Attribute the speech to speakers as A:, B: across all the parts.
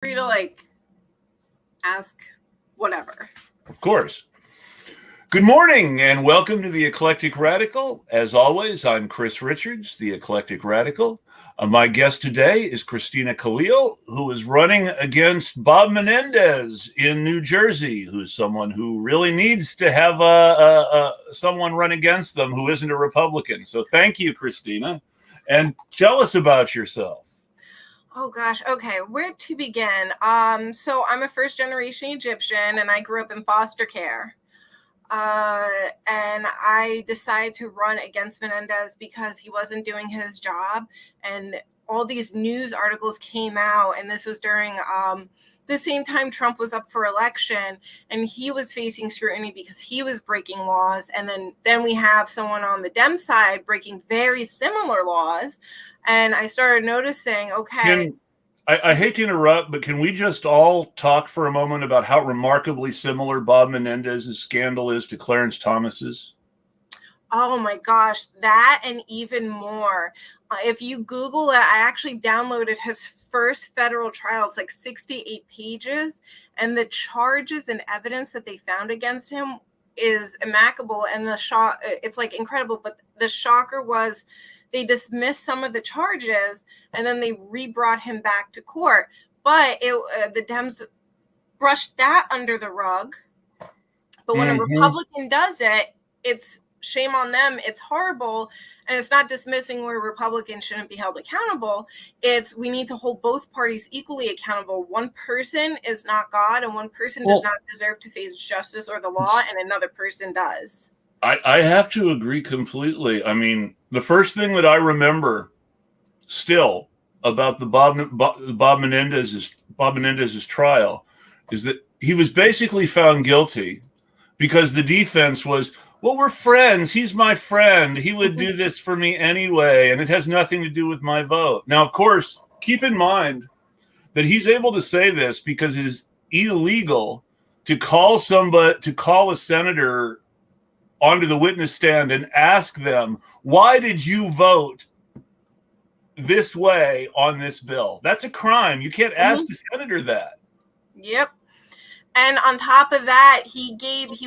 A: free to ask whatever.
B: Of course. Good morning and welcome to the Eclectic Radical. As always, I'm Chris Richards, the Eclectic Radical. My guest today is Christina Khalil, who is running against Bob Menendez in New Jersey, who's someone who really needs to have someone run against them who isn't a Republican. So thank you, Christina. And tell us about yourself.
A: Oh gosh, okay, where to begin? So I'm a first generation Egyptian and I grew up in foster care. And I decided to run against Menendez because he wasn't doing his job, and all these news articles came out, and this was during the same time Trump was up for election, and he was facing scrutiny because he was breaking laws, and then we have someone on the Dem side breaking very similar laws, and I started noticing, okay.
B: I hate to interrupt, but can we just all talk for a moment about how remarkably similar Bob Menendez's scandal is to Clarence Thomas's?
A: Oh my gosh, that and even more. If you Google it, I actually downloaded his first federal trial. It's like 68 pages, and the charges and evidence that they found against him is immaculate, and it's like incredible. But the shocker was they dismissed some of the charges and then they re-brought him back to court. But the Dems brushed that under the rug. But when a Republican does it, it's shame on them. It's horrible. And it's not dismissing where Republicans shouldn't be held accountable. It's we need to hold both parties equally accountable. One person is not God, and one person does not deserve to face justice or the law, and another person does.
B: I have to agree completely. I mean, the first thing that I remember still about the Bob Menendez's trial is that he was basically found guilty because the defense was, well, we're friends. He's my friend. He would do this for me anyway, and it has nothing to do with my vote. Now, of course, keep in mind that he's able to say this because it is illegal to call a senator onto the witness stand and ask them, why did you vote this way on this bill? That's a crime. You can't ask the senator that.
A: Yep. And on top of that, he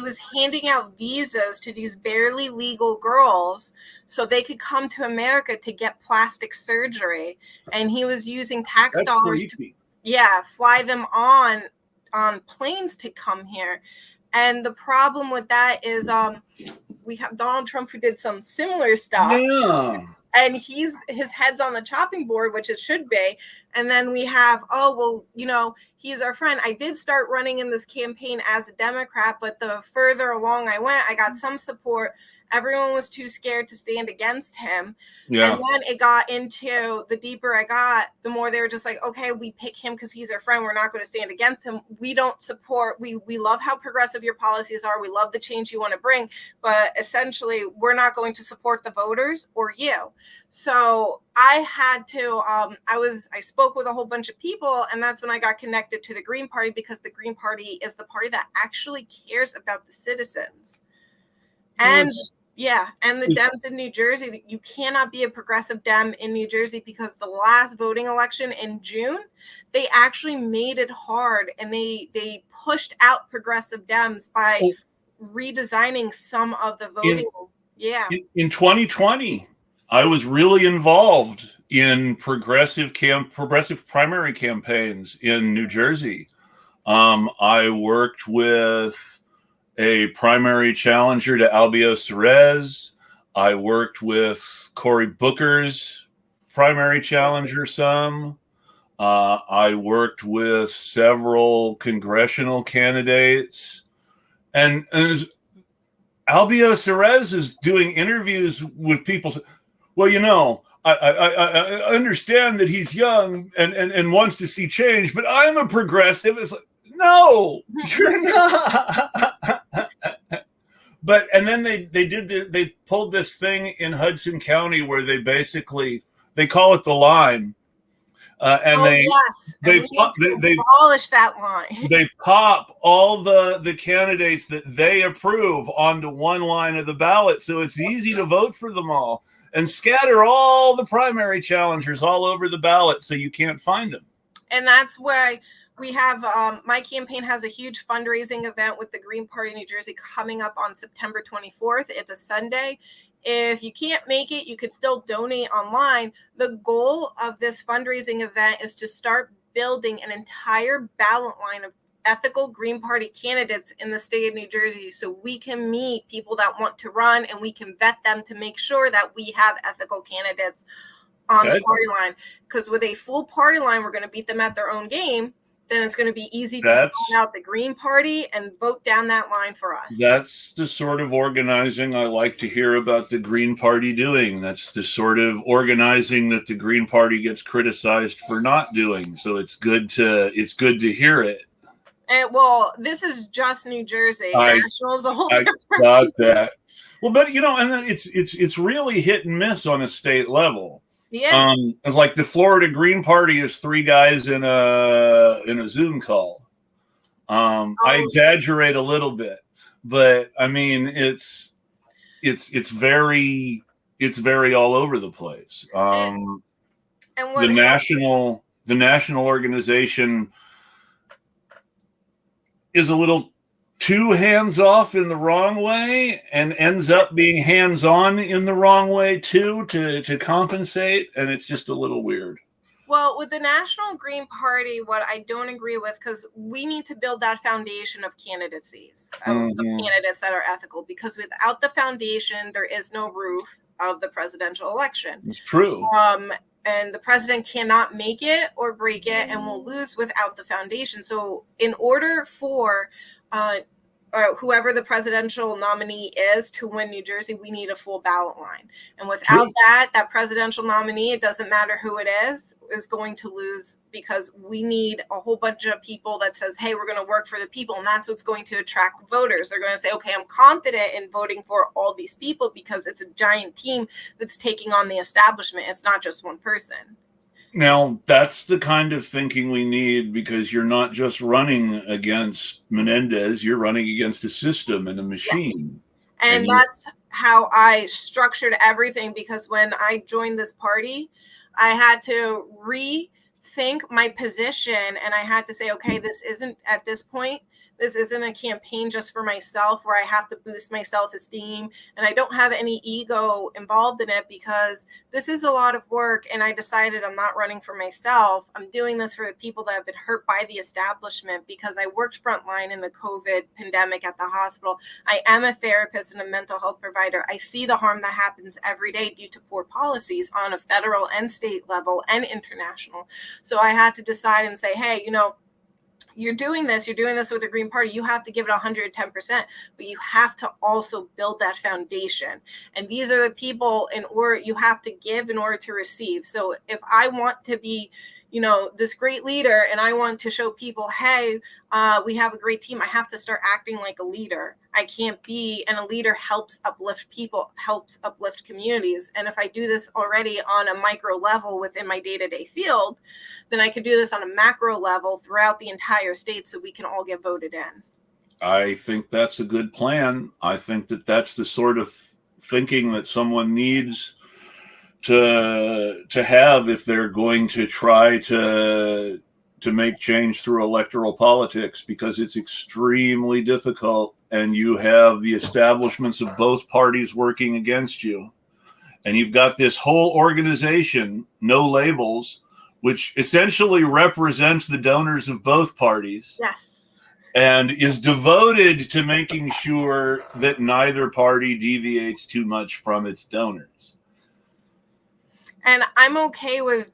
A: was handing out visas to these barely legal girls so they could come to America to get plastic surgery. And he was using tax dollars to fly them on planes to come here. And the problem with that is we have Donald Trump who did some similar stuff.
B: Yeah.
A: And his head's on the chopping board, which it should be. And then we have, he's our friend. I did start running in this campaign as a Democrat, but the further along I went, I got some support. Everyone was too scared to stand against him. Yeah. And then it got into, the deeper I got, the more they were just like, okay, we pick him because he's our friend. We're not going to stand against him. We don't support, we love how progressive your policies are. We love the change you want to bring, but essentially we're not going to support the voters or you. So I had to, I spoke with a whole bunch of people, and that's when I got connected to the Green Party, because the Green Party is the party that actually cares about the citizens. And and the Dems in New Jersey, you cannot be a progressive Dem in New Jersey because the last voting election in June, they actually made it hard, and they pushed out progressive Dems by redesigning some of the voting.
B: In 2020, I was really involved in progressive primary campaigns in New Jersey. I worked with a primary challenger to Albio Cerez. I worked with Cory Booker's primary challenger some. I worked with several congressional candidates. And Albio Cerez is doing interviews with people. Well, I understand that he's young and wants to see change, but I'm a progressive. It's like, no, you're not. And then they pulled this thing in Hudson County where they call it the line, they
A: abolish that line.
B: They pop all the candidates that they approve onto one line of the ballot, so it's easy to vote for them all, and scatter all the primary challengers all over the ballot so you can't find them.
A: And that's why We have my campaign has a huge fundraising event with the Green Party New Jersey coming up on September 24th. It's a Sunday. If you can't make it, you could still donate online. The goal of this fundraising event is to start building an entire ballot line of ethical Green Party candidates in the state of New Jersey, so we can meet people that want to run and we can vet them to make sure that we have ethical candidates on the party line. Because with a full party line, we're going to beat them at their own game. Then it's going to be easy to spell out the Green Party and vote down that line for us.
B: That's the sort of organizing I like to hear about the Green Party doing. That's the sort of organizing that the Green Party gets criticized for not doing. So it's good to hear it.
A: And well, this is just New Jersey. National is a whole different
B: got that. Well, but and it's really hit and miss on a state level.
A: Yeah.
B: It's like the Florida Green Party is 3 guys in a Zoom call. I exaggerate a little bit, but I mean it's very all over the place.
A: And
B: the national organization is a little too hands-off in the wrong way and ends up being hands-on in the wrong way too to compensate, and it's just a little weird.
A: Well, with the National Green Party, what I don't agree with, because we need to build that foundation of candidacies, of candidates that are ethical, because without the foundation, there is no roof of the presidential election.
B: It's true.
A: And the president cannot make it or break it and will lose without the foundation. So in order for whoever the presidential nominee is to win New Jersey, we need a full ballot line. And without that presidential nominee, it doesn't matter who it is going to lose, because we need a whole bunch of people that says, hey, we're going to work for the people. And that's what's going to attract voters. They're going to say, okay, I'm confident in voting for all these people because it's a giant team that's taking on the establishment. It's not just one person.
B: Now, that's the kind of thinking we need, because you're not just running against Menendez, you're running against a system and a machine.
A: Yes. And that's how I structured everything, because when I joined this party, I had to rethink my position, and I had to say, okay, this isn't a campaign just for myself where I have to boost my self-esteem, and I don't have any ego involved in it, because this is a lot of work, and I decided I'm not running for myself. I'm doing this for the people that have been hurt by the establishment, because I worked frontline in the COVID pandemic at the hospital. I am a therapist and a mental health provider. I see the harm that happens every day due to poor policies on a federal and state level and international. So I had to decide and say, hey, you're doing this with the Green Party. You have to give it 110%, but you have to also build that foundation. And these are the people you have to give in order to receive. So if I want to be, this great leader, and I want to show people, hey, we have a great team, I have to start acting like a leader. I can't be, and a leader helps uplift people, helps uplift communities. And if I do this already on a micro level within my day-to-day field, then I could do this on a macro level throughout the entire state so we can all get voted in.
B: I think that's a good plan. I think that that's the sort of thinking that someone needs to have if they're going to try to make change through electoral politics, because it's extremely difficult, and you have the establishments of both parties working against you, and you've got this whole organization, No Labels, which essentially represents the donors of both parties.
A: Yes.
B: And is devoted to making sure that neither party deviates too much from its donors.
A: And I'm okay with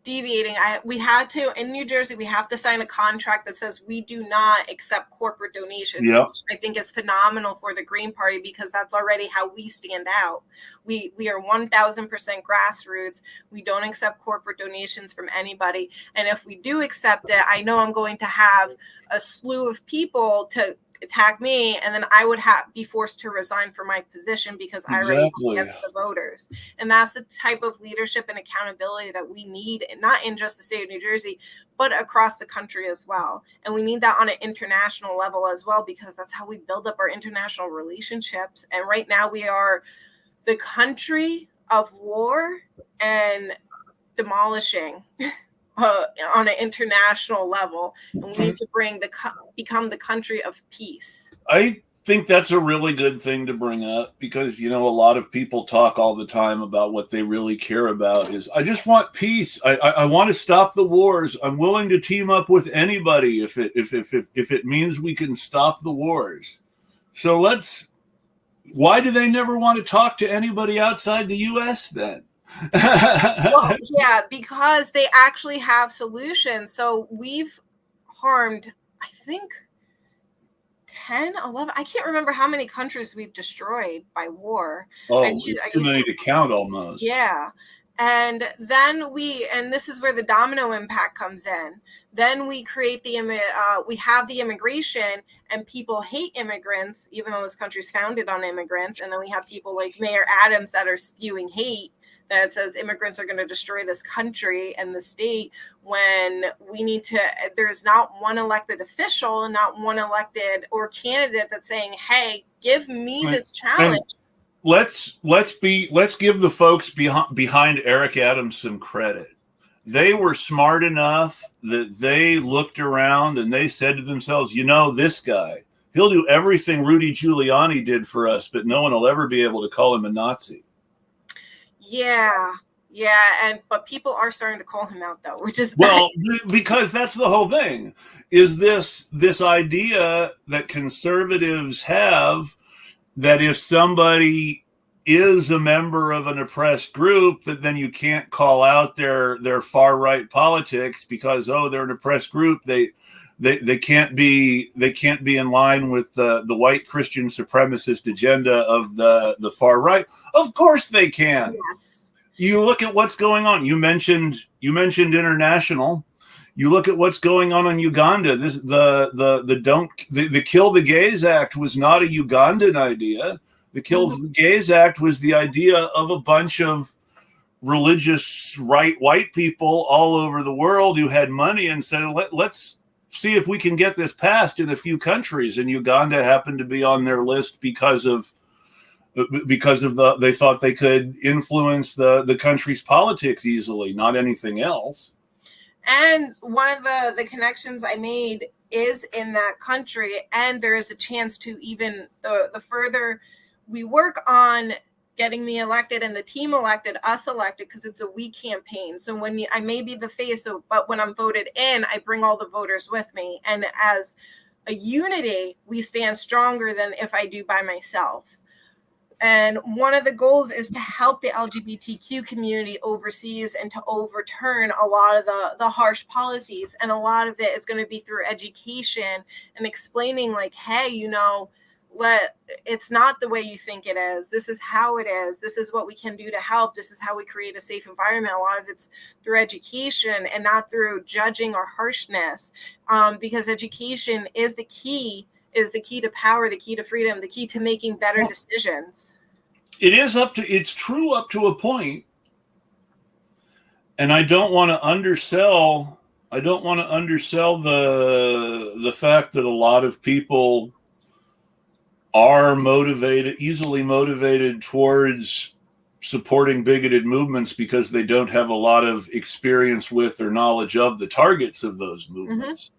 A: deviating. We had to, in New Jersey, we have to sign a contract that says we do not accept corporate donations.
B: Yep.
A: Which I think is phenomenal for the Green Party, because that's already how we stand out. We are 1,000% grassroots. We don't accept corporate donations from anybody. And if we do accept it, I know I'm going to have a slew of people to attack me, and then I would be forced to resign from my position because I already against the voters. And that's the type of leadership and accountability that we need, not in just the state of New Jersey, but across the country as well. And we need that on an international level as well, because that's how we build up our international relationships. And right now we are the country of war and demolishing. on an international level, and we need to become the country of peace.
B: I think that's a really good thing to bring up because, a lot of people talk all the time about what they really care about is, I just want peace. I want to stop the wars. I'm willing to team up with anybody if it means we can stop the wars. So why do they never want to talk to anybody outside the U.S. then?
A: Well, yeah, because they actually have solutions. So we've harmed, I think, 10, 11, I can't remember how many countries we've destroyed by war.
B: It's too many to count almost.
A: Yeah. And then this is where the domino impact comes in. Then we create we have the immigration, and people hate immigrants, even though this country's founded on immigrants. And then we have people like Mayor Adams that are spewing hate that says immigrants are going to destroy this country and the state, when there's not one elected official and not one elected or candidate that's saying, hey, give me this challenge.
B: And let's give the folks behind Eric Adams some credit. They were smart enough that they looked around and they said to themselves, this guy, he'll do everything Rudy Giuliani did for us, but no one will ever be able to call him a Nazi.
A: Yeah, but people are starting to call him out, though, which is
B: because that's the whole thing. Is this idea that conservatives have that if somebody is a member of an oppressed group, that then you can't call out their far right politics because they're an oppressed group. They can't be in line with the white Christian supremacist agenda of the far right. Of course they can.
A: Yes.
B: You look at what's going on. You mentioned international. You look at what's going on in Uganda. The Kill the Gays Act was not a Ugandan idea. The Kill the Gays Act was the idea of a bunch of religious white people all over the world who had money and said, let's see if we can get this passed in a few countries. And Uganda happened to be on their list because they thought they could influence the country's politics easily, not anything else.
A: And one of the connections I made is in that country, and there is a chance to even the further we work on getting me elected and the team elected, us elected, because it's a we campaign. So I may be the face, but when I'm voted in, I bring all the voters with me. And as a unity, we stand stronger than if I do by myself. And one of the goals is to help the LGBTQ community overseas and to overturn a lot of the harsh policies. And a lot of it is going to be through education and explaining like, hey, it's not the way you think it is. This is how it is. This is what we can do to help. This is how we create a safe environment. A lot of it's through education and not through judging or harshness, because education is the key to power, the key to freedom, the key to making better decisions.
B: It's true up to a point. And I don't want to undersell the fact that a lot of people are easily motivated towards supporting bigoted movements because they don't have a lot of experience with or knowledge of the targets of those movements. Mm-hmm.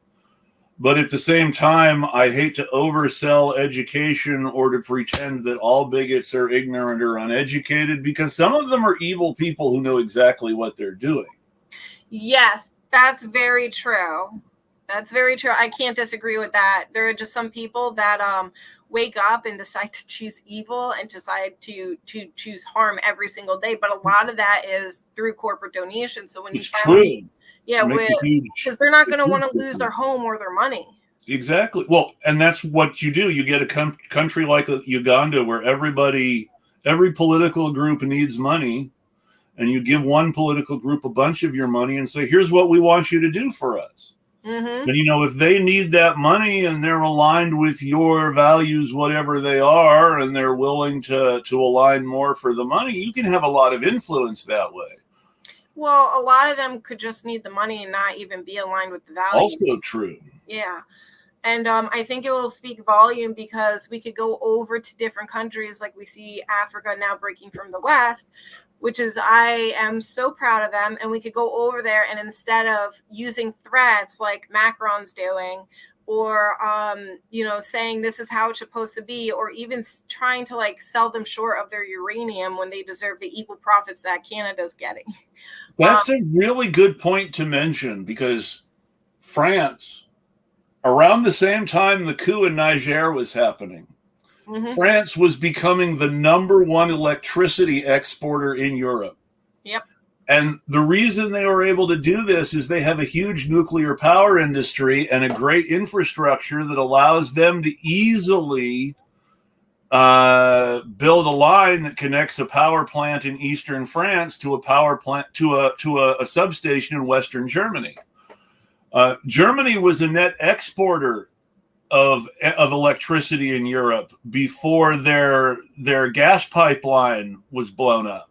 B: But at the same time, I hate to oversell education or to pretend that all bigots are ignorant or uneducated, because some of them are evil people who know exactly what they're doing.
A: Yes, that's very true. That's very true. I can't disagree with that. There are just some people that wake up and decide to choose evil and decide to choose harm every single day. But a lot of that is through corporate donations. So when
B: it's true.
A: Yeah, because they're not going to want to lose their home or their money.
B: Exactly. Well, and that's what you do. You get a country like Uganda where every political group needs money, and you give one political group a bunch of your money and say, here's what we want you to do for us. Mm-hmm. And, if they need that money and they're aligned with your values, whatever they are, and they're willing to align more for the money, you can have a lot of influence that way.
A: Well, a lot of them could just need the money and not even be aligned with the values.
B: Also true.
A: Yeah. And I think it will speak volume because we could go over to different countries like we see Africa now breaking from the West, which is, I am so proud of them. And we could go over there, and instead of using threats like Macron's doing, or saying this is how it's supposed to be, or even trying to like sell them short of their uranium when they deserve the equal profits that Canada's getting.
B: That's a really good point to mention, because France, around the same time the coup in Niger was happening, France was becoming the #1 electricity exporter in Europe.
A: Yep.
B: And the reason they were able to do this is they have a huge nuclear power industry and a great infrastructure that allows them to easily build a line that connects a power plant in eastern France to a power plant to a substation in western Germany. Germany was a net exporter of electricity in Europe before their gas pipeline was blown up.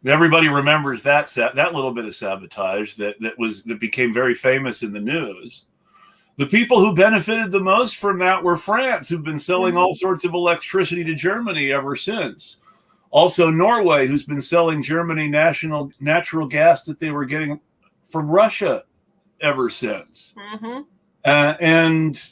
B: Everybody remembers that little bit of sabotage that became very famous in the news. The people who benefited the most from that were France, who've been selling all sorts of electricity to Germany ever since. Also Norway, who's been selling Germany natural gas that they were getting from Russia ever since. And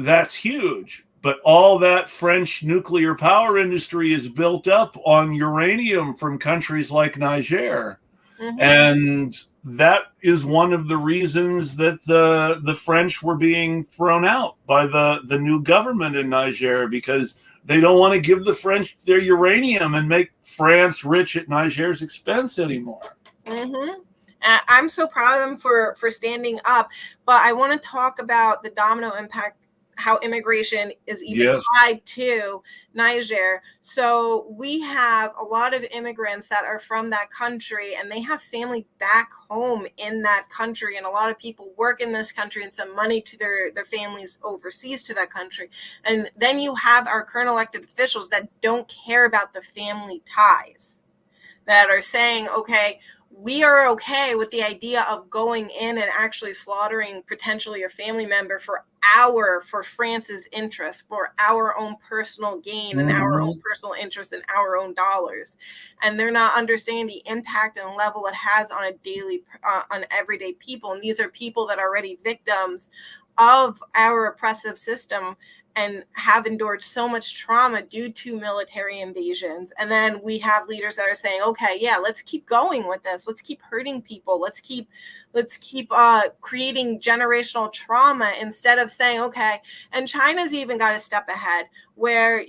B: that's huge. But all that French nuclear power industry is built up on uranium from countries like Niger. And that is one of the reasons that the French were being thrown out by the new government in Niger, because they don't want to give the French their uranium and make France rich at Niger's expense anymore.
A: I'm so proud of them for standing up. But I want to talk about the domino impact, how immigration is even tied to Niger. So we have a lot of immigrants that are from that country, and they have family back home in that country. And a lot of people work in this country and send money to their families overseas to that country. And then you have our current elected officials that don't care about the family ties, that are saying, okay, we are okay with the idea of going in and actually slaughtering potentially a family member for France's interest, for our own personal gain and our own personal interest and our own dollars. And they're not understanding the impact and level it has on on everyday people. And these are people that are already victims of our oppressive system and have endured so much trauma due to military invasions. And then we have leaders that are saying, okay, yeah, let's keep going with this. Let's keep hurting people. Let's keep creating generational trauma, instead of saying, okay, and China's even got a step ahead where,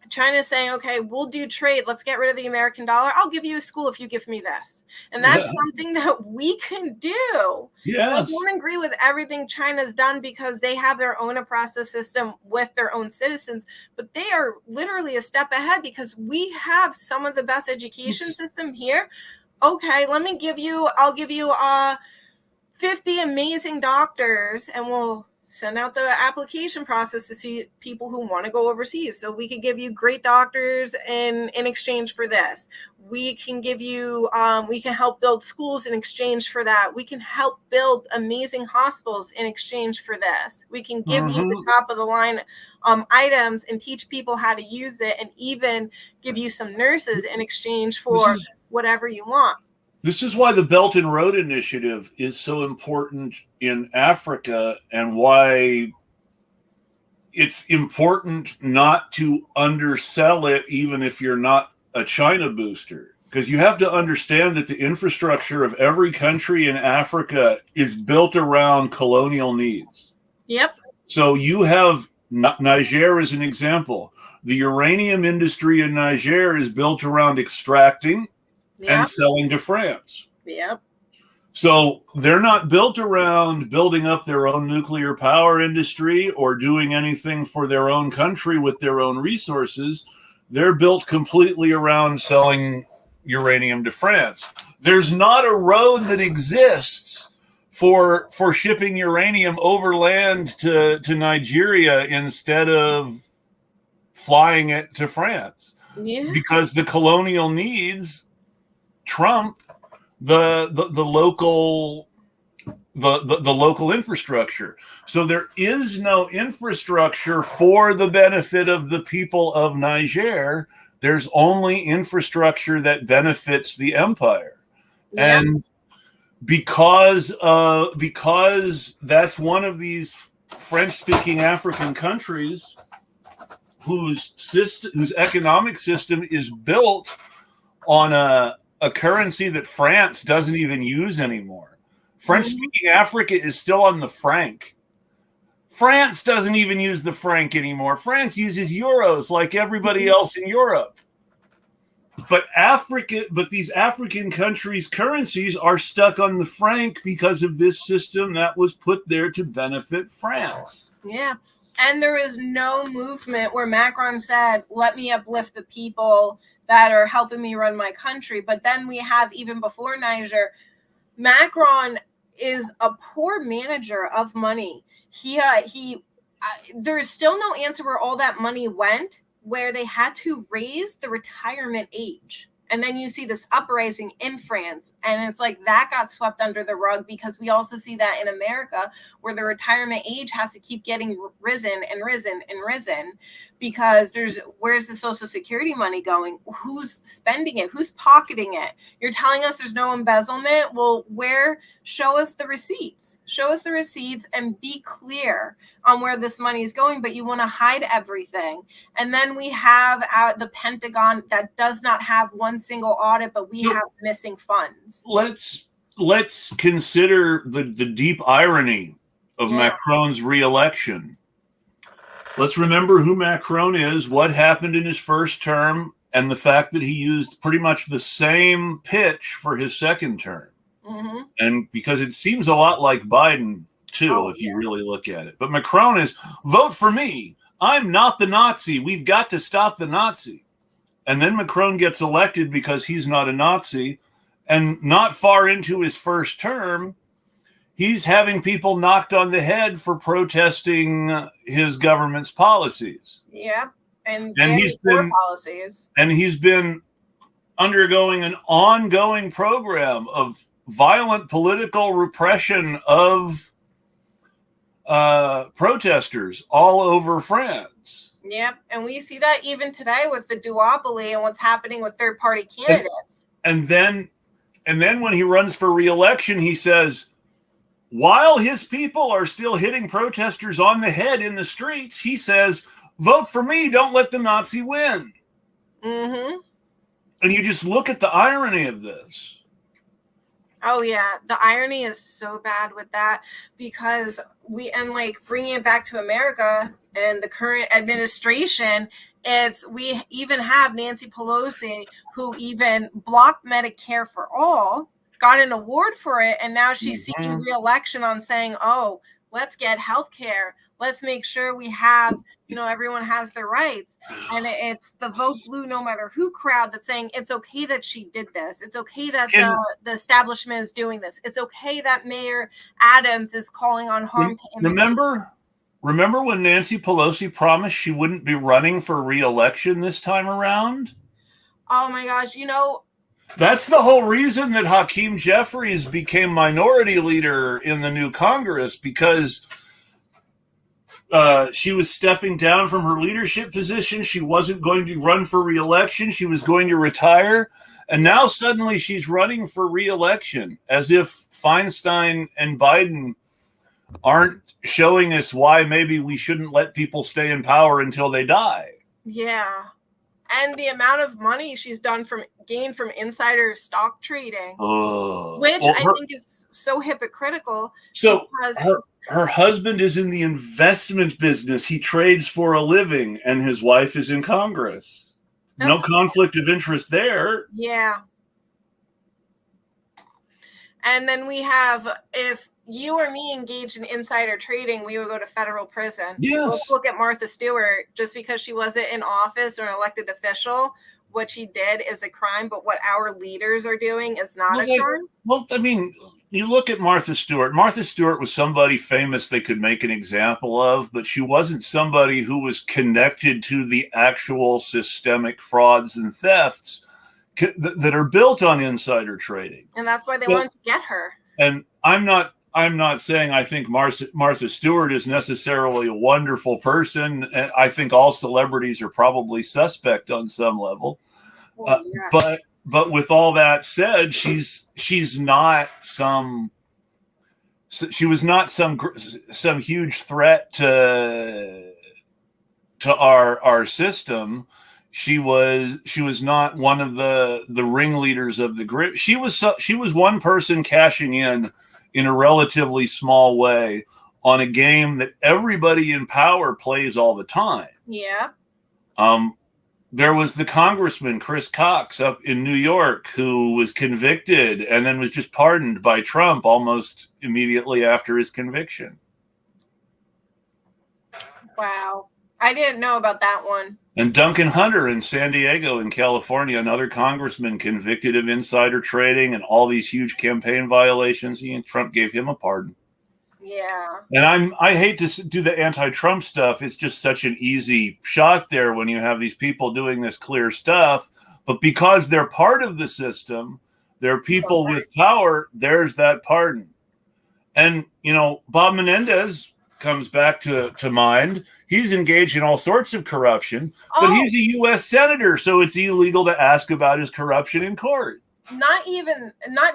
A: China's saying, okay, we'll do trade. Let's get rid of the American dollar. I'll give you a school if you give me this. And that's something that we can do. I don't agree with everything China's done, because they have their own oppressive system with their own citizens, but they are literally a step ahead, because we have some of the best education system here. Okay, I'll give you 50 amazing doctors, and we'll send out the application process to see people who want to go overseas. So we can give you great doctors in exchange for this. We can give you, we can help build schools in exchange for that. We can help build amazing hospitals in exchange for this. We can give you the top of the line items and teach people how to use it, and even give you some nurses in exchange for whatever you want.
B: This is why the Belt and Road Initiative is so important in Africa, and why it's important not to undersell it, even if you're not a China booster. Because you have to understand that the infrastructure of every country in Africa is built around colonial needs. So you have Niger as an example. The uranium industry in Niger is built around extracting and selling to France. So they're not built around building up their own nuclear power industry or doing anything for their own country with their own resources. They're built completely around selling uranium to France. There's not a road that exists for shipping uranium overland to Nigeria instead of flying it to France. Because the colonial needs trump the local infrastructure. So there is no infrastructure for the benefit of the people of Niger there's only infrastructure that benefits the empire.
A: Yeah.
B: And because that's one of these French-speaking African countries whose economic system is built on a currency that France doesn't even use anymore. French-speaking Africa is still on the franc. France doesn't even use the franc anymore. France uses euros like everybody else in Europe. But these African countries' currencies are stuck on the franc because of this system that was put there to benefit France.
A: Yeah. And there is no movement where Macron said, let me uplift the people that are helping me run my country. But then we have, even before Niger, Macron is a poor manager of money. There is still no answer where all that money went, where they had to raise the retirement age. And then you see this uprising in France, and it's like that got swept under the rug, because we also see that in America, where the retirement age has to keep getting risen and risen and risen, because where's the Social Security money going? Who's spending it? Who's pocketing it? You're telling us there's no embezzlement? Well, show us the receipts. Show us the receipts and be clear on where this money is going, but you want to hide everything. And then we have the Pentagon that does not have one single audit, but we have missing funds.
B: Let's consider the deep irony of Macron's re-election. Let's remember who Macron is, what happened in his first term, and the fact that he used pretty much the same pitch for his second term. And because it seems a lot like Biden, too, if you really look at it. But Macron is, vote for me. I'm not the Nazi. We've got to stop the Nazi. And then Macron gets elected because he's not a Nazi. And not far into his first term, he's having people knocked on the head for protesting his government's policies.
A: Yeah, and
B: he's been
A: policies. And
B: he's been undergoing an ongoing program of violent political repression of protesters all over France.
A: Yep, and we see that even today with the duopoly and what's happening with third-party candidates.
B: And then when he runs for re-election, he says, while his people are still hitting protesters on the head in the streets, he says, vote for me, don't let the Nazi win. And you just look at the irony of this.
A: Oh, yeah. The irony is so bad with that, because bringing it back to America and the current administration, we even have Nancy Pelosi, who even blocked Medicare for all, got an award for it, and now she's seeking re-election on saying, oh, let's get health care. Let's make sure we have, everyone has their rights. And it's the vote blue no matter who crowd that's saying it's okay that she did this. It's okay that the establishment is doing this. It's okay that Mayor Adams is calling on harm to immigrants.
B: Remember when Nancy Pelosi promised she wouldn't be running for re-election this time around?
A: Oh my gosh,
B: that's the whole reason that Hakeem Jeffries became minority leader in the new Congress, because she was stepping down from her leadership position. She wasn't going to run for re-election. She was going to retire. And now suddenly she's running for re-election, as if Feinstein and Biden aren't showing us why maybe we shouldn't let people stay in power until they die.
A: Yeah. And the amount of money she's gained from insider stock trading, which I think is so hypocritical.
B: So her husband is in the investment business. He trades for a living, and his wife is in Congress. No conflict of interest there.
A: Yeah. And then we have, if you or me engaged in insider trading, we would go to federal prison.
B: Yes.
A: Let's look at Martha Stewart. Just because she wasn't in office or an elected official, what she did is a crime, but what our leaders are doing is not a crime.
B: Well, I mean, you look at Martha Stewart. Martha Stewart was somebody famous they could make an example of, but she wasn't somebody who was connected to the actual systemic frauds and thefts that are built on insider trading.
A: And that's why they wanted to get her.
B: And I'm not I'm not saying I think Martha Stewart is necessarily a wonderful person. And I think all celebrities are probably suspect on some level.
A: Well, yes.
B: But with all that said, she's not she was not some huge threat to our system. She was not one of the ringleaders of the grip. She was one person cashing in a relatively small way on a game that everybody in power plays all the time.
A: Yeah.
B: There was the congressman, Chris Cox, up in New York, who was convicted and then was just pardoned by Trump almost immediately after his conviction.
A: Wow. I didn't know about that one.
B: And Duncan Hunter in San Diego in California, another congressman convicted of insider trading and all these huge campaign violations. Trump gave him a pardon.
A: Yeah.
B: And I hate to do the anti-Trump stuff. It's just such an easy shot there when you have these people doing this clear stuff. But because they're part of the system, they're people with power, there's that pardon. And, Bob Menendez comes back to mind. He's engaged in all sorts of corruption, but he's a U.S. senator, so it's illegal to ask about his corruption in court.
A: Not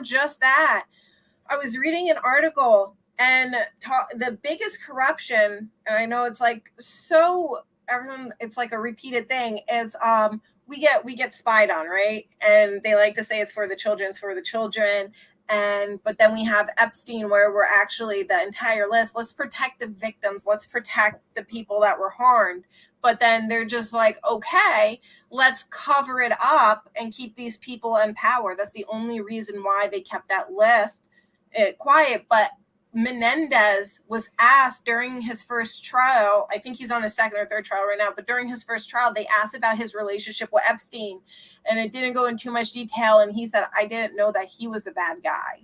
A: just that. I was reading an article, and the biggest corruption, and I know it's like everyone, it's like a repeated thing, is we get spied on, right? And they like to say it's for the children, but then we have Epstein, where we're actually the entire list. Let's protect the victims. Let's protect the people that were harmed. But then they're just like, okay, let's cover it up and keep these people in power. That's the only reason why they kept that list quiet. But Menendez was asked during his first trial, I think he's on his second or third trial right now, but during his first trial, they asked about his relationship with Epstein, and it didn't go into too much detail. And he said, I didn't know that he was a bad guy.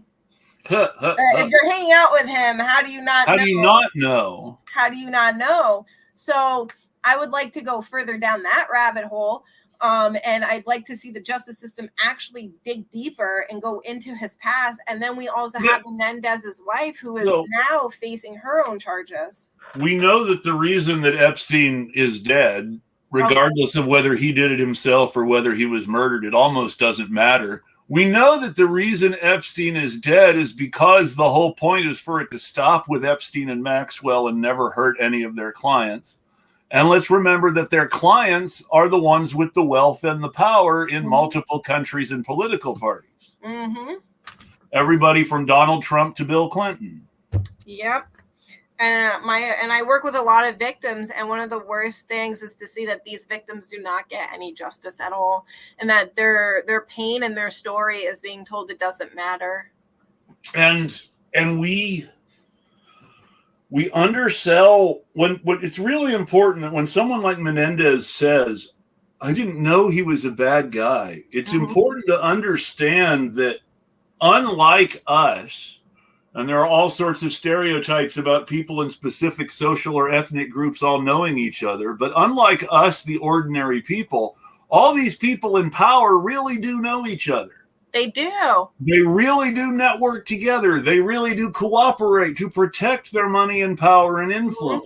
A: If you're hanging out with him, how do you not know? How do you not know? So I would like to go further down that rabbit hole. And I'd like to see the justice system actually dig deeper and go into his past. And then we also have Menendez's wife, who is now facing her own charges.
B: We know that the reason that Epstein is dead, regardless of whether he did it himself or whether he was murdered, it almost doesn't matter. We know that the reason Epstein is dead is because the whole point is for it to stop with Epstein and Maxwell and never hurt any of their clients. And let's remember that their clients are the ones with the wealth and the power in multiple countries and political parties.
A: Mm-hmm.
B: Everybody from Donald Trump to Bill Clinton.
A: Yep. And I work with a lot of victims, and one of the worst things is to see that these victims do not get any justice at all, and that their pain and their story is being told it doesn't matter. And
B: we undersell when it's really important that when someone like Menendez says, I didn't know he was a bad guy, it's important to understand that unlike us, and there are all sorts of stereotypes about people in specific social or ethnic groups all knowing each other, but unlike us, the ordinary people, all these people in power really do know each other.
A: They do.
B: They really do network together. They really do cooperate to protect their money and power and influence.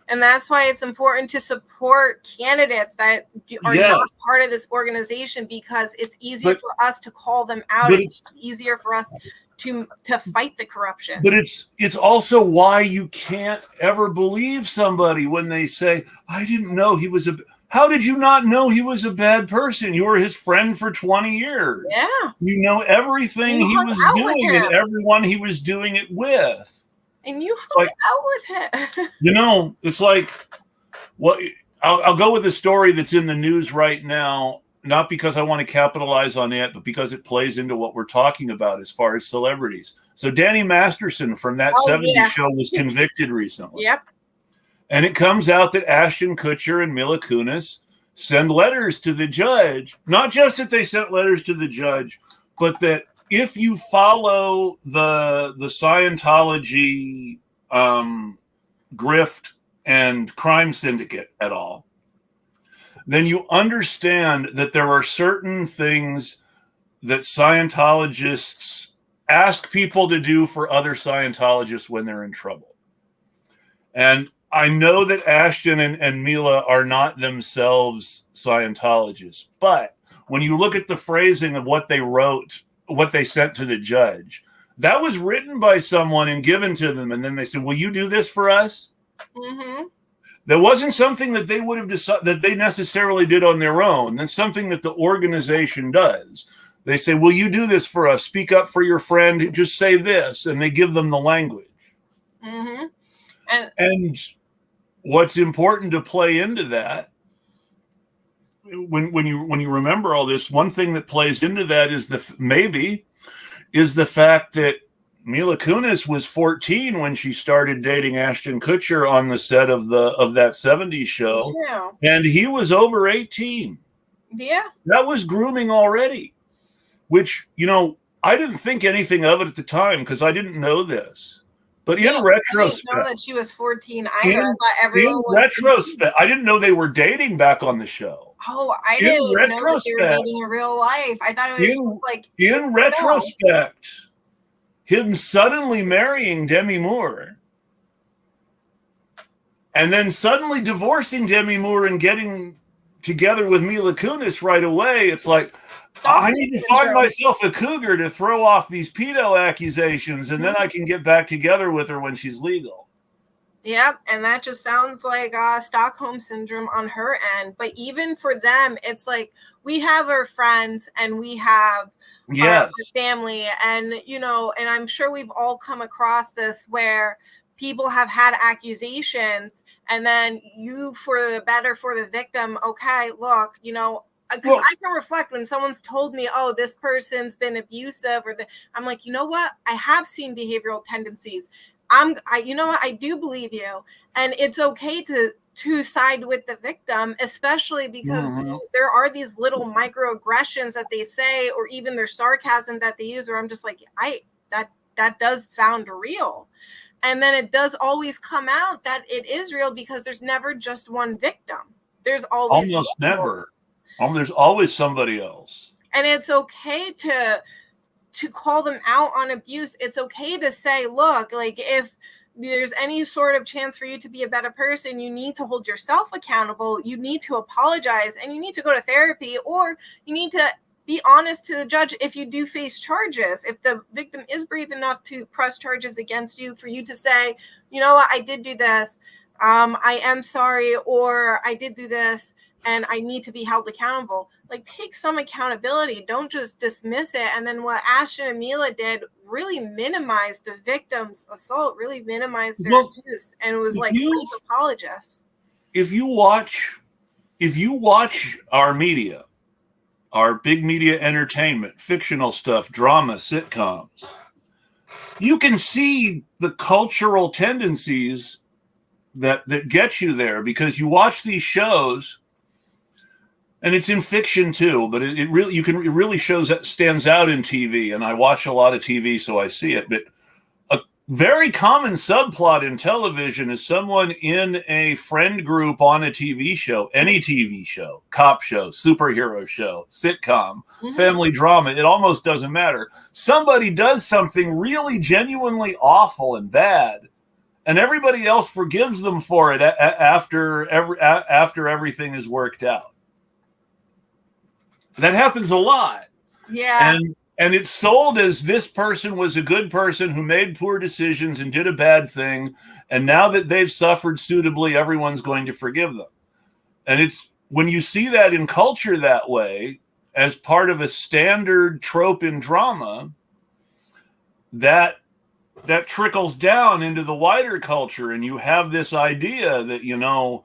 A: And that's why it's important to support candidates that are not part of this organization, because it's easier for us to call them out. It's easier for us to fight the corruption.
B: But it's also why you can't ever believe somebody when they say, I didn't know he was how did you not know he was a bad person? You were his friend for 20 years.
A: Yeah.
B: You know everything he was doing and everyone he was doing it with.
A: And you hung out with him.
B: It's like, I'll go with a story that's in the news right now, not because I want to capitalize on it, but because it plays into what we're talking about as far as celebrities. So Danny Masterson from That 70s Show was convicted recently.
A: Yep.
B: And it comes out that Ashton Kutcher and Mila Kunis send letters to the judge. Not just that they sent letters to the judge, but that if you follow the Scientology grift and crime syndicate at all, then you understand that there are certain things that Scientologists ask people to do for other Scientologists when they're in trouble. And I know that Ashton and Mila are not themselves Scientologists, but when you look at the phrasing of what they wrote, what they sent to the judge, that was written by someone and given to them. And then they said, will you do this for us?
A: Mm-hmm.
B: That wasn't something that they would have decided that they necessarily did on their own. That's something that the organization does. They say, will you do this for us? Speak up for your friend. Just say this. And they give them the language.
A: Mm-hmm.
B: And what's important to play into that, when you remember all this, one thing that plays into that is the fact that Mila Kunis was 14 when she started dating Ashton Kutcher on the set of that 70s show.
A: Yeah.
B: And he was over 18.
A: Yeah.
B: That was grooming already, which, I didn't think anything of it at the time because I didn't know this. But in retrospect,
A: I didn't know that she was 14 either. I thought everyone was
B: retrospect, I didn't know they were dating back on the show.
A: Oh, I didn't know that they were dating in real life. I thought it was like
B: in retrospect, him suddenly marrying Demi Moore and then suddenly divorcing Demi Moore and getting together with Mila Kunis right away. It's like, I need to find myself a cougar to throw off these pedo accusations, and then I can get back together with her when she's legal.
A: Yep, and that just sounds like Stockholm syndrome on her end. But even for them, it's like we have our friends and we have our family, and and I'm sure we've all come across this where people have had accusations, and then you, for the better for the victim, okay, look, because I can reflect when someone's told me, oh, this person's been abusive, I'm like, you know what? I have seen behavioral tendencies. I do believe you. And it's okay to side with the victim, especially because there are these little microaggressions that they say, or even their sarcasm that they use, where I'm just like, that does sound real. And then it does always come out that it is real because there's never just one victim. There's always
B: almost never. There's always somebody else.
A: And it's okay to call them out on abuse. It's okay to say, look, like if there's any sort of chance for you to be a better person, you need to hold yourself accountable. You need to apologize, and you need to go to therapy, or you need to be honest to the judge if you do face charges. If the victim is brave enough to press charges against you, for you to say, you know what, I did do this. I am sorry, or I did do this, and I need to be held accountable. Like, take some accountability. Don't just dismiss it. And then what Ashton and Mila did really minimized the victim's assault, really minimized their abuse, and was like fake apologists.
B: If you watch our media, our big media entertainment, fictional stuff, drama, sitcoms, you can see the cultural tendencies that get you there, because you watch these shows. And it's in fiction too, but it really shows that stands out in TV. And I watch a lot of TV, so I see it. But a very common subplot in television is someone in a friend group on a TV show, any TV show, cop show, superhero show, sitcom, family drama. It almost doesn't matter. Somebody does something really genuinely awful and bad, and everybody else forgives them for it after everything is worked out. That happens a lot.
A: Yeah.
B: And it's sold as this person was a good person who made poor decisions and did a bad thing. And now that they've suffered suitably, everyone's going to forgive them. And it's when you see that in culture that way, as part of a standard trope in drama, that trickles down into the wider culture. And you have this idea that,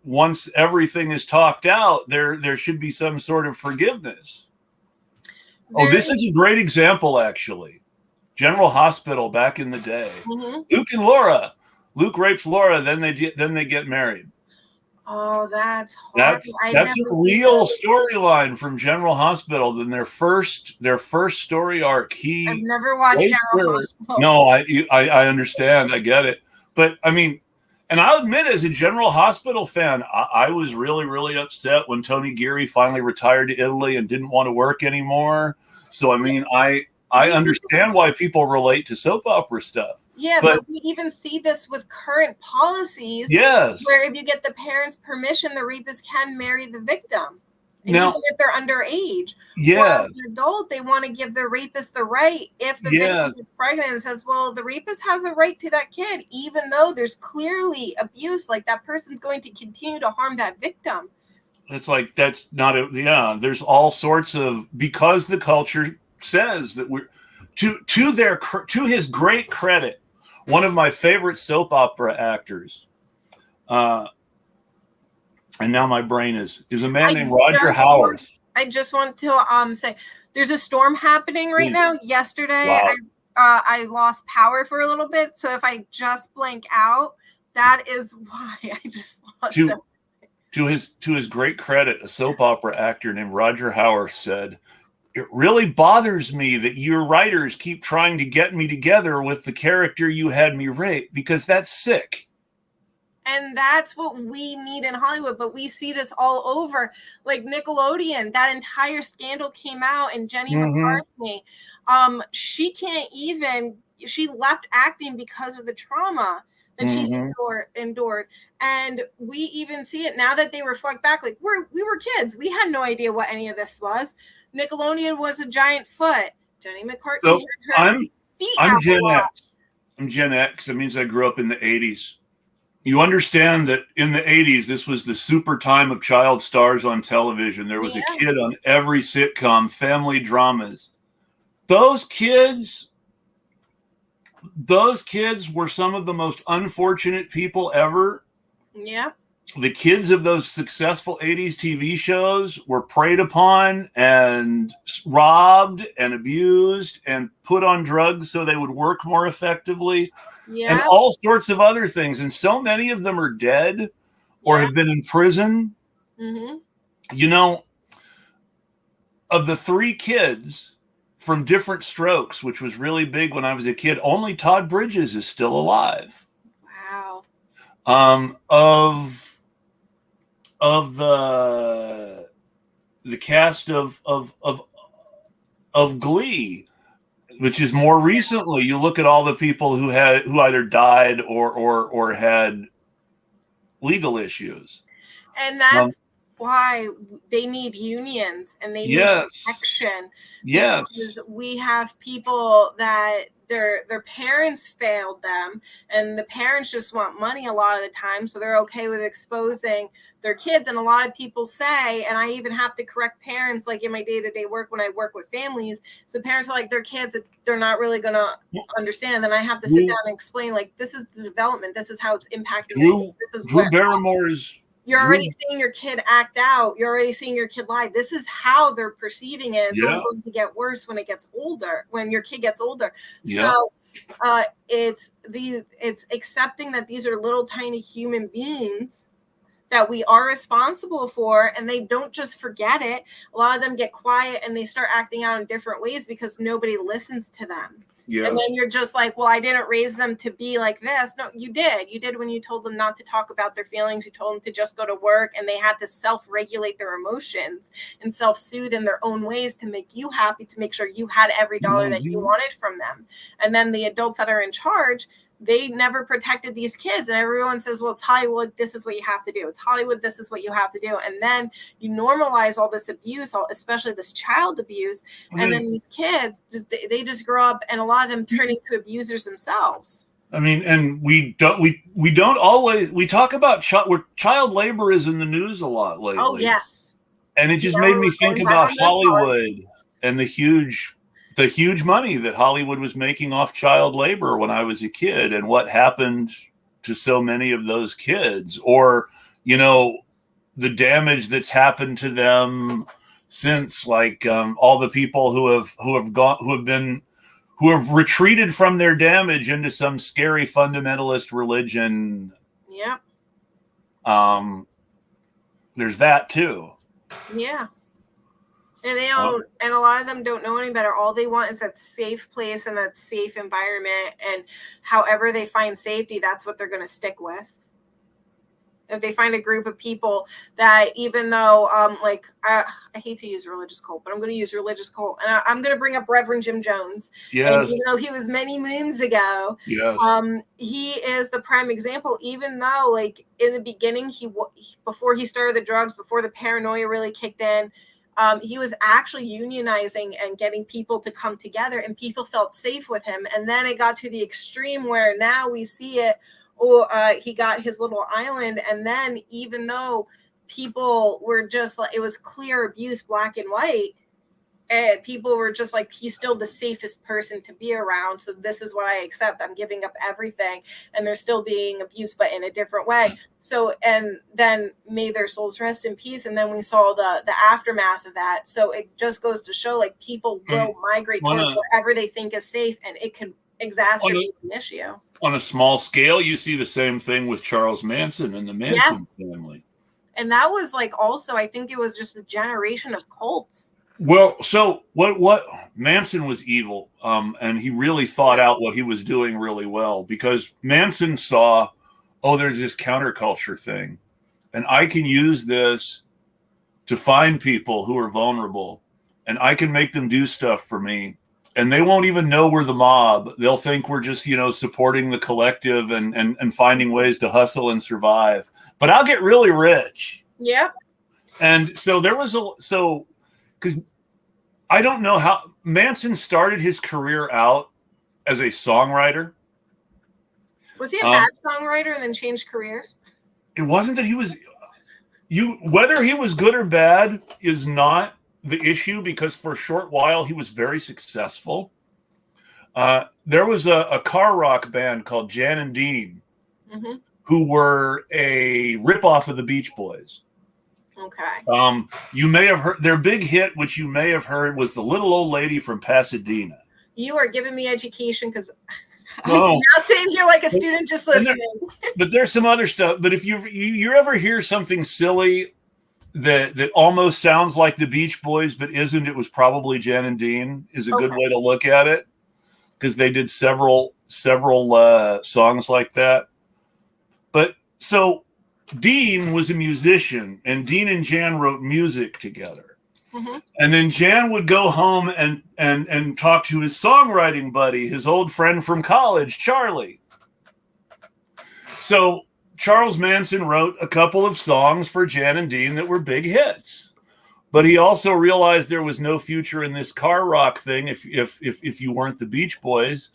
B: once everything is talked out, there should be some sort of forgiveness. This is a great example, actually. General Hospital back in the day. Luke and Laura. Luke rapes Laura, then they get married.
A: Oh, that's hard.
B: That's a real storyline from General Hospital. Then their first story arc.
A: I've never watched General Hospital.
B: No, I understand. I get it. But I mean, and I'll admit, as a General Hospital fan, I was really, really upset when Tony Geary finally retired to Italy and didn't want to work anymore. So, I mean, I I understand why people relate to soap opera stuff.
A: Yeah, but we even see this with current policies.
B: Yes.
A: Where if you get the parents' permission, the rapist can marry the victim. And
B: now,
A: even if they're underage.
B: Yes.
A: Or as an adult, they want to give the rapist the right. If the victim is pregnant and says, well, the rapist has a right to that kid, even though there's clearly abuse, like that person's going to continue to harm that victim.
B: It's like, that's not there's all sorts of, because the culture says that we're, to his great credit, one of my favorite soap opera actors, and now my brain is a man named Roger Howarth.
A: I just want to say there's a storm happening right now. Yesterday, I lost power for a little bit, so if I just blank out, that is why I just lost it.
B: To his great credit, a soap opera actor named Roger Howarth said, "It really bothers me that your writers keep trying to get me together with the character you had me rape, because that's sick."
A: And that's what we need in Hollywood. But we see this all over. Like Nickelodeon, that entire scandal came out, and Jenny McCarthy, she left acting because of the trauma that she's endured. And we even see it now that they reflect back. Like, we were kids. We had no idea what any of this was. Nickelodeon was a giant foot. Jenny McCarthy had her feet out.
B: I'm Gen X. I'm Gen X. That means I grew up in the 80s. You understand that in the 80s, this was the super time of child stars on television. There was a kid on every sitcom, family dramas. Those kids were some of the most unfortunate people ever.
A: Yeah.
B: The kids of those successful 80s TV shows were preyed upon and robbed and abused and put on drugs so they would work more effectively. And all sorts of other things. And so many of them are dead or have been in prison. You know, of the 3 kids from Different Strokes, which was really big when I was a kid, only Todd Bridges is still alive.
A: Wow.
B: Of the cast of Glee, which is more recently, you look at all the people who either died or had legal issues.
A: And that's why they need unions and they need protection.
B: Yes.
A: Because we have people that their parents failed them, and the parents just want money a lot of the time, so they're okay with exposing their kids. And a lot of people say, and I even have to correct parents, like in my day-to-day work when I work with families, so parents are like, their kids, they're not really going to understand. And then I have to sit down and explain, like, this is the development, this is how it's impacting.
B: Drew Barrymore's.
A: You're already seeing your kid act out. You're already seeing your kid lie. This is how they're perceiving it. It's only going to get worse when it gets older, when your kid gets older. So it's accepting that these are little tiny human beings that we are responsible for, and they don't just forget it. A lot of them get quiet and they start acting out in different ways because nobody listens to them. Yes. And then you're just like, well, I didn't raise them to be like this. No, you did. You did when you told them not to talk about their feelings. You told them to just go to work, and they had to self-regulate their emotions and self-soothe in their own ways to make you happy, to make sure you had every dollar that you wanted from them. And then the adults that are in charge, they never protected these kids. And everyone says, well, it's Hollywood. This is what you have to do. It's Hollywood. This is what you have to do. And then you normalize all this abuse, especially this child abuse. And then these kids, they just grow up, and a lot of them turn into abusers themselves.
B: I mean, and we don't always, we talk about child labor is in the news a lot lately.
A: Oh, yes.
B: And it just made me think about Hollywood and the huge money that Hollywood was making off child labor when I was a kid, and what happened to so many of those kids, or, you know, the damage that's happened to them since, like all the people who have retreated from their damage into some scary fundamentalist religion.
A: Yeah.
B: There's that too.
A: Yeah. And they don't, and a lot of them don't know any better. All they want is that safe place and that safe environment. And however they find safety, that's what they're going to stick with. If they find a group of people that, even though, like, I hate to use religious cult, but I'm going to use religious cult. And I'm going to bring up Reverend Jim Jones.
B: Yes.
A: And even though he was many moons ago,
B: yes.
A: He is the prime example, even though, like, in the beginning, before he started the drugs, before the paranoia really kicked in, he was actually unionizing and getting people to come together, and people felt safe with him. And then it got to the extreme where now we see it. He got his little island, and then even though people were just like, it was clear abuse, black and white, and people were just like, he's still the safest person to be around, so this is what I accept. I'm giving up everything, and they're still being abused, but in a different way. So, and then may their souls rest in peace. And then we saw the aftermath of that. So it just goes to show, like, people will migrate towards whatever they think is safe, and it could exacerbate an issue.
B: On a small scale, you see the same thing with Charles Manson and the Manson family.
A: And that was, like, also, I think it was just a generation of cults.
B: Well, so what Manson was evil, and he really thought out what he was doing really well, because Manson saw, there's this counterculture thing, and I can use this to find people who are vulnerable, and I can make them do stuff for me. And they won't even know we're the mob. They'll think we're just, supporting the collective and finding ways to hustle and survive. But I'll get really rich.
A: Yeah.
B: And so because I don't know how Manson started his career out as a songwriter.
A: Was he a bad songwriter and then changed careers?
B: It wasn't that he was. Whether he was good or bad is not the issue, because for a short while he was very successful. There was a car rock band called Jan and Dean, who were a ripoff of the Beach Boys.
A: Okay.
B: You may have heard their big hit, which you may have heard, was "The Little Old Lady from Pasadena."
A: You are giving me education, because I'm not sitting here like a student just listening.
B: But there's some other stuff. But if you ever hear something silly that almost sounds like the Beach Boys but isn't, it was probably Jan and Dean, is a good way to look at it, because they did several songs like that. But so Dean was a musician, and Dean and Jan wrote music together. And then Jan would go home and talk to his songwriting buddy, his old friend from college, Charlie. So Charles Manson wrote a couple of songs for Jan and Dean that were big hits, but he also realized there was no future in this car rock thing if you weren't the Beach Boys,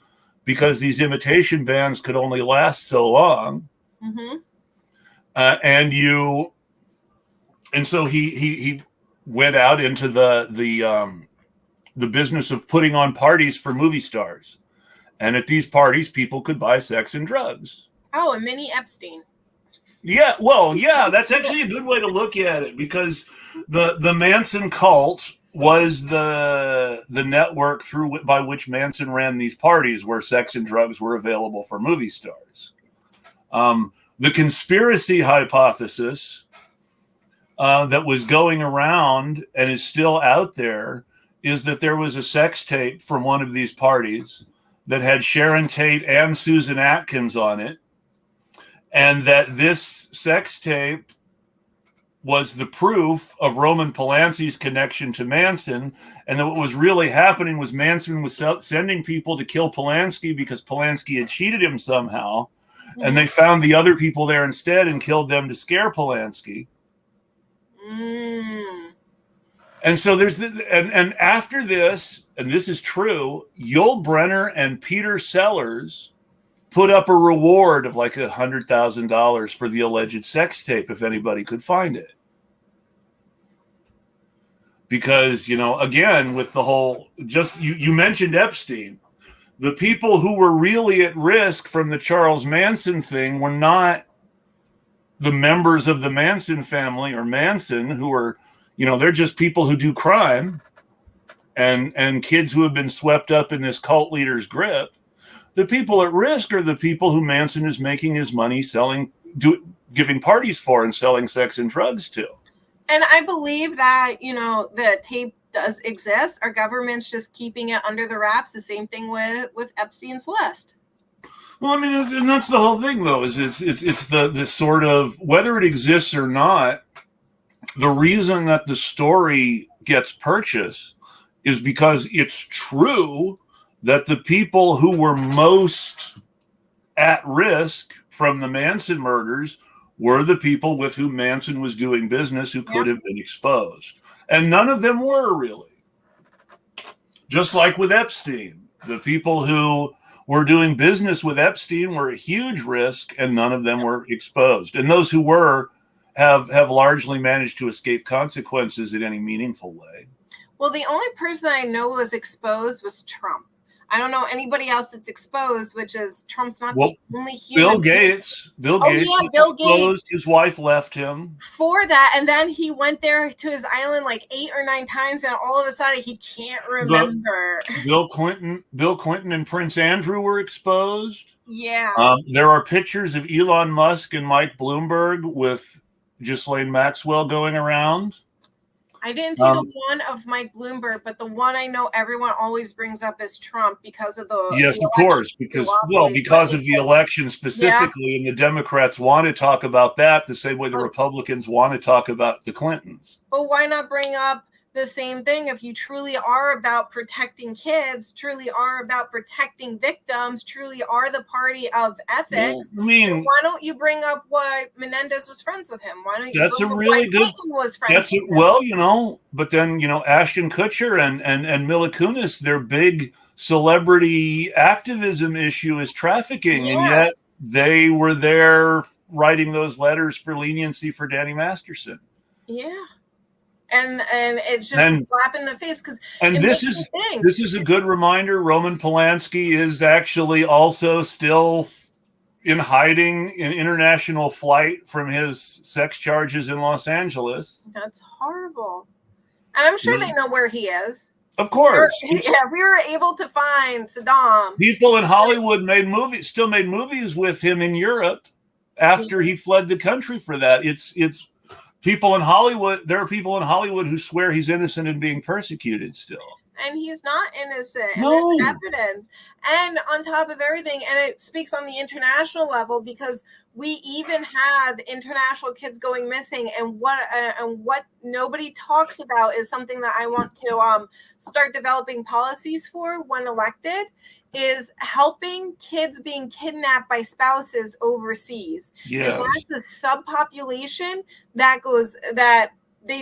B: because these imitation bands could only last so long. And so he went out into the business of putting on parties for movie stars, and at these parties people could buy sex and drugs.
A: Oh, a mini Epstein.
B: Yeah, well, yeah, that's actually a good way to look at it, because the Manson cult was the network by which Manson ran these parties where sex and drugs were available for movie stars. The conspiracy hypothesis that was going around and is still out there is that there was a sex tape from one of these parties that had Sharon Tate and Susan Atkins on it, and that this sex tape was the proof of Roman Polanski's connection to Manson, and that what was really happening was Manson was sending people to kill Polanski because Polanski had cheated him somehow, and they found the other people there instead and killed them to scare Polanski. And so there's and after this, and this is true, Yul Brynner and Peter Sellers put up a reward of like $100,000 for the alleged sex tape if anybody could find it. Because, again, with the whole, you mentioned Epstein. The people who were really at risk from the Charles Manson thing were not the members of the Manson family or Manson, who are, they're just people who do crime and kids who have been swept up in this cult leader's grip. The people at risk are the people who Manson is making his money giving parties for and selling sex and drugs to.
A: And I believe that, the tape does exist. Our government's just keeping it under the wraps. The same thing with Epstein's list.
B: Well, I mean, and that's the whole thing, though. Is it's the sort of, whether it exists or not, the reason that the story gets purchased is because it's true that the people who were most at risk from the Manson murders were the people with whom Manson was doing business, who could have been exposed. And none of them were, really. Just like with Epstein, the people who were doing business with Epstein were a huge risk, and none of them were exposed. And those who were have largely managed to escape consequences in any meaningful way.
A: Well, the only person I know was exposed was Trump. I don't know anybody else that's exposed, which is Trump's not the only human.
B: Bill Gates exposed. His wife left him
A: for that, and then he went there to his island like 8 or 9 times, and all of a sudden he can't remember.
B: Bill Clinton and Prince Andrew were exposed.
A: Yeah.
B: There are pictures of Elon Musk and Mike Bloomberg with Ghislaine Maxwell going around.
A: I didn't see the one of Mike Bloomberg, but the one I know everyone always brings up is Trump because of the
B: yes, of course, because of the election specifically, and the Democrats want to talk about that the same way the Republicans want to talk about the Clintons.
A: But why not bring up the same thing? If you truly are about protecting kids, truly are about protecting victims, truly are the party of ethics,
B: well, I mean,
A: why don't you bring up why Menendez was friends with him? Why don't you?
B: That's a really good. But then Ashton Kutcher and Mila Kunis, their big celebrity activism issue is trafficking, and yet they were there writing those letters for leniency for Danny Masterson.
A: Yeah. And it's just a slap in the face because
B: this is a good reminder. Roman Polanski is actually also still in hiding in international flight from his sex charges in Los Angeles.
A: That's horrible. And I'm sure they know where he is.
B: Of course.
A: We were able to find Saddam.
B: People in Hollywood still made movies with him in Europe after he fled the country for that. It's people in Hollywood. There are people in Hollywood who swear he's innocent and being persecuted still. And
A: he's not innocent.
B: No.
A: And there's evidence. And on top of everything, and it speaks on the international level because we even have international kids going missing. And what nobody talks about is something that I want to start developing policies for when elected, is helping kids being kidnapped by spouses overseas.
B: Yes.
A: And that's a subpopulation that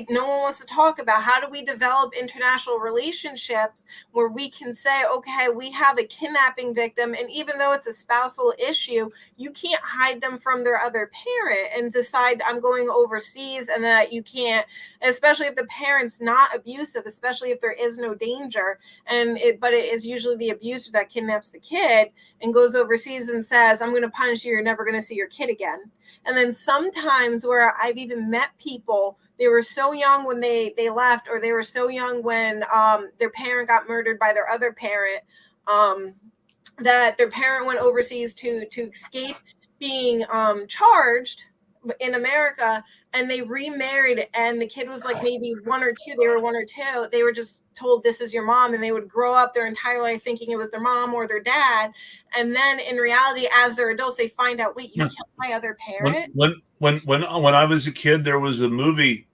A: no one wants to talk about. How do we develop international relationships where we can say, okay, we have a kidnapping victim, and even though it's a spousal issue, you can't hide them from their other parent and decide I'm going overseas, and that you can't, especially if the parent's not abusive, especially if there is no danger, but it is usually the abuser that kidnaps the kid and goes overseas and says, I'm going to punish you, you're never going to see your kid again. And then sometimes where I've even met people, they were so young when they left, or they were so young when their parent got murdered by their other parent, that their parent went overseas to escape being charged in America, and they remarried, and the kid was like maybe 1 or 2. They were 1 or 2. They were just told this is your mom, and they would grow up their entire life thinking it was their mom or their dad, and then in reality, as they're adults, they find out, wait, you killed my other parent.
B: When I was a kid, there was a movie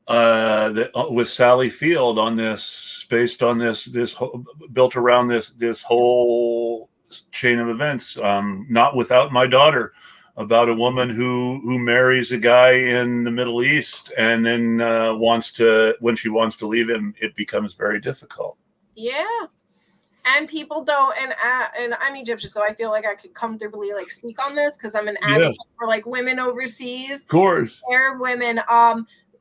B: that with Sally Field on this, based on this built around this whole chain of events. Not Without My Daughter, about a woman who marries a guy in the Middle East, and then when she wants to leave him, it becomes very difficult.
A: Yeah. And people don't, and I'm Egyptian, so I feel like I could comfortably speak on this because I'm an advocate for women overseas.
B: Of course.
A: Arab women.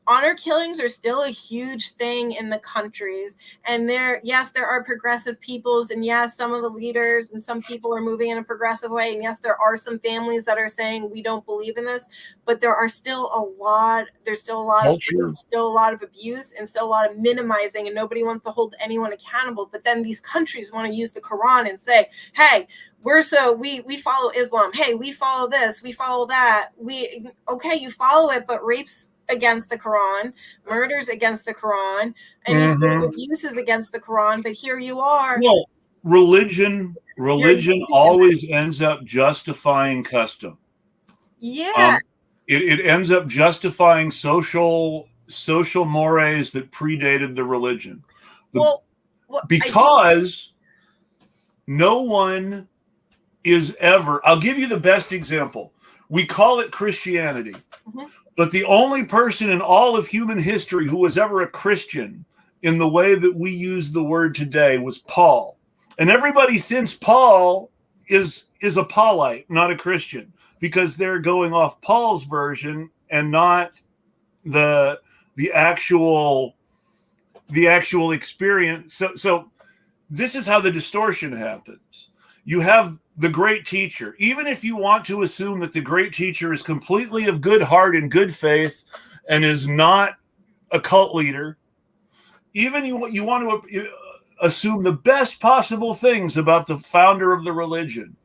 A: Honor killings are still a huge thing in the countries. And there are progressive peoples, and yes, some of the leaders and some people are moving in a progressive way. And yes, there are some families that are saying we don't believe in this, but there's still a lot of abuse and still a lot of minimizing, and nobody wants to hold anyone accountable. But then these countries want to use the Quran and say, hey, we follow Islam. Hey, we follow this, we follow that. You follow it, but rapes against the Quran, murders against the Quran, and abuses against the Quran. But here you are.
B: Well, religion always ends up justifying custom.
A: Yeah.
B: It ends up justifying social mores that predated the religion. Because no one is ever, I'll give you the best example. We call it Christianity, but the only person in all of human history who was ever a Christian in the way that we use the word today was Paul. And everybody since Paul is a Paulite, not a Christian, because they're going off Paul's version and not the actual experience. So this is how the distortion happens. You have the great teacher. Even if you want to assume that the great teacher is completely of good heart and good faith and is not a cult leader, even you want to assume the best possible things about the founder of the religion.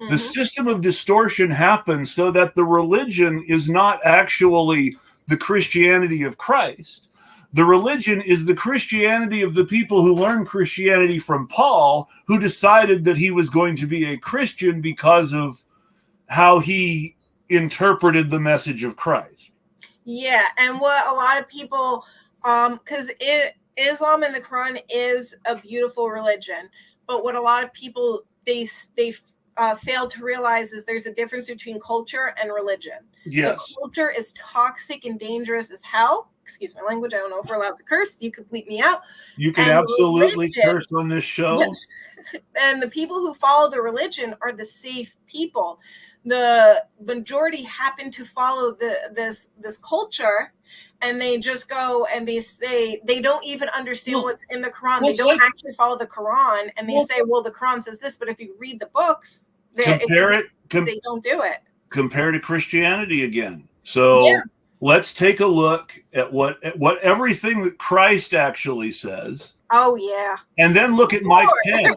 B: The system of distortion happens so that the religion is not actually the Christianity of Christ. The religion is the Christianity of the people who learned Christianity from Paul, who decided that he was going to be a Christian because of how he interpreted the message of Christ.
A: Yeah, and what a lot of people, because Islam and the Quran is a beautiful religion, but what a lot of people they fail to realize is there's a difference between culture and religion.
B: Yes.
A: The culture is toxic and dangerous as hell. Excuse my language. I don't know if we're allowed to curse. You could bleep me out.
B: You can absolutely curse on this show.
A: Yes. And the people who follow the religion are the safe people. The majority happen to follow this culture, and they just go and they say they don't even understand what's in the Quran. They don't actually follow the Quran, and they say, well, the Quran says this, but if you read the books, they don't do it.
B: Compare to Christianity again. So let's take a look at what everything that Christ actually says.
A: Oh, yeah.
B: And then look at Mike Pence.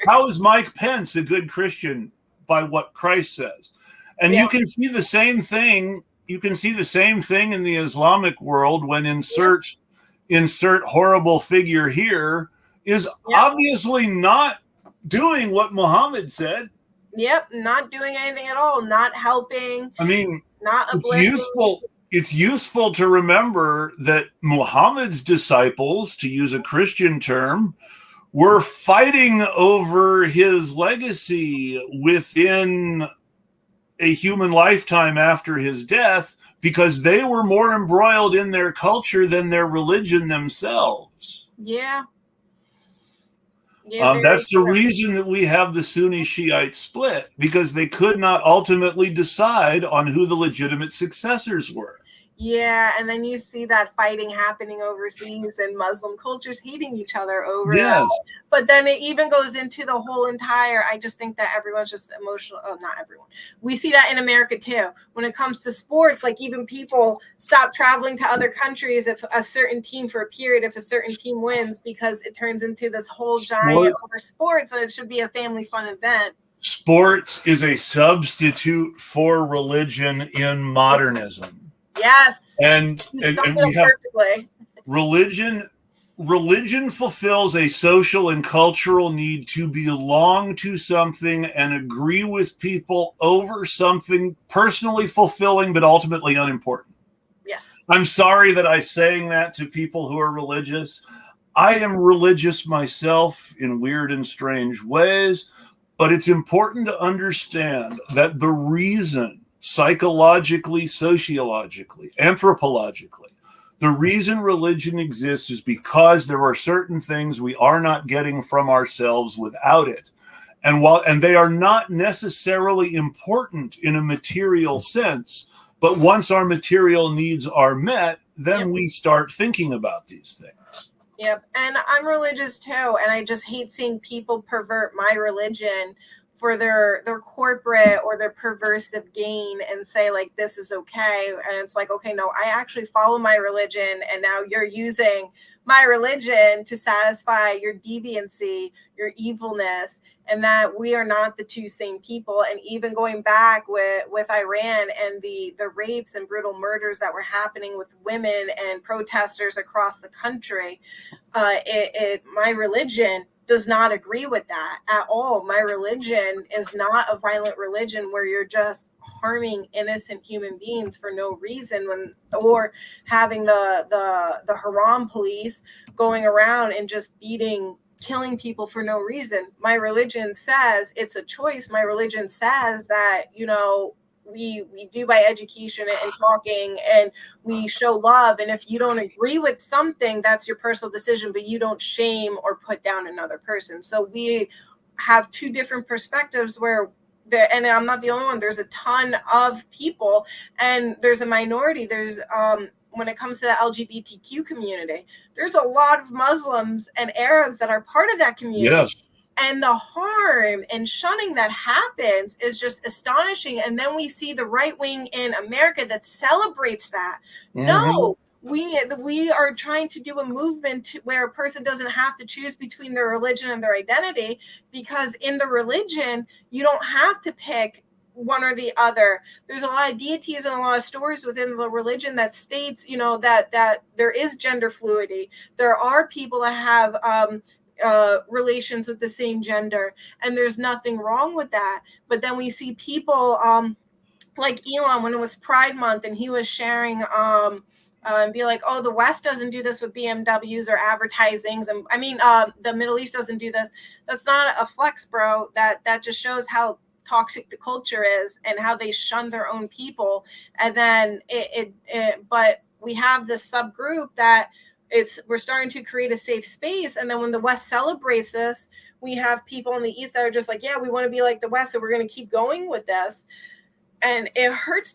B: How is Mike Pence a good Christian by what Christ says? And you can see the same thing. You can see the same thing in the Islamic world when insert horrible figure here is obviously not doing what Muhammad said.
A: Yep, not doing anything at all, not helping.
B: I mean,
A: not
B: it's useful to remember that Muhammad's disciples, to use a Christian term, were fighting over his legacy within a human lifetime after his death because they were more embroiled in their culture than their religion themselves.
A: Yeah.
B: That's the reason that we have the Sunni Shiite split, because they could not ultimately decide on who the legitimate successors were.
A: Yeah, and then you see that fighting happening overseas and Muslim cultures hating each other over that. But then it even goes into the whole entire, I just think that everyone's just emotional. Oh, not everyone. We see that in America too. When it comes to sports, like even people stop traveling to other countries if a certain team for a period, if a certain team wins, because it turns into this whole giant over sports, and it should be a family fun event.
B: Sports is a substitute for religion in modernism.
A: Yes.
B: And we have religion fulfills a social and cultural need to belong to something and agree with people over something personally fulfilling but ultimately unimportant.
A: Yes.
B: I'm sorry that I'm saying that to people who are religious. I am religious myself in weird and strange ways, but it's important to understand that the reason psychologically, sociologically, anthropologically, the reason religion exists is because there are certain things we are not getting from ourselves without it. And they are not necessarily important in a material sense, but once our material needs are met, then we start thinking about these things.
A: Yep. And I'm religious too, and I just hate seeing people pervert my religion for their corporate or their perversive gain and say like this is okay, and it's like, okay, no, I actually follow my religion, and now you're using my religion to satisfy your deviancy, your evilness, and that we are not the two same people. And even going back with Iran and the rapes and brutal murders that were happening with women and protesters across the country, my religion does not agree with that at all. My religion is not a violent religion where you're just harming innocent human beings for no reason, or having the haram police going around and just killing people for no reason. My religion says it's a choice. My religion says that, we do by education and talking, and we show love. And if you don't agree with something, that's your personal decision, but you don't shame or put down another person. So we have two different perspectives and I'm not the only one. There's a ton of people, and there's a minority. There's when it comes to the LGBTQ community, there's a lot of Muslims and Arabs that are part of that community.
B: Yes.
A: And the harm and shunning that happens is just astonishing. And then we see the right wing in America that celebrates that. Mm-hmm. No, we are trying to do a movement where a person doesn't have to choose between their religion and their identity, because in the religion, you don't have to pick one or the other. There's a lot of deities and a lot of stories within the religion that states, that there is gender fluidity. There are people that have relations with the same gender, and there's nothing wrong with that. But then we see people like Elon, when it was Pride Month, and he was sharing and be like, oh, the West doesn't do this with BMWs or advertisings, and the Middle East doesn't do this. That's not a flex, bro. That just shows how toxic the culture is and how they shun their own people. And then but we have this subgroup that we're starting to create a safe space. And then when the West celebrates this, we have people in the East that are just like, yeah, we want to be like the West, so we're going to keep going with this. And it hurts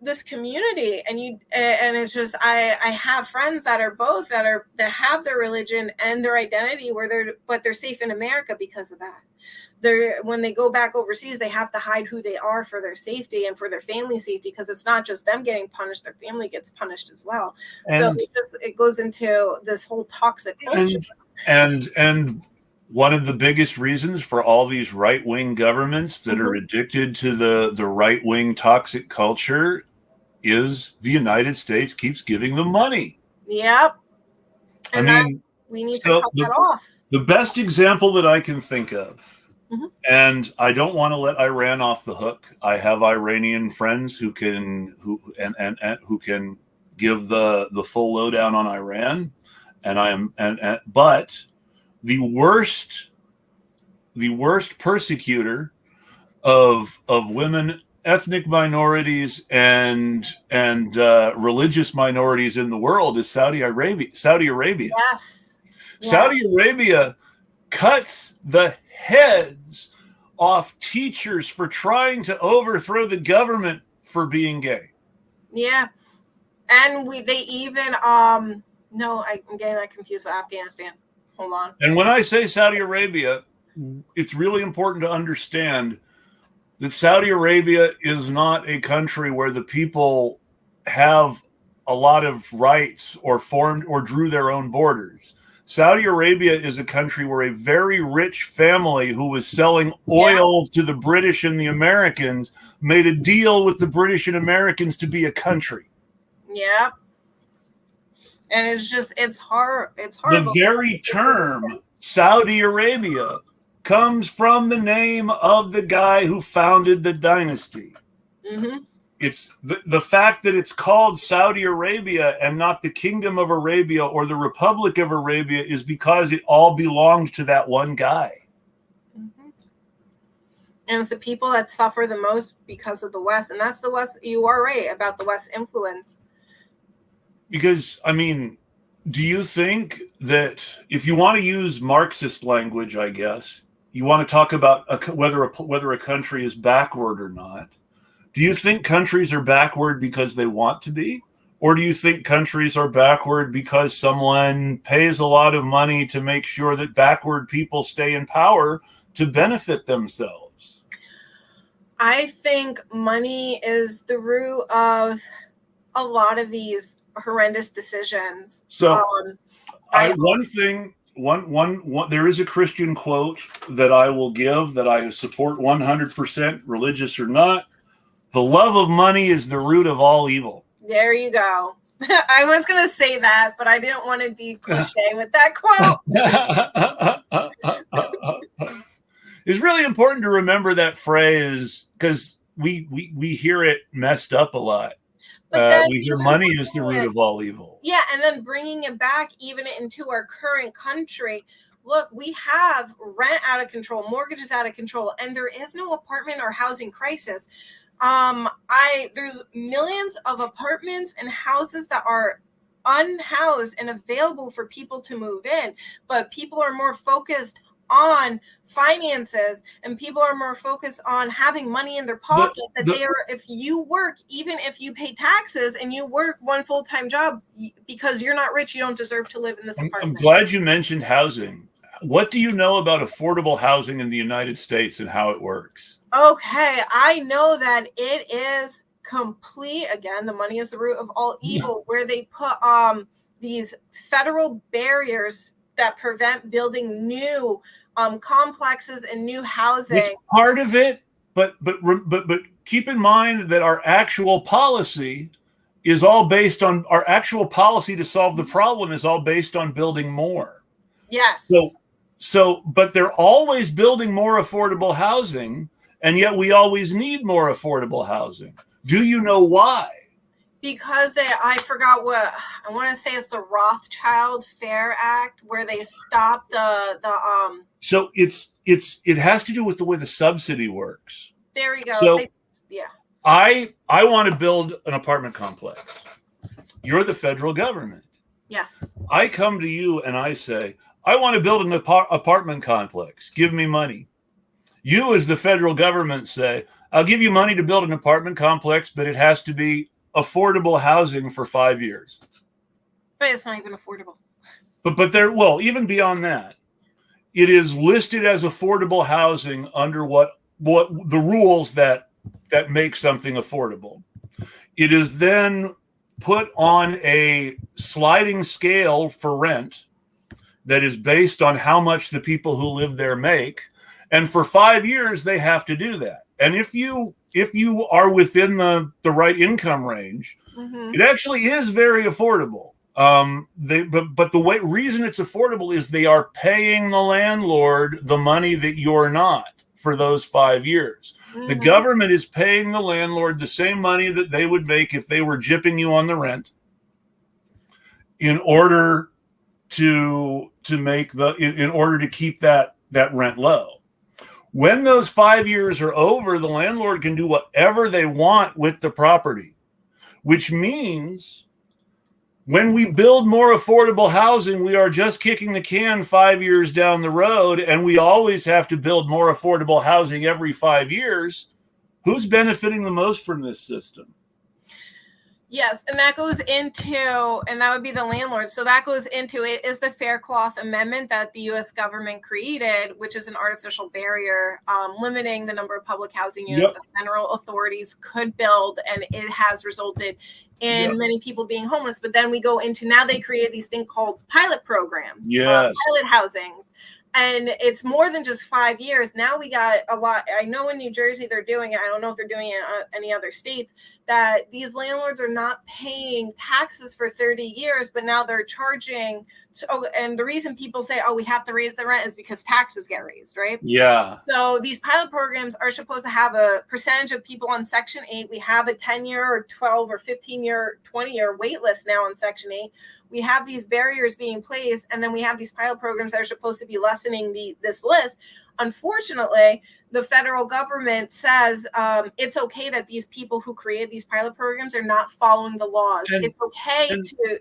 A: this community. And it's just, I have friends that are both, that have their religion and their identity but they're safe in America because of that. When they go back overseas, they have to hide who they are for their safety and for their family safety, because it's not just them getting punished, their family gets punished as well. And so it goes into this whole toxic culture.
B: And one of the biggest reasons for all these right-wing governments that are addicted to the right-wing toxic culture is the United States keeps giving them money.
A: Yep. And we need to cut that off.
B: The best example that I can think of, and I don't want to let Iran off the hook. I have Iranian friends who can give the full lowdown on Iran, but the worst persecutor of women, ethnic minorities, and religious minorities in the world is Saudi Arabia.
A: Yes.
B: Saudi Arabia cuts the heads off teachers for trying to overthrow the government for being gay.
A: Yeah. And they even no, I'm getting that confused with Afghanistan. Hold on.
B: And when I say Saudi Arabia, it's really important to understand that Saudi Arabia is not a country where the people have a lot of rights or formed or drew their own borders. Saudi Arabia is a country where a very rich family who was selling oil to the British and the Americans made a deal with the British and Americans to be a country.
A: Yeah. And it's hard. It's hard.
B: The very term Saudi Arabia comes from the name of the guy who founded the dynasty.
A: Mm-hmm.
B: It's the fact that it's called Saudi Arabia and not the Kingdom of Arabia or the Republic of Arabia is because it all belonged to that one guy.
A: Mm-hmm. And it's the people that suffer the most because of the West. And that's the West. You are right about the West influence.
B: Because, do you think that if you want to use Marxist language, I guess, you want to talk about whether a country is backward or not, do you think countries are backward because they want to be? Or do you think countries are backward because someone pays a lot of money to make sure that backward people stay in power to benefit themselves?
A: I think money is the root of a lot of these horrendous decisions.
B: So there is a Christian quote that I will give that I support 100%, religious or not. The love of money is the root of all evil.
A: There you go. I was going to say that, but I didn't want to be cliche with that quote.
B: It's really important to remember that phrase because we hear it messed up a lot. We hear money is the root of all evil.
A: Yeah, and then bringing it back even into our current country. Look, we have rent out of control, mortgages out of control, and there is no apartment or housing crisis. There's millions of apartments and houses that are unhoused and available for people to move in, but people are more focused on finances and people are more focused on having money in their pocket if you work, even if you pay taxes and you work one full-time job, because you're not rich, you don't deserve to live in this apartment.
B: I'm glad you mentioned housing. What do you know about affordable housing in the United States and how it works?
A: Okay, I know that it is complete. Again, the money is the root of all evil, where they put these federal barriers that prevent building new complexes and new housing.
B: It's part of it, but keep in mind that our actual policy is all based on our actual policy to solve the problem is all based on building more.
A: Yes.
B: But they're always building more affordable housing, and yet we always need more affordable housing. Do you know why?
A: Because I forgot what I want to say. It's the Rothschild Fair Act, where they stopped the.
B: So it has to do with the way the subsidy works.
A: There you go.
B: So
A: yeah.
B: I want to build an apartment complex. You're the federal government.
A: Yes.
B: I come to you and I say, I want to build an apartment complex. Give me money. You, as the federal government, say, I'll give you money to build an apartment complex, but it has to be affordable housing for 5 years.
A: But it's not even affordable.
B: But even beyond that, it is listed as affordable housing under what the rules that make something affordable. It is then put on a sliding scale for rent that is based on how much the people who live there make. And for 5 years, they have to do that. And if you are within the right income range, it actually is very affordable. But the reason it's affordable is they are paying the landlord the money that you're not for those 5 years. The government is paying the landlord the same money that they would make if they were gypping you on the rent in order to keep that rent low. When those 5 years are over, the landlord can do whatever they want with the property, which means when we build more affordable housing, we are just kicking the can 5 years down the road, and we always have to build more affordable housing every 5 years. Who's benefiting the most from this system?
A: Yes, and that goes into, and that would be the landlord. So that goes into it is the Faircloth Amendment that the U.S. government created, which is an artificial barrier limiting the number of public housing units that federal authorities could build, and it has resulted in many people being homeless. But then we go into, now they created these things called pilot programs, pilot housings. And it's more than just 5 years. Now we got a lot. I know in New Jersey they're doing it. I don't know if they're doing it in any other states, that these landlords are not paying taxes for 30 years, but now they're charging. And the reason people say, we have to raise the rent is because taxes get raised, right?
B: Yeah.
A: So these pilot programs are supposed to have a percentage of people on Section 8. We have a 10-year or 12 or 15-year, 20-year wait list now on Section 8. We have these barriers being placed, and then we have these pilot programs that are supposed to be lessening this list. Unfortunately, the federal government says it's okay that these people who create these pilot programs are not following the laws. It's okay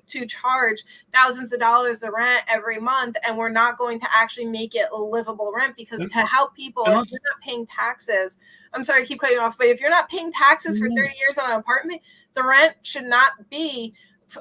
A: to charge thousands of dollars of rent every month, and we're not going to actually make it a livable rent, because to help people, if you're not paying taxes, I'm sorry to keep cutting you off, but if you're not paying taxes for 30 years on an apartment, the rent should not be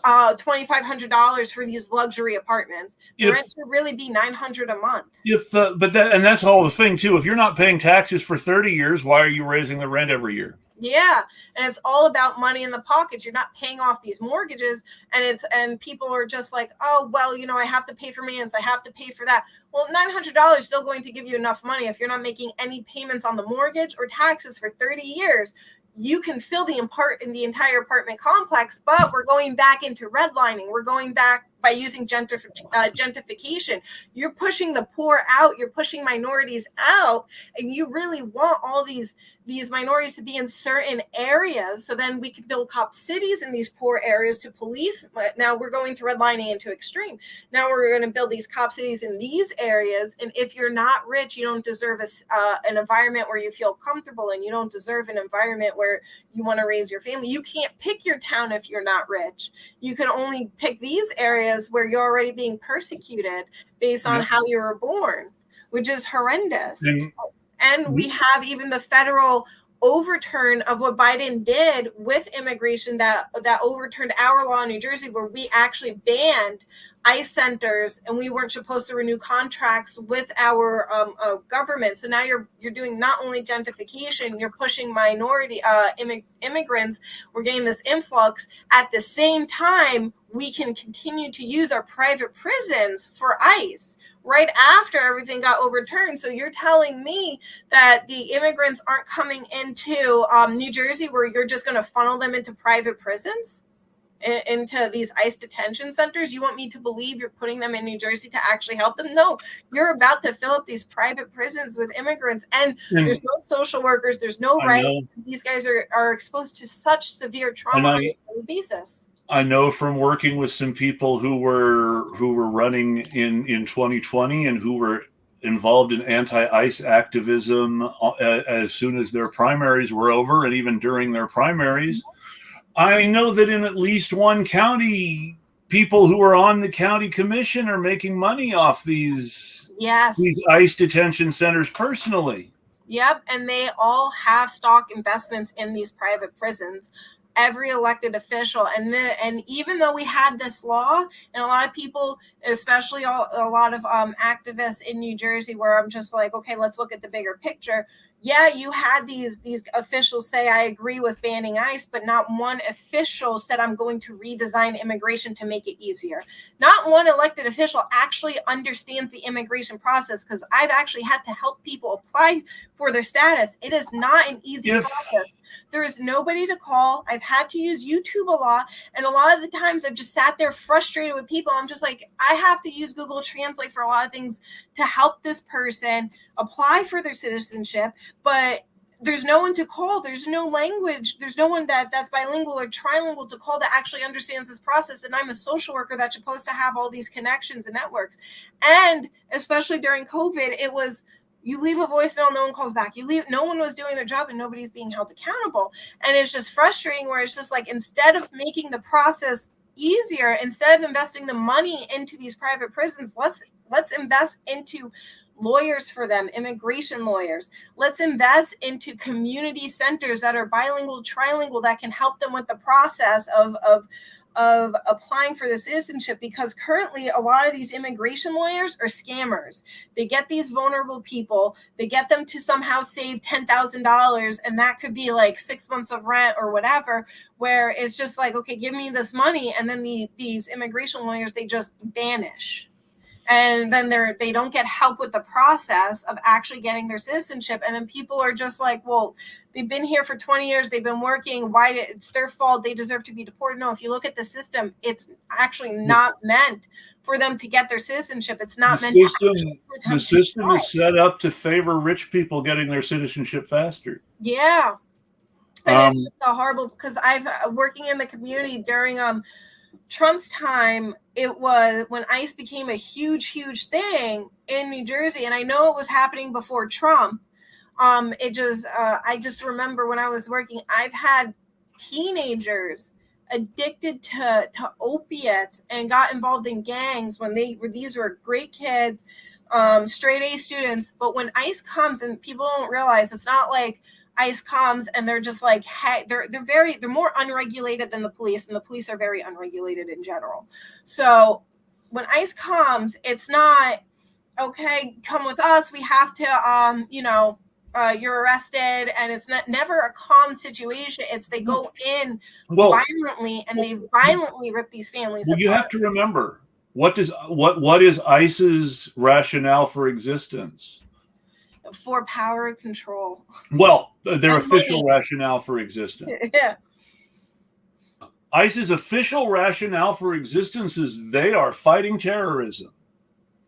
A: $2,500 for these luxury apartments. The rent should really be $900 a month.
B: And that's all the thing too. If you're not paying taxes for 30 years, why are you raising the rent every year?
A: Yeah, and it's all about money in the pockets. You're not paying off these mortgages, and people are just like, I have to pay for maintenance, I have to pay for that. Well, $900 is still going to give you enough money if you're not making any payments on the mortgage or taxes for 30 years. you can fill the entire apartment complex, but we're going back into redlining. We're going back by using gentrification. You're pushing the poor out. You're pushing minorities out, and you really want all these minorities to be in certain areas, so then we can build cop cities in these poor areas to police. But now we're going to redlining into extreme. Now we're going to build these cop cities in these areas, and if you're not rich, you don't deserve an environment where you feel comfortable, and you don't deserve an environment where you want to raise your family. You can't pick your town if you're not rich. You can only pick these areas where you're already being persecuted based on how you were born, which is horrendous. And we have even the federal overturn of what Biden did with immigration that overturned our law in New Jersey, where we actually banned ICE centers, and we weren't supposed to renew contracts with our government. So now you're doing not only gentrification, you're pushing minority immigrants. We're getting this influx. At the same time, we can continue to use our private prisons for ICE right after everything got overturned. So you're telling me that the immigrants aren't coming into New Jersey, where you're just going to funnel them into private prisons, into these ICE detention centers? You want me to believe you're putting them in New Jersey to actually help them? No, you're about to fill up these private prisons with immigrants, and there's no social workers, there's no right. These guys are exposed to such severe trauma on a daily basis.
B: I know from working with some people who were running in 2020 and who were involved in anti-ICE activism as soon as their primaries were over, and even during their primaries. I know that in at least one county, people who are on the county commission are making money off these ICE detention centers personally.
A: Yep, and they all have stock investments in these private prisons. Every elected official, and even though we had this law, and a lot of people, especially a lot of activists in New Jersey, where I'm just like, okay, let's look at the bigger picture. Yeah, you had these officials say, I agree with banning ICE, but not one official said, I'm going to redesign immigration to make it easier. Not one elected official actually understands the immigration process, because I've actually had to help people apply for their status. It is not an easy process. There is nobody to call. I've had to use YouTube a lot, and a lot of the times I've just sat there frustrated with people. I'm just like, I have to use Google Translate for a lot of things to help this person apply for their citizenship, but there's no one to call. There's no language. There's no one that's bilingual or trilingual to call that actually understands this process. And I'm a social worker that's supposed to have all these connections and networks. And especially during COVID, it was, you leave a voicemail, no one calls back. No one was doing their job, and nobody's being held accountable. And it's just frustrating, where it's just like, instead of making the process easier, instead of investing the money into these private prisons, let's invest into lawyers for them, immigration lawyers. Let's invest into community centers that are bilingual, trilingual, that can help them with the process of applying for the citizenship, because currently a lot of these immigration lawyers are scammers. They get these vulnerable people, they get them to somehow save $10,000, and that could be like 6 months of rent or whatever, where it's just like, okay, give me this money, and then these immigration lawyers, they just vanish. And then they don't get help with the process of actually getting their citizenship. And then people are just like, well, they've been here for 20 years. They've been working. It's their fault. They deserve to be deported. No, if you look at the system, it's actually not meant for them to get their citizenship. It's not meant to.
B: The system is set up to favor rich people getting their citizenship faster.
A: Yeah. And it's just so horrible, because I've working in the community during Trump's time. It was when ICE became a huge thing in New Jersey, and I know it was happening before Trump. I just remember when I was working, I've had teenagers addicted to opiates and got involved in gangs when these were great kids, straight A students. But when ICE comes, and people don't realize, it's not like ICE comes and they're just like, hey, they're more unregulated than the police, and the police are very unregulated in general. So when ICE comes, it's not, okay, come with us, we have to you're arrested, and it's never a calm situation. It's they go in violently, and they violently rip these families apart.
B: You have to remember, what is ICE's rationale for existence?
A: For power control.
B: Well, their official rationale for existence.
A: Yeah.
B: ICE's official rationale for existence is they are fighting terrorism.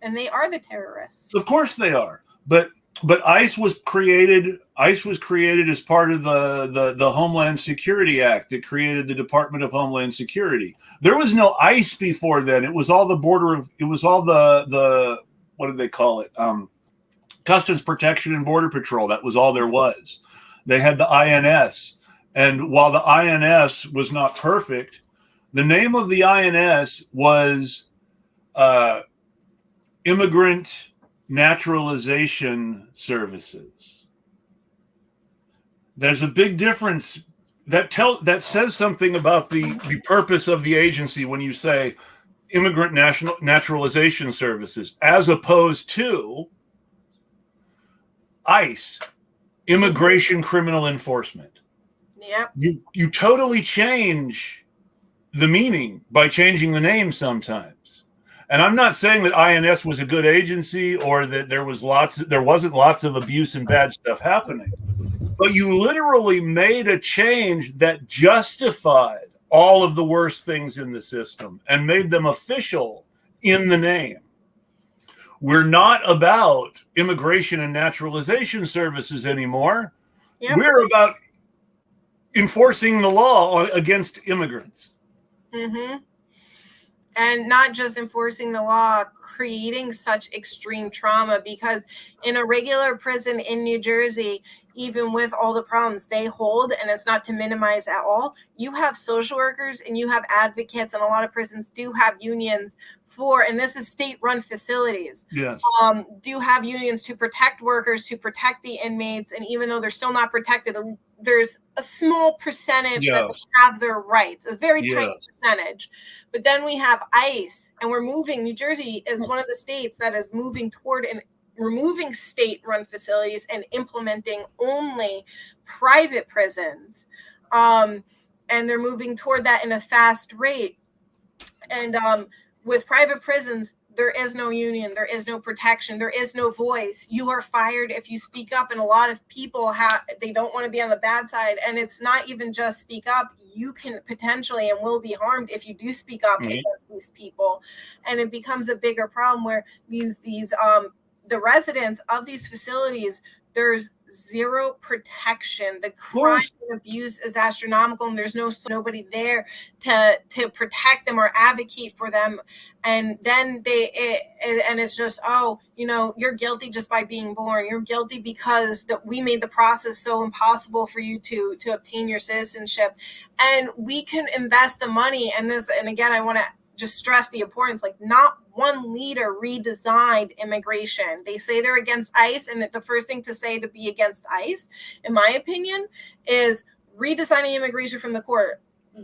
A: And they are the terrorists.
B: Of course they are. But ICE was created as part of the Homeland Security Act that created the Department of Homeland Security. There was no ICE before then. It was all the what did they call it? Customs Protection and Border Patrol. That was all there was. They had the INS. And while the INS was not perfect, the name of the INS was Immigrant Naturalization Services. There's a big difference that says something about the purpose of the agency when you say Immigrant Naturalization Services, as opposed to ICE, Immigration Criminal Enforcement.
A: Yep.
B: You totally change the meaning by changing the name sometimes. And I'm not saying that INS was a good agency or that there wasn't lots of abuse and bad stuff happening. But you literally made a change that justified all of the worst things in the system and made them official in the name. We're not about immigration and naturalization services anymore. Yep. We're about enforcing the law against immigrants.
A: Mm-hmm. And not just enforcing the law, creating such extreme trauma, because in a regular prison in New Jersey, even with all the problems they hold, and it's not to minimize at all, you have social workers and you have advocates, and a lot of prisons do have unions for, and this is state-run facilities,
B: yes.
A: Do have unions to protect workers, to protect the inmates, and even though they're still not protected, there's a small percentage that have their rights, a very tiny percentage. But then we have ICE, and we're moving. New Jersey is one of the states that is moving toward removing state-run facilities and implementing only private prisons. And they're moving toward that in a fast rate. And with private prisons, there is no union, there is no protection, there is no voice. You are fired if you speak up, and a lot of people they don't want to be on the bad side. And it's not even just speak up. You can potentially and will be harmed if you do speak up against these people. And it becomes a bigger problem where the residents of these facilities, there's zero protection. The crime and abuse is astronomical, and there's nobody there to protect them or advocate for them. And then it's just, you're guilty just by being born. You're guilty because we made the process so impossible for you to obtain your citizenship. And we can invest the money and again, I want to just stress the importance, like not one leader redesigned immigration. They say they're against ICE, and the first thing to say to be against ICE, in my opinion, is redesigning immigration from the court.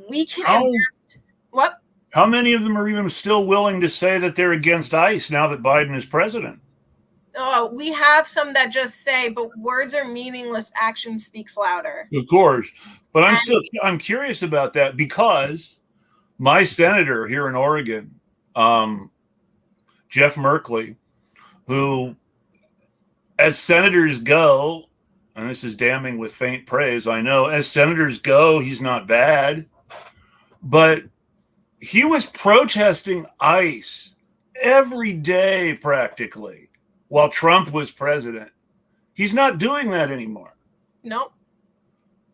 A: We can invest. What?
B: How many of them are even still willing to say that they're against ICE now that Biden is president?
A: Oh, we have some that just say, but words are meaningless. Action speaks louder.
B: Of course. But I'm curious about that, because my senator here in Oregon, Jeff Merkley, who, as senators go, and this is damning with faint praise, I know, as senators go, he's not bad, but he was protesting ICE every day practically while Trump was president. He's not doing that anymore.
A: Nope.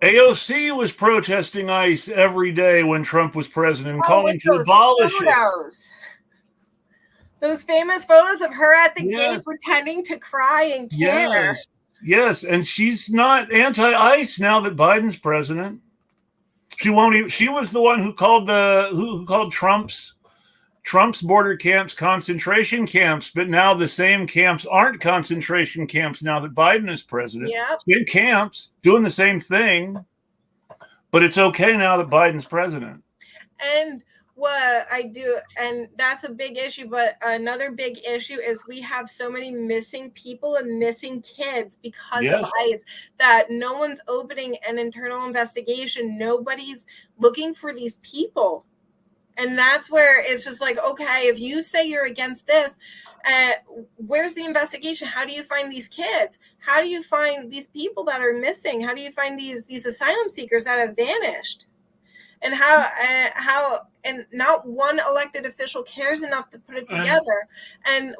B: AOC was protesting ICE every day when Trump was president, calling to abolish it.
A: Those famous photos of her at the gate pretending to cry and care.
B: Yes, and she's not anti-ICE now that Biden's president. She won't even. She was the one who called Trump's border camps concentration camps, but now the same camps aren't concentration camps now that Biden is president.
A: Yeah.
B: Same camps, doing the same thing, but it's okay now that Biden's president.
A: And what I do, and that's a big issue, but another big issue is we have so many missing people and missing kids because of ICE that no one's opening an internal investigation. Nobody's looking for these people. And that's where it's just like, okay, if you say you're against this, Where's the investigation? How do you find these kids? How do you find these people that are missing? How do you find these asylum seekers that have vanished? And how and not one elected official cares enough to put it together. And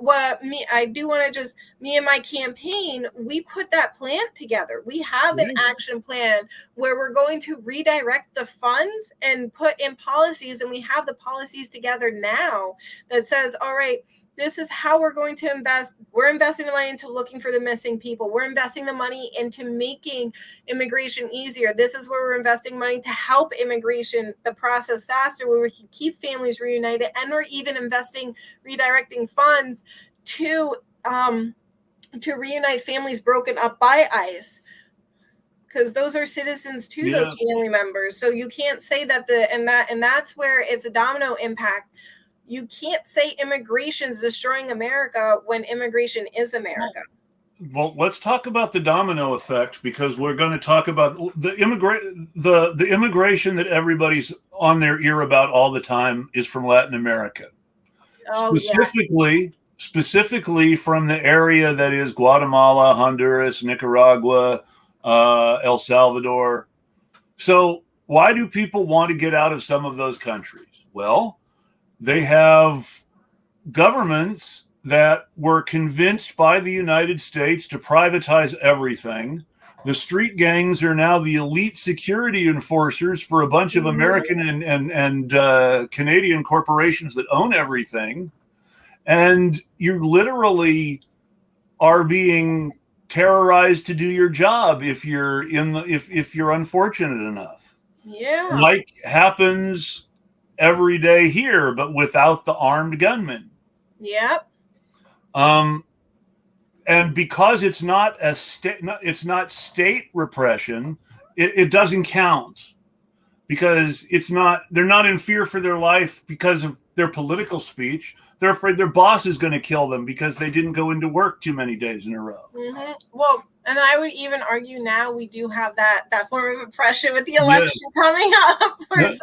A: I do want to just, me and my campaign, we put that plan together. We have an action plan where we're going to redirect the funds and put in policies, and we have the policies together now that says, all right, this is how we're going to invest. We're investing the money into looking for the missing people. We're investing the money into making immigration easier. This is where we're investing money to help immigration, the process faster, where we can keep families reunited. And we're even redirecting funds to reunite families broken up by ICE. Because those are citizens to those family members. So you can't say that and that's where it's a domino impact. You can't say immigration is destroying America when immigration is America.
B: Well, let's talk about the domino effect, because we're going to talk about the immigration that everybody's on their ear about all the time is from Latin America.
A: Oh,
B: Specifically from the area that is Guatemala, Honduras, Nicaragua, El Salvador. So why do people want to get out of some of those countries? Well, they have governments that were convinced by the United States to privatize everything. The street gangs are now the elite security enforcers for a bunch of American and Canadian corporations that own everything. And you literally are being terrorized to do your job if you're if you're unfortunate enough.
A: Yeah.
B: Like happens every day here, but without the armed gunmen.
A: Yep.
B: And because it's not state repression, it doesn't count, because they're not in fear for their life because of their political speech. They're afraid their boss is going to kill them because they didn't go into work too many days in a row.
A: Mm-hmm. Well, and I would even argue now we do have that form of oppression with the election coming up, where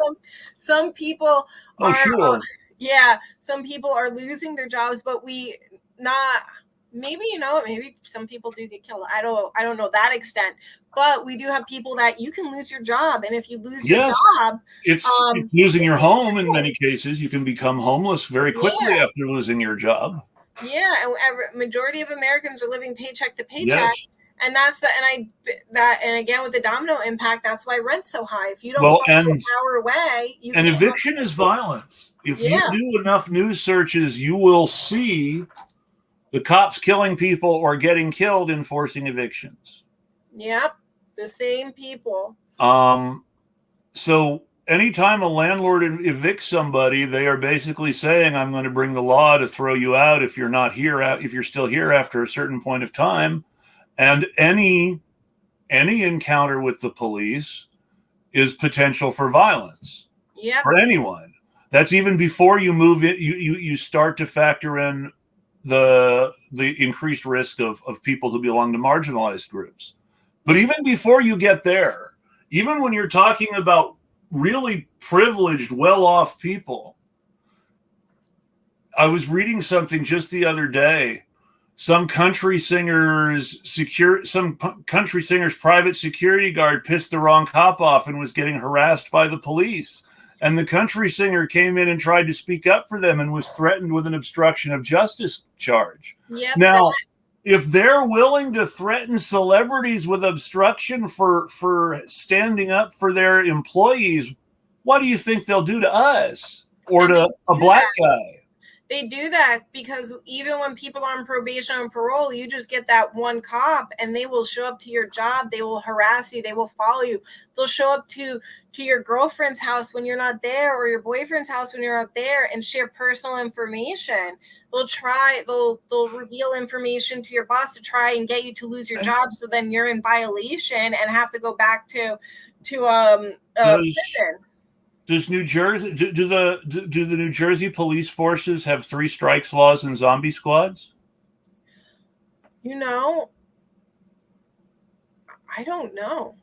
A: some people are, some people are losing their jobs, but maybe some people do get killed. I don't know that extent, but we do have people that you can lose your job, and if you lose your job,
B: it's losing your home. In many cases, you can become homeless very quickly after losing your job.
A: Yeah, and majority of Americans are living paycheck to paycheck, and and again with the domino impact, that's why rent's so high. If you don't an hour away,
B: eviction is violence. If you do enough news searches, you will see the cops killing people or getting killed enforcing evictions.
A: Yep, the same people.
B: So anytime a landlord evicts somebody, they are basically saying, I'm going to bring the law to throw you out if you're not here, if you're still here after a certain point of time. And any encounter with the police is potential for violence for anyone. That's even before you move it. You start to factor in the increased risk of people who belong to marginalized groups. But even before you get there, even when you're talking about really privileged, well-off people, I was reading something just the other day. Some country singer's private security guard pissed the wrong cop off and was getting harassed by the police. And the country singer came in and tried to speak up for them and was threatened with an obstruction of justice charge.
A: Yep.
B: Now, if they're willing to threaten celebrities with obstruction for standing up for their employees, what do you think they'll do to us or to a black guy?
A: They do that because even when people are on probation and parole, you just get that one cop and they will show up to your job. They will harass you. They will follow you. They'll show up to your girlfriend's house when you're not there, or your boyfriend's house when you're not there, and share personal information. They'll reveal information to your boss to try and get you to lose your job. So then you're in violation and have to go back to prison.
B: Does New Jersey do the New Jersey police forces have 3 strikes laws and zombie squads?
A: I don't know.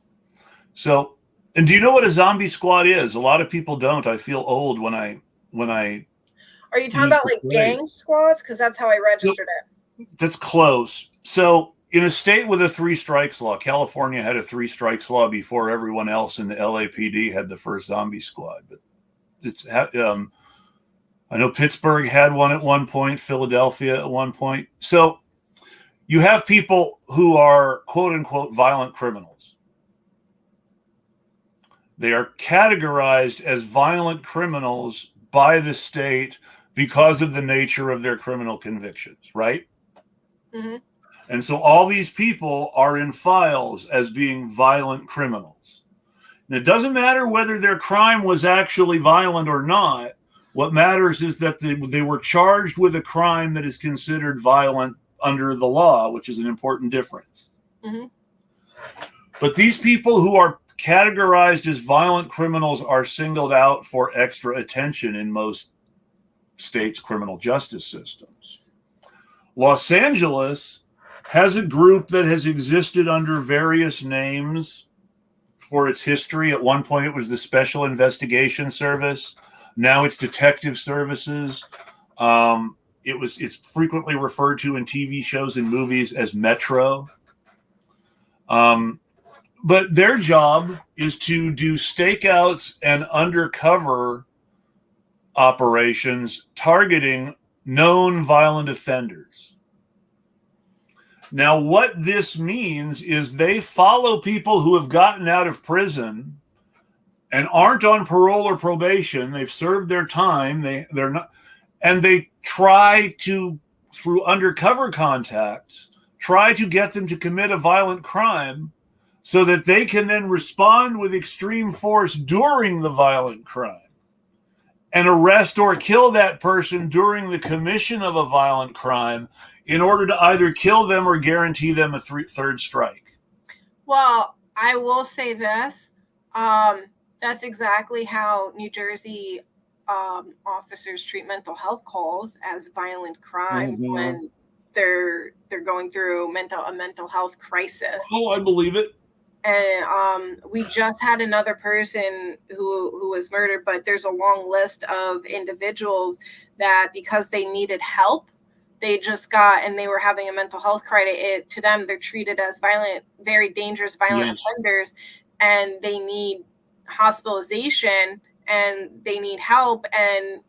B: So, and do you know what a zombie squad is? A lot of people don't. I feel old when I
A: Are you talking about like gang squads? Because that's how I registered it.
B: That's close. So in a state with a 3 strikes law, California had a 3 strikes law before everyone else in the LAPD had the first zombie squad. But it's I know Pittsburgh had one at one point, Philadelphia at one point. So you have people who are quote unquote violent criminals. They are categorized as violent criminals by the state because of the nature of their criminal convictions, right?
A: Mm-hmm.
B: And so all these people are in files as being violent criminals. And it doesn't matter whether their crime was actually violent or not. What matters is that they were charged with a crime that is considered violent under the law, which is an important difference.
A: Mm-hmm.
B: But these people who are categorized as violent criminals are singled out for extra attention in most states' criminal justice systems. Los Angeles has a group that has existed under various names for its history. At one point, it was the Special Investigation Service. Now it's Detective Services. It's frequently referred to in TV shows and movies as Metro. But their job is to do stakeouts and undercover operations targeting known violent offenders. Now, what this means is they follow people who have gotten out of prison and aren't on parole or probation. They've served their time. They're not, and they try to, through undercover contacts, try to get them to commit a violent crime so that they can then respond with extreme force during the violent crime and arrest or kill that person during the commission of a violent crime in order to either kill them or guarantee them a third strike.
A: Well, I will say this. That's exactly how New Jersey officers treat mental health calls as violent crimes when they're going through a mental health crisis.
B: Oh, I believe it.
A: And we just had another person who was murdered, but there's a long list of individuals that because they needed help, they just got, and they were having a mental health crisis. To them, they're treated as violent, very dangerous, violent offenders, and they need hospitalization and they need help. And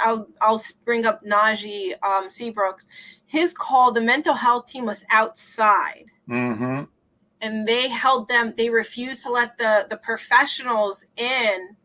A: I'll bring up Najee Seabrooks. His call, the mental health team was outside.
B: Mm-hmm.
A: And they held them, they refused to let the professionals in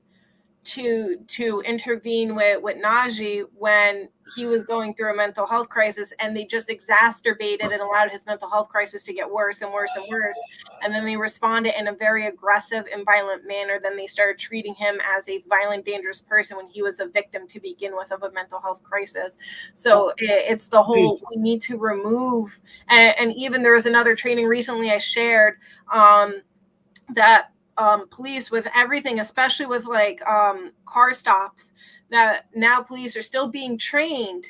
A: to intervene with Najee when he was going through a mental health crisis, and they just exacerbated and allowed his mental health crisis to get worse and worse and worse. And then they responded in a very aggressive and violent manner. Then they started treating him as a violent, dangerous person when he was a victim to begin with of a mental health crisis. So it's the whole, we need to remove, and even there was another training recently I shared that police with everything, especially with like car stops, that now police are still being trained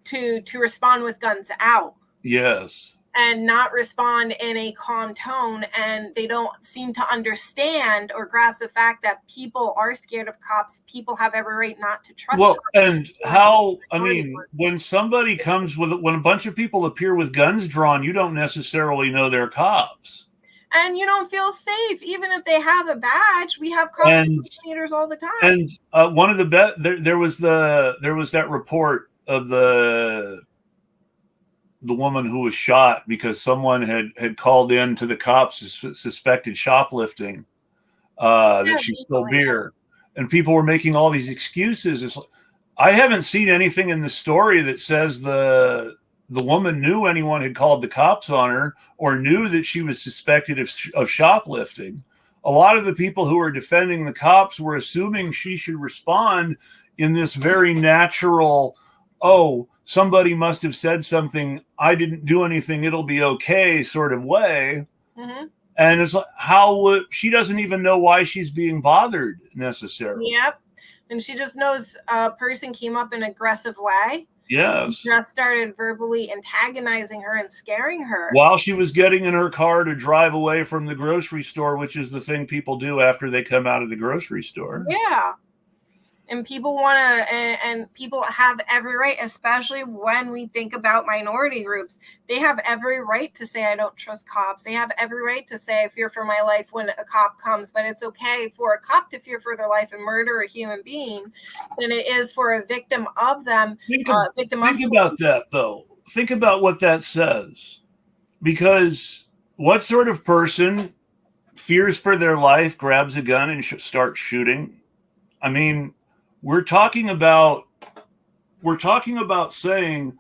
A: to respond with guns out.
B: Yes.
A: And not respond in a calm tone. And they don't seem to understand or grasp the fact that people are scared of cops. People have every right not to trust
B: well,
A: cops.
B: And how, I mean, when somebody comes when a bunch of people appear with guns drawn, you don't necessarily know they're cops.
A: And you don't feel safe, even if they have a badge. We have cops investigators all the time.
B: And one of the there was that report of the woman who was shot because someone had called in to the cops suspected shoplifting, that she stole beer, and people were making all these excuses. I haven't seen anything in the story that says the woman knew anyone had called the cops on her or knew that she was suspected of shoplifting. A lot of the people who were defending the cops were assuming she should respond in this very natural, oh, somebody must have said something, I didn't do anything, it'll be okay sort of way.
A: Mm-hmm.
B: And it's like, she doesn't even know why she's being bothered necessarily.
A: Yep. And she just knows a person came up in an aggressive way.
B: Yes.
A: Just started verbally antagonizing her and scaring her
B: while she was getting in her car to drive away from the grocery store, which is the thing people do after they come out of the grocery store.
A: Yeah. And people want to, and people have every right, especially when we think about minority groups. They have every right to say, I don't trust cops. They have every right to say, I fear for my life when a cop comes. But it's okay for a cop to fear for their life and murder a human being than it is for a victim of them.
B: Think about that, though. Think about what that says. Because what sort of person fears for their life, grabs a gun, and starts shooting? I mean, we're talking about saying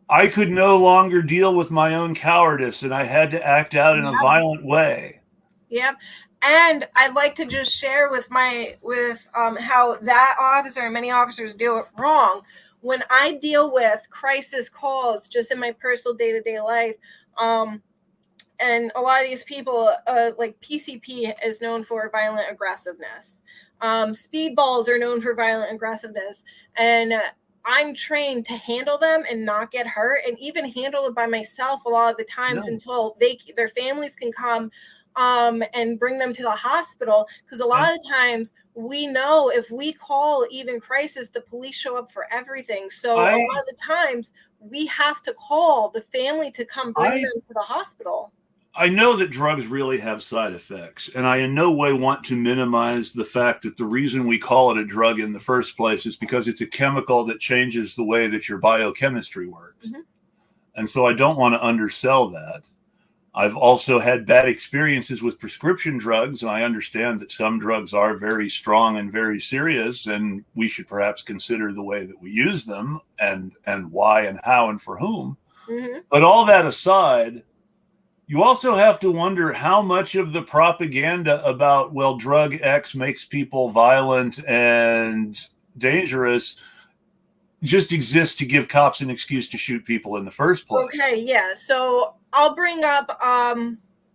B: I could no longer deal with my own cowardice and I had to act out in a violent way.
A: Yep. And I'd like to just share with how that officer and many officers do it wrong. When I deal with crisis calls just in my personal day-to-day life, and a lot of these people, like PCP is known for violent aggressiveness. Speedballs are known for violent aggressiveness. And I'm trained to handle them and not get hurt, and even handle it by myself a lot of the times until their families can come and bring them to the hospital. Because a lot of times we know if we call even crisis, the police show up for everything. So a lot of the times we have to call the family to come bring them to the hospital.
B: I know that drugs really have side effects, and I in no way want to minimize the fact that the reason we call it a drug in the first place is because it's a chemical that changes the way that your biochemistry works. Mm-hmm. And so I don't want to undersell that. I've also had bad experiences with prescription drugs, and I understand that some drugs are very strong and very serious, and we should perhaps consider the way that we use them and why and how and for whom. Mm-hmm. But all that aside, you also have to wonder how much of the propaganda about, well, drug X makes people violent and dangerous just exists to give cops an excuse to shoot people in the first place.
A: Okay, yeah. So I'll bring up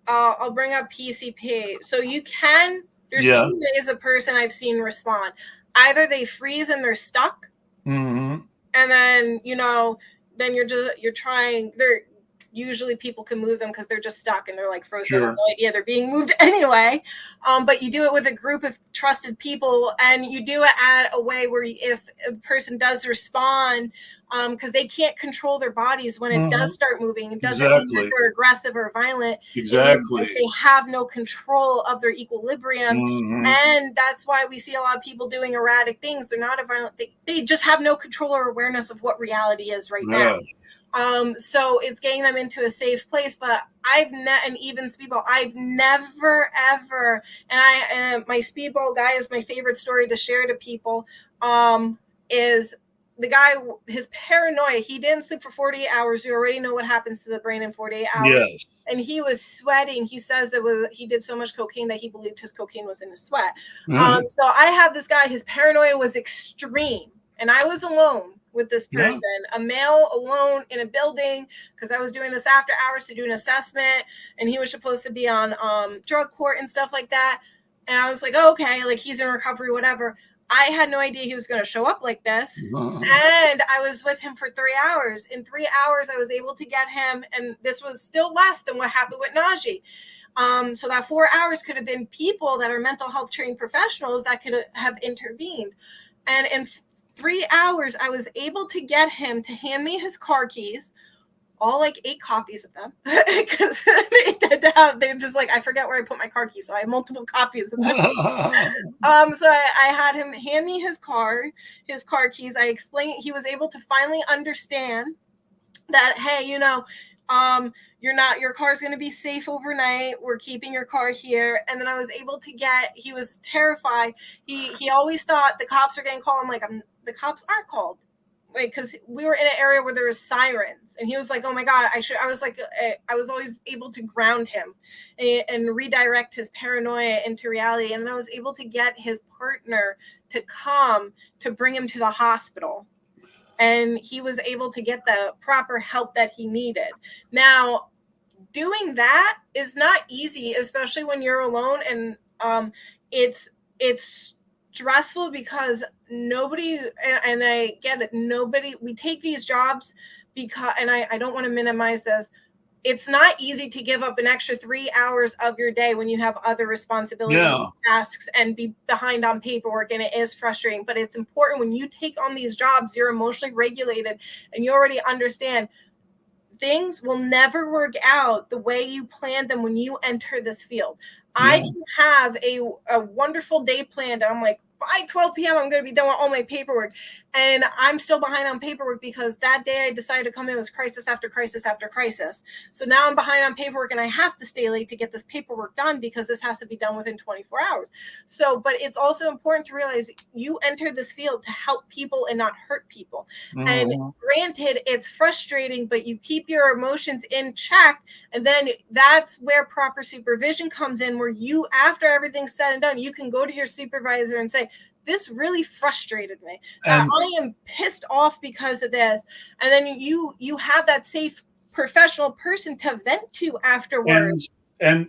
A: PCP. So you can, there's 2 ways a person I've seen respond. Either they freeze and they're stuck, and then then you're trying. Usually people can move them because they're just stuck and they're like frozen. Sure. They have no idea they're being moved anyway. But you do it with a group of trusted people, and you do it at a way where if a person does respond, because they can't control their bodies when it does start moving. It doesn't mean that they're aggressive or violent.
B: Exactly.
A: They have no control of their equilibrium. And that's why we see a lot of people doing erratic things. They're not a violent, they just have no control or awareness of what reality is right now. So it's getting them into a safe place. But and even speedball, I've never ever, and my speedball guy is my favorite story to share to people, is the guy, his paranoia. He didn't sleep for 48 hours. We already know what happens to the brain in 48 hours. Yes. And he was sweating. He says he did so much cocaine that he believed his cocaine was in his sweat. So I have this guy, his paranoia was extreme, and I was alone with this person, a male alone in a building, because I was doing this after hours to do an assessment, and he was supposed to be on drug court and stuff like that. And I was like, oh, okay, like he's in recovery, whatever. I had no idea he was going to show up like this. And I was with him for 3 hours. In 3 hours, I was able to get him, and this was still less than what happened with Najee. So that 4 hours could have been people that are mental health trained professionals that could have intervened. And in 3 hours, I was able to get him to hand me his car keys, all like 8 copies of them, because they're just like, I forget where I put my car keys, so I have multiple copies of them. So I had him hand me his car keys. I explained, he was able to finally understand that, hey, your car's going to be safe overnight. We're keeping your car here. And then I was able to he was terrified. He always thought the cops are getting called. I'm like, the cops aren't called. Because we were in an area where there was sirens, and he was like, oh my God, I was always able to ground him and redirect his paranoia into reality. And then I was able to get his partner to come to bring him to the hospital. And he was able to get the proper help that he needed. Now, doing that is not easy, especially when you're alone. And it's stressful because nobody, and I get it, we take these jobs because, and I don't want to minimize this, it's not easy to give up an extra 3 hours of your day when you have other responsibilities, tasks, and be behind on paperwork. And it is frustrating, but it's important when you take on these jobs, you're emotionally regulated and you already understand things will never work out the way you planned them when you enter this field. I can have a wonderful day planned. I'm like, by 12 p.m., I'm going to be done with all my paperwork. And I'm still behind on paperwork because that day I decided to come in was crisis after crisis after crisis. So now I'm behind on paperwork and I have to stay late to get this paperwork done because this has to be done within 24 hours. So, but it's also important to realize you entered this field to help people and not hurt people. And granted, it's frustrating, but you keep your emotions in check. And then that's where proper supervision comes in, where you, after everything's said and done, you can go to your supervisor and say, this really frustrated me. I am pissed off because of this. And then you have that safe professional person to vent to afterwards.
B: And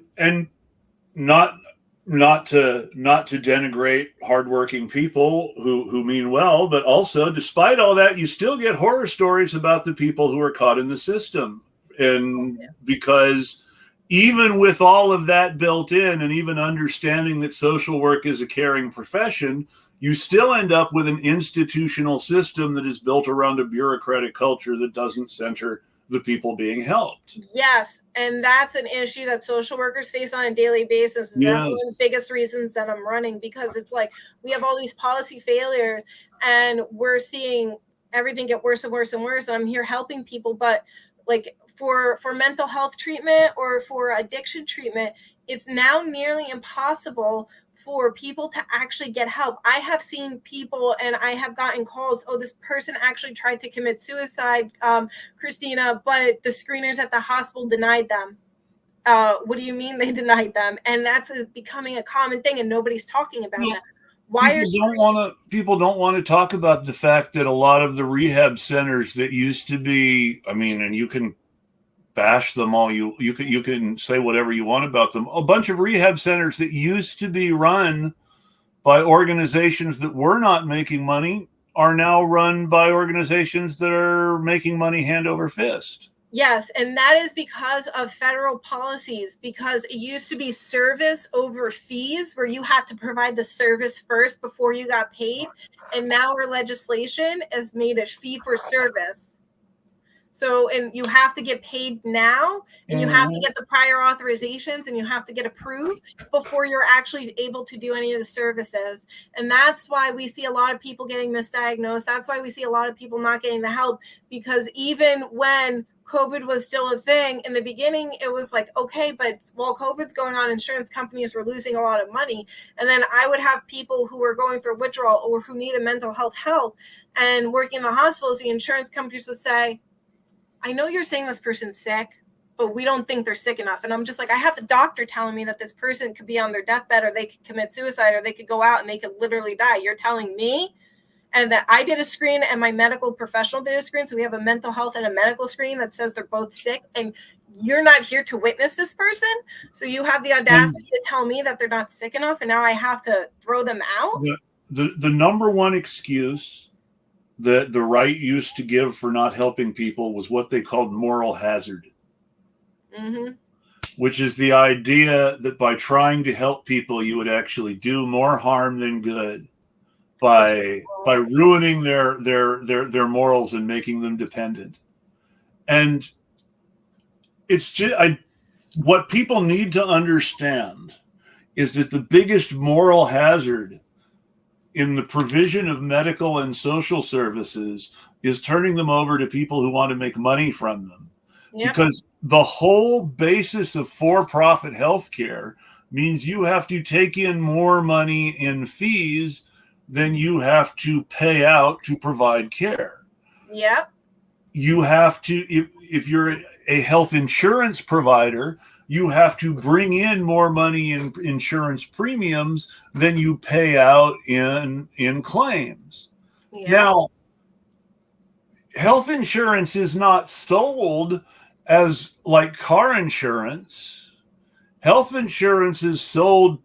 B: not to denigrate hardworking people who mean well, but also, despite all that, you still get horror stories about the people who are caught in the system. And because even with all of that built in, and even understanding that social work is a caring profession, you still end up with an institutional system that is built around a bureaucratic culture that doesn't center the people being helped.
A: Yes, and that's an issue that social workers face on a daily basis. And that's one of the biggest reasons that I'm running, because it's like we have all these policy failures and we're seeing everything get worse and worse and worse. And I'm here helping people, but like for mental health treatment or for addiction treatment, it's now nearly impossible for people to actually get help. I have seen people and I have gotten calls, oh, this person actually tried to commit suicide, Christina, but the screeners at the hospital denied them. What do you mean they denied them? And that's becoming a common thing and nobody's talking about that.
B: People don't want to talk about the fact that a lot of the rehab centers that used to be, I mean, and you can bash them all, you can say whatever you want about them. A bunch of rehab centers that used to be run by organizations that were not making money are now run by organizations that are making money hand over fist.
A: Yes, and that is because of federal policies, because it used to be service over fees, where you had to provide the service first before you got paid. And now our legislation has made it fee for service. So, and you have to get paid now, and you have to get the prior authorizations, and you have to get approved before you're actually able to do any of the services. And that's why we see a lot of people getting misdiagnosed. That's why we see a lot of people not getting the help, because even when COVID was still a thing in the beginning, it was like, okay, but while COVID's going on, insurance companies were losing a lot of money. And then I would have people who were going through withdrawal or who needed mental health help and working in the hospitals, the insurance companies would say, I know you're saying this person's sick, but we don't think they're sick enough. And I'm just like, I have the doctor telling me that this person could be on their deathbed, or they could commit suicide, or they could go out and they could literally die. You're telling me? And that I did a screen and my medical professional did a screen. So we have a mental health and a medical screen that says they're both sick, and you're not here to witness this person. So you have the audacity to tell me that they're not sick enough, and now I have to throw them out.
B: The number one excuse that the right used to give for not helping people was what they called moral hazard, which is the idea that by trying to help people, you would actually do more harm than good by ruining their morals and making them dependent. And it's just, what people need to understand is that the biggest moral hazard in the provision of medical and social services is turning them over to people who want to make money from them. Yep. Because the whole basis of for-profit healthcare means you have to take in more money in fees than you have to pay out to provide care.
A: Yep.
B: You have to, if you're a health insurance provider, you have to bring in more money in insurance premiums than you pay out in claims. Yeah. Now, health insurance is not sold as like car insurance. Health insurance is sold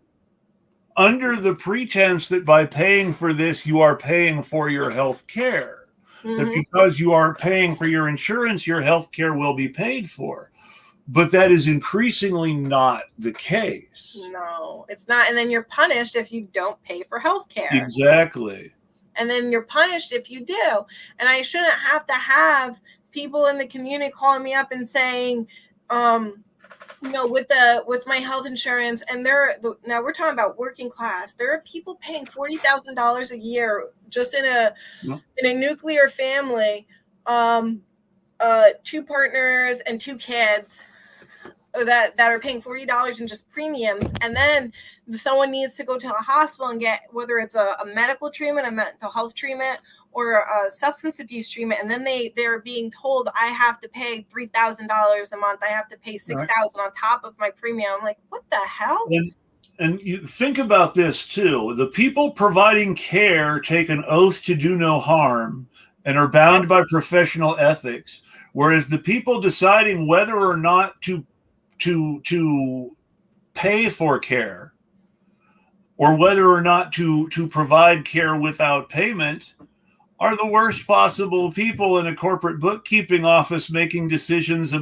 B: under the pretense that by paying for this, you are paying for your health care. That because you are paying for your insurance, your health care will be paid for. But that is increasingly not the case.
A: No, it's not. And then you're punished if you don't pay for health care.
B: Exactly.
A: And then you're punished if you do. And I shouldn't have to have people in the community calling me up and saying, with my health insurance, and now we're talking about working class. There are people paying $40,000 a year just in a nuclear family, 2 partners and 2 kids that are paying $40 in just premiums. And then someone needs to go to a hospital and get, whether it's a medical treatment, a mental health treatment, or a substance abuse treatment, and then they're being told I have to pay $3,000 a month. I have to pay $6,000 on top of my premium. I'm like, what the hell?
B: And you think about this too. The people providing care take an oath to do no harm and are bound by professional ethics, whereas the people deciding whether or not to pay for care or whether or not to provide care without payment are the worst possible people in a corporate bookkeeping office making decisions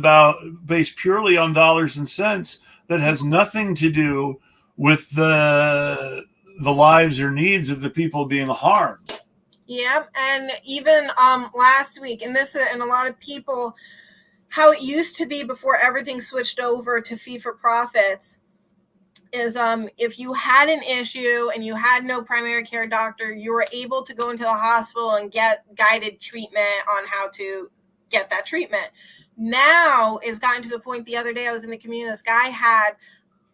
B: based purely on dollars and cents that has nothing to do with the lives or needs of the people being harmed.
A: Yeah, and even last week, and a lot of people, how it used to be before everything switched over to fee-for-profits is if you had an issue and you had no primary care doctor, you were able to go into the hospital and get guided treatment on how to get that treatment. Now it's gotten to the point, the other day I was in the community, this guy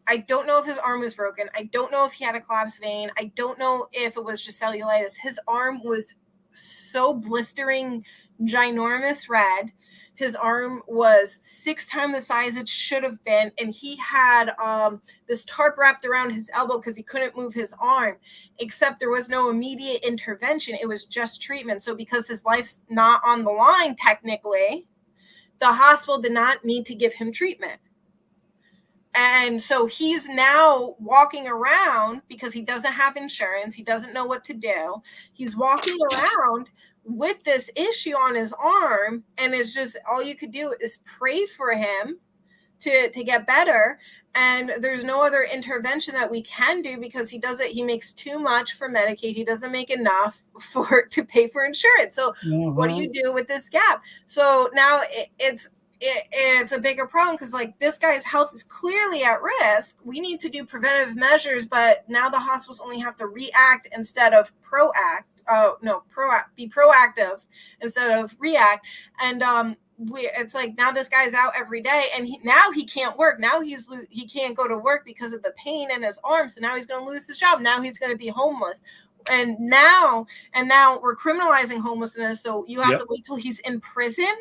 A: I don't know if his arm was broken. I don't know if he had a collapsed vein. I don't know if it was just cellulitis. His arm was so blistering, ginormous red. His arm was 6 times the size it should have been. And he had this tarp wrapped around his elbow because he couldn't move his arm, except there was no immediate intervention. It was just treatment. So because his life's not on the line, technically, the hospital did not need to give him treatment. And so he's now walking around because he doesn't have insurance. He doesn't know what to do. He's walking around with this issue on his arm, and it's just all you could do is pray for him to get better. And there's no other intervention that we can do because he makes too much for Medicaid. He doesn't make enough to pay for insurance. So what do you do with this gap? So now it's a bigger problem because this guy's health is clearly at risk. We need to do preventative measures, but now the hospitals only have to react instead of be proactive instead of react. And it's now this guy's out every day, and he can't work. Now he can't go to work because of the pain in his arm. So now he's going to lose his job. Now he's going to be homeless. And now we're criminalizing homelessness. So you have to wait till he's in prison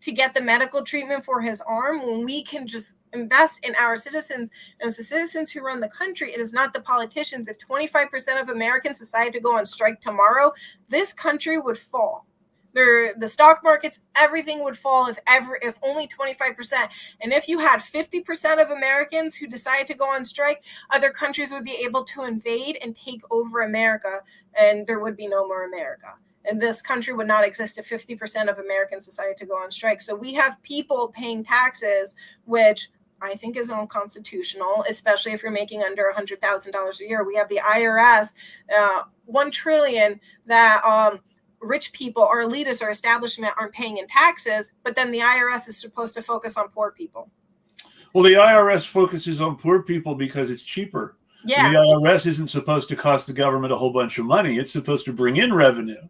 A: to get the medical treatment for his arm, when we can just invest in our citizens. And it's the citizens who run the country. It is not the politicians. If 25% of Americans decided to go on strike tomorrow, this country would fall. The stock markets, everything would fall if only 25%. And if you had 50% of Americans who decided to go on strike, other countries would be able to invade and take over America, and there would be no more America. And this country would not exist if 50% of Americans decided to go on strike. So we have people paying taxes, which I think is unconstitutional, especially if you're making under $100,000 a year. We have the IRS, $1 trillion that rich people or elitists or establishment aren't paying in taxes, but then the IRS is supposed to focus on poor people.
B: Well, the IRS focuses on poor people because it's cheaper.
A: Yeah.
B: The IRS isn't supposed to cost the government a whole bunch of money. It's supposed to bring in revenue.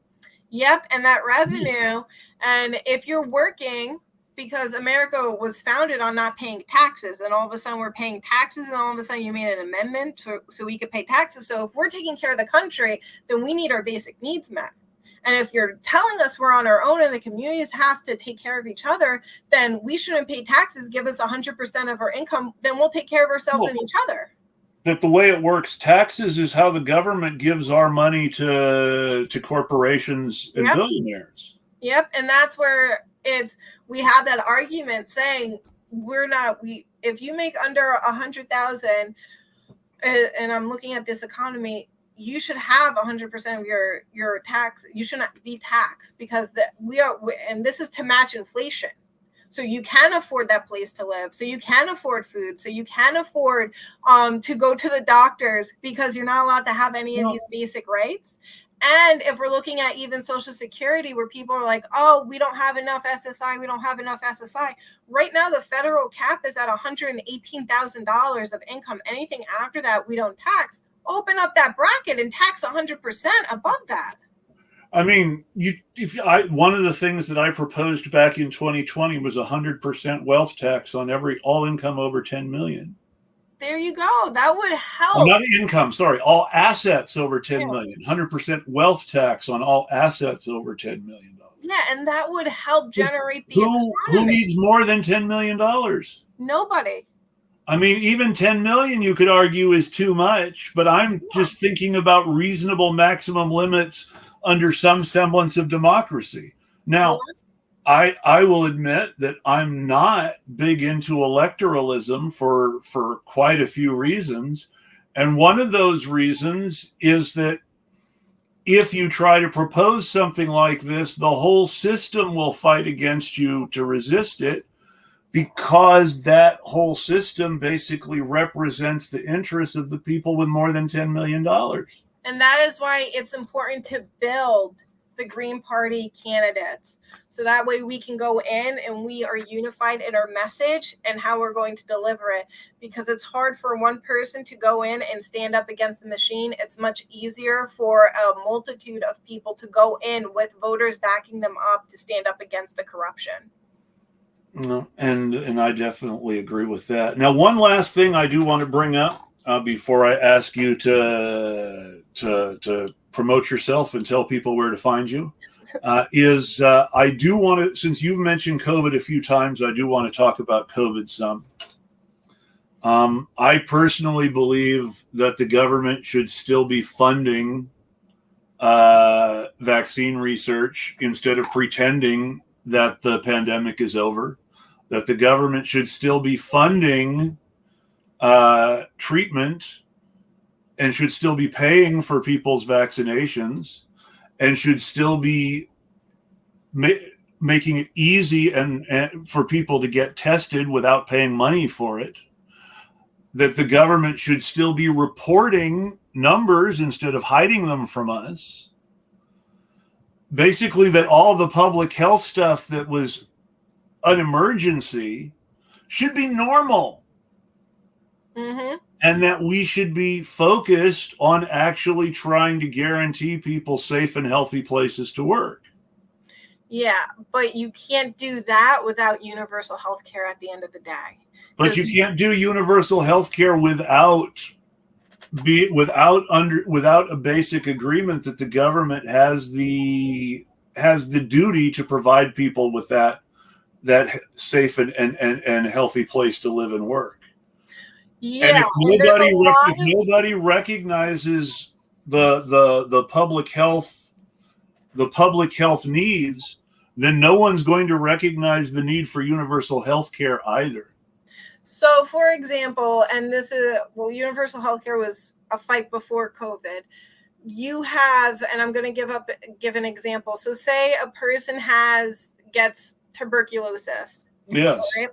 A: Yep. And that revenue, and if you're working, because America was founded on not paying taxes, and all of a sudden we're paying taxes, and all of a sudden you made an amendment so we could pay taxes. So if we're taking care of the country, then we need our basic needs met. And if you're telling us we're on our own and the communities have to take care of each other, then we shouldn't pay taxes. Give us 100% of our income. Then we'll take care of ourselves and each other.
B: That the way it works, taxes is how the government gives our money to corporations and billionaires.
A: Yep. And that's where we have that argument saying if you make under 100,000, and I'm looking at this economy, you should have 100% of your tax. You should not be taxed because and this is to match inflation. So you can afford that place to live. So you can afford food. So you can afford to go to the doctors, because you're not allowed to have any of these basic rights. And if we're looking at even Social Security, where people are like, oh, we don't have enough SSI, we don't have enough SSI. Right now, the federal cap is at $118,000 of income. Anything after that, we don't tax. Open up that bracket and tax 100% above that.
B: I mean, one of the things that I proposed back in 2020 was 100% wealth tax on all income over 10 million.
A: There you go. That would help.
B: Not income, sorry, all assets over 10 million. 100% wealth tax on all assets over $10 million.
A: Yeah, and that would help generate the
B: economy. Who needs more than $10 million?
A: Nobody.
B: I mean, even 10 million, you could argue, is too much, but I'm just thinking about reasonable maximum limits under some semblance of democracy. Now, I will admit that I'm not big into electoralism for quite a few reasons. And one of those reasons is that if you try to propose something like this, the whole system will fight against you to resist it, because that whole system basically represents the interests of the people with more than $10 million.
A: And that is why it's important to build the Green Party candidates. So that way we can go in and we are unified in our message and how we're going to deliver it. Because it's hard for one person to go in and stand up against the machine. It's much easier for a multitude of people to go in with voters backing them up to stand up against the corruption.
B: And I definitely agree with that. Now, one last thing I do want to bring up before I ask you to promote yourself and tell people where to find you, is I do want to, since you've mentioned COVID a few times, I do want to talk about COVID some. I personally believe that the government should still be funding vaccine research instead of pretending that the pandemic is over, that the government should still be funding treatment and should still be paying for people's vaccinations and should still be making it easy and for people to get tested without paying money for it, that the government should still be reporting numbers instead of hiding them from us. Basically, that all the public health stuff that was an emergency should be normal.
A: Mm-hmm.
B: And that we should be focused on actually trying to guarantee people safe and healthy places to work.
A: Yeah, but you can't do that without universal health care at the end of the day.
B: But you can't do universal health care without a basic agreement that the government has the duty to provide people with that safe and healthy place to live and work.
A: Yeah,
B: and if nobody recognizes the public health needs, then no one's going to recognize the need for universal health care either.
A: So, for example, and universal health care was a fight before COVID. You have, and I'm going to give an example. So, say a person gets tuberculosis.
B: Yes.
A: Right?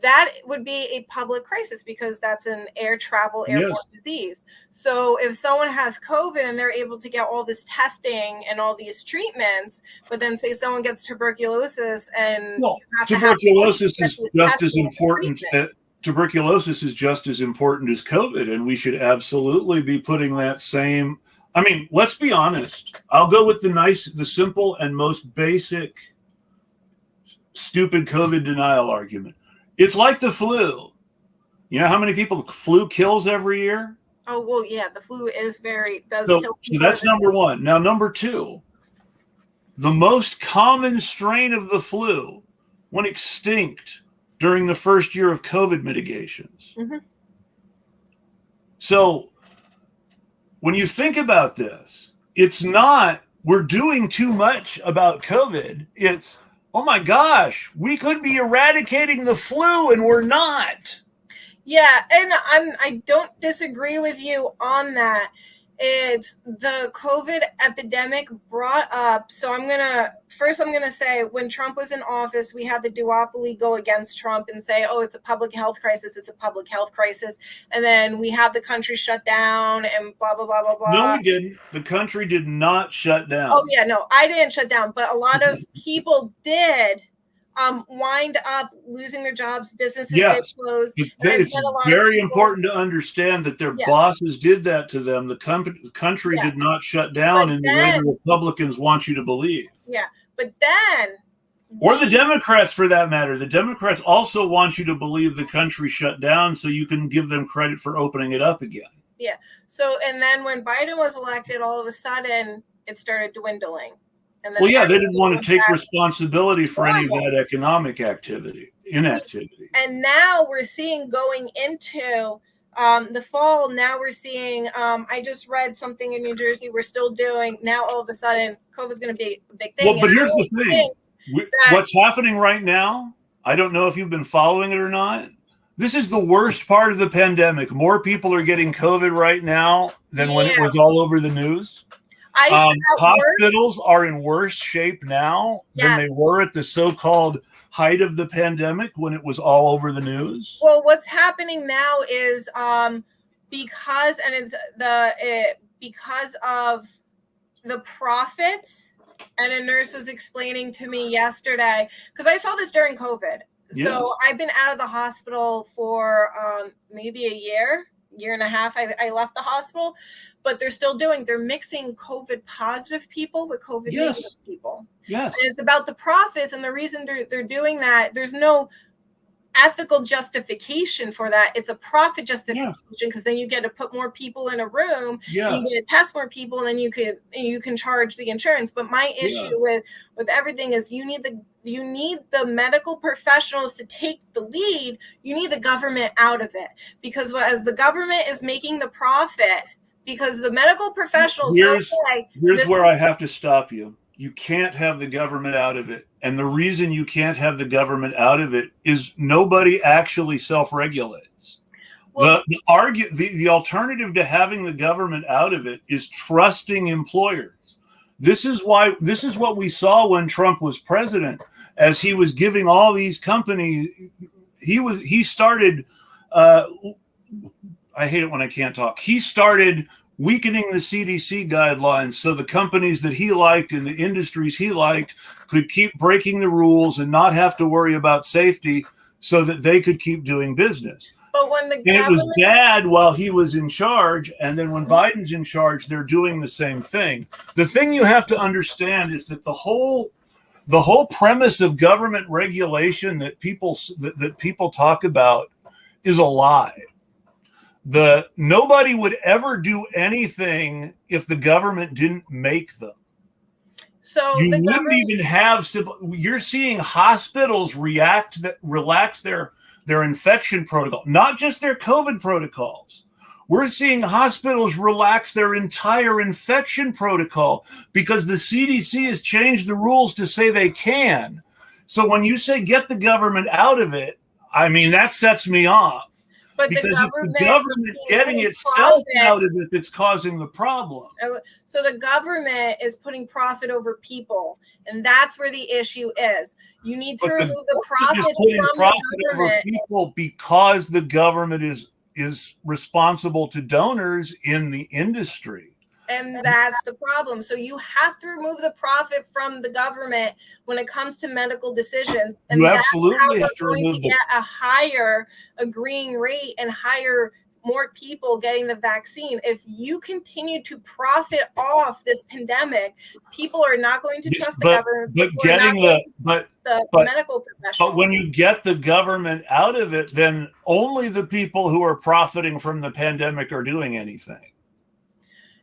A: That would be a public crisis because that's an airborne disease. So if someone has COVID and they're able to get all this testing and all these treatments, but then say someone gets tuberculosis and
B: tuberculosis is just as important. Tuberculosis is just as important as COVID, and we should absolutely be putting that same. I mean, let's be honest. I'll go with the simple and most basic, stupid COVID denial argument. It's like the flu. You know how many people the flu kills every year?
A: Oh, well, yeah, the flu does
B: kill
A: people.
B: So that's number one. Now, number two, the most common strain of the flu went extinct during the first year of COVID mitigations.
A: Mm-hmm.
B: So when you think about this, it's not we're doing too much about COVID. It's, oh my gosh, we could be eradicating the flu and we're not.
A: Yeah, and I don't disagree with you on that. It's the COVID epidemic brought up. So I'm going to say when Trump was in office, we had the duopoly go against Trump and say, oh, it's a public health crisis. It's a public health crisis. And then we had the country shut down and blah, blah, blah, blah, blah.
B: No, we didn't. The country did not shut down.
A: Oh, yeah, no, I didn't shut down. But a lot of people did wind up losing their jobs, businesses they closed.
B: It's very important to understand that their bosses did that to them. The country did not shut down in the way the Republicans want you to believe.
A: Yeah, but then...
B: Or the Democrats, for that matter. The Democrats also want you to believe the country shut down so you can give them credit for opening it up again.
A: Yeah. So, and then when Biden was elected, all of a sudden, it started dwindling. And then
B: they didn't want to take responsibility for any of that economic inactivity.
A: And now we're seeing going into the fall, now we're seeing, I just read something in New Jersey, we're still doing, now all of a sudden, COVID's going to be a big thing.
B: Well, but here's the thing. What's happening right now, I don't know if you've been following it or not. This is the worst part of the pandemic. More people are getting COVID right now than when it was all over the news. Hospitals are in worse shape now than they were at the so-called height of the pandemic when it was all over the news.
A: Well, what's happening now is because of the profits, and a nurse was explaining to me yesterday, because I saw this during COVID. So I've been out of the hospital for maybe a year and a half. I left the hospital, but they're mixing COVID positive people with COVID negative people.
B: Yes.
A: And it's about the profits, and the reason they're doing that, there's no ethical justification for that. It's a profit justification, because then you get to put more people in a room, you get to test more people, and then you can charge the insurance. But my issue with everything is you need the medical professionals to take the lead. You need the government out of it, because as the government is making the profit, because the medical professionals
B: here's where I have to stop you. You can't have the government out of it. And the reason you can't have the government out of it is nobody actually self-regulates. Well, the alternative to having the government out of it is trusting employers. This is what we saw when Trump was president, as he was giving all these companies, he started, I hate it when I can't talk. He started weakening the CDC guidelines so the companies that he liked and the industries he liked could keep breaking the rules and not have to worry about safety so that they could keep doing business.
A: But when
B: it was bad while he was in charge, and then when Biden's in charge, they're doing the same thing. The thing you have to understand is that the whole premise of government regulation that people talk about is a lie. Nobody would ever do anything if the government didn't make them.
A: So
B: you wouldn't even have. You're seeing hospitals relax their infection protocol, not just their COVID protocols. We're seeing hospitals relax their entire infection protocol because the CDC has changed the rules to say they can. So when you say get the government out of it, I mean, that sets me off.
A: But
B: because it's the government getting itself out of it that's causing the problem.
A: So the government is putting profit over people, and that's where the issue is. You need to remove the profit from the government.
B: Over people because the government is responsible to donors in the industry.
A: And that's the problem. So you have to remove the profit from the government when it comes to medical decisions. And
B: you absolutely have to
A: remove get a higher agreeing rate and more people getting the vaccine. If you continue to profit off this pandemic, people are not going to trust the government.
B: But
A: the medical professionals.
B: But when you get the government out of it, then only the people who are profiting from the pandemic are doing anything.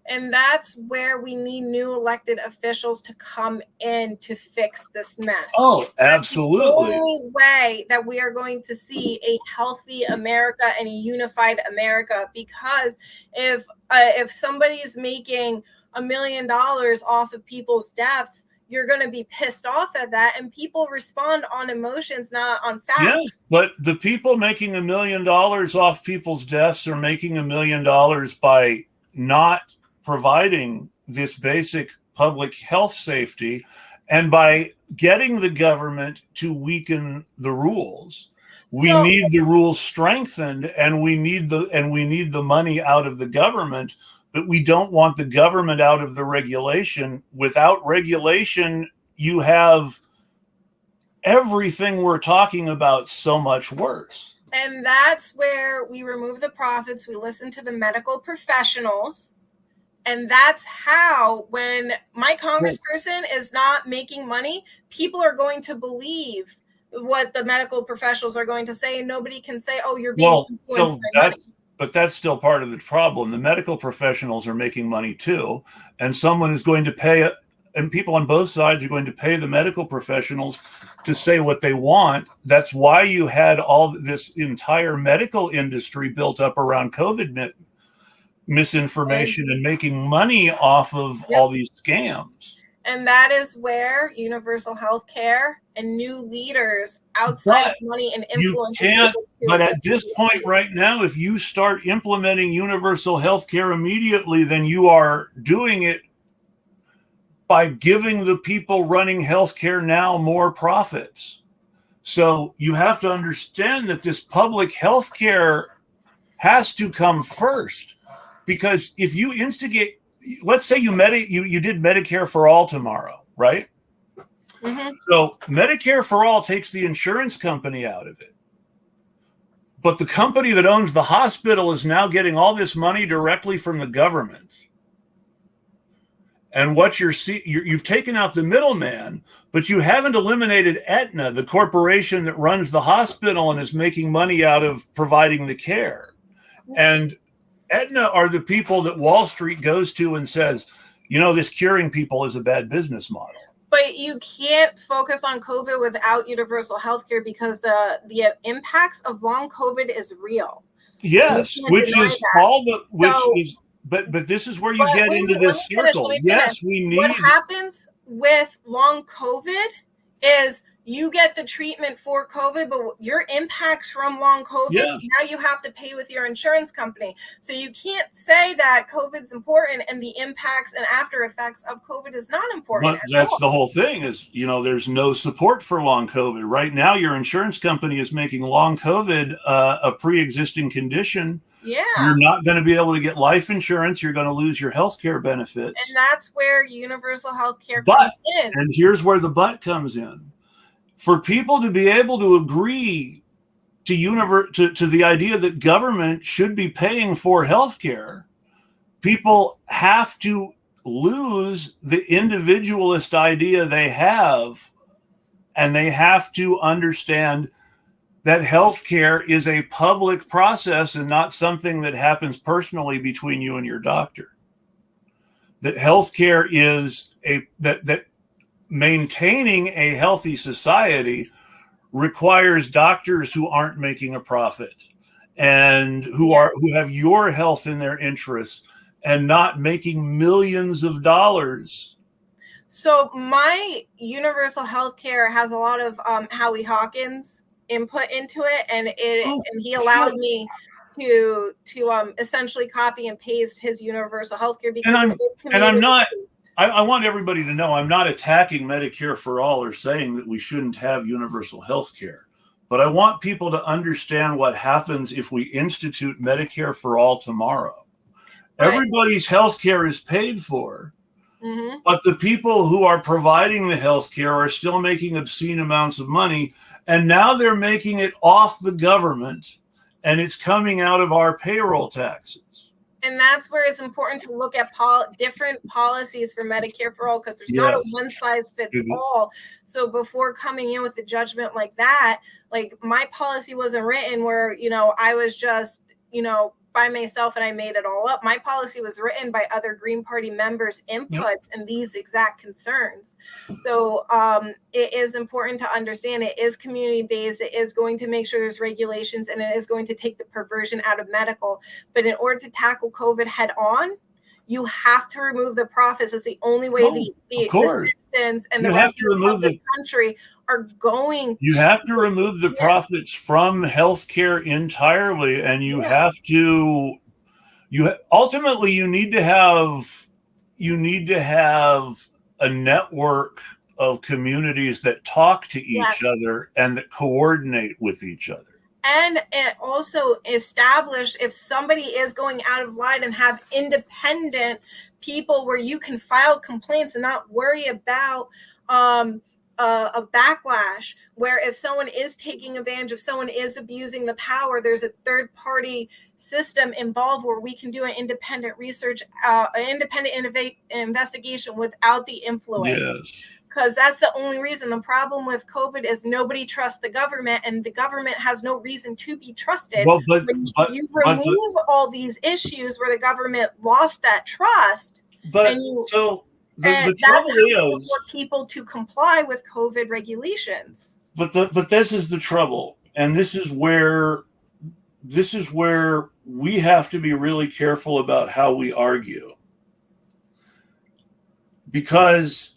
A: And that's where we need new elected officials to come in to fix this mess.
B: Oh, absolutely.
A: That's the only way that we are going to see a healthy America and a unified America. Because if somebody is making $1 million off of people's deaths, you're going to be pissed off at that. And people respond on emotions, not on facts.
B: Yes, but the people making $1 million off people's deaths are making $1 million by not providing this basic public health safety, and by getting the government to weaken the rules, we need the rules strengthened, and we need the money out of the government, but we don't want the government out of the regulation. Without regulation, you have everything we're talking about so much worse.
A: And that's where we remove the profits. We listen to the medical professionals. And that's how, when my congressperson is not making money, people are going to believe what the medical professionals are going to say, and nobody can say, "Oh, you're being influenced by money."
B: But that's still part of the problem. The medical professionals are making money too, and someone is going to pay, and people on both sides are going to pay the medical professionals to say what they want. That's why you had all this entire medical industry built up around COVID misinformation and making money off of all these scams.
A: And that is where universal health care and new leaders outside of money and influence.
B: You can't, but at this point right now, if you start implementing universal health care immediately, then you are doing it by giving the people running healthcare now more profits. So you have to understand that this public healthcare has to come first, because if you instigate, let's say you did Medicare for all tomorrow, right?
A: Mm-hmm.
B: So Medicare for all takes the insurance company out of it, but the company that owns the hospital is now getting all this money directly from the government. And what you've taken out the middleman, but you haven't eliminated Aetna, the corporation that runs the hospital and is making money out of providing the care. And Aetna are the people that Wall Street goes to and says, this curing people is a bad business model.
A: But you can't focus on COVID without universal health care, because the impacts of long COVID is real.
B: Yes, But this is where you get into this circle. Yes, we need.
A: What happens with long COVID is you get the treatment for COVID, but your impacts from long COVID, now you have to pay with your insurance company. So you can't say that COVID's important and the impacts and after effects of COVID is not important.
B: But that's the whole thing is, there's no support for long COVID. Right now, your insurance company is making long COVID a pre-existing condition.
A: Yeah.
B: You're not going to be able to get life insurance. You're going to lose your health care benefits.
A: And that's where universal health care comes in.
B: And here's where the but comes in. For people to be able to agree to the idea that government should be paying for health care, people have to lose the individualist idea they have, and they have to understand that healthcare is a public process and not something that happens personally between you and your doctor. That healthcare is that maintaining a healthy society requires doctors who aren't making a profit and who have your health in their interests and not making millions of dollars.
A: So my universal health care has a lot of Howie Hawkins input into it, and he allowed me to essentially copy and paste his universal health care, because
B: I want everybody to know I'm not attacking Medicare for all or saying that we shouldn't have universal health care, but I want people to understand what happens if we institute Medicare for all tomorrow. Right. Everybody's health care is paid for.
A: Mm-hmm.
B: But the people who are providing the health care are still making obscene amounts of money. And now they're making it off the government, and it's coming out of our payroll taxes.
A: And that's where it's important to look at different policies for Medicare for all, because there's not a one size fits all. So before coming in with a judgment like that, like my policy wasn't written where, I was just, by myself and I made it all up. My policy was written by other Green Party members' inputs and these exact concerns. So it is important to understand it is community-based. It is going to make sure there's regulations, and it is going to take the perversion out of medical. But in order to tackle COVID head on, you have to remove the profits. It's the only way the citizens and the rest of the country are going.
B: You have to remove the profits from healthcare entirely, and you have to ultimately you need to have a network of communities that talk to each other and that coordinate with each other.
A: And it also establish if somebody is going out of line, and have independent people where you can file complaints and not worry about a backlash, where if someone is taking advantage, if someone is abusing the power, there's a third party system involved where we can do an independent research, an independent investigation without the influence.
B: Yes.
A: Because that's the only reason. The problem with COVID is nobody trusts the government, and the government has no reason to be trusted.
B: Well,
A: when you remove all these issues where the government lost that trust,
B: that's
A: how you support people to comply with COVID regulations.
B: But this is the trouble, and this is where we have to be really careful about how we argue, because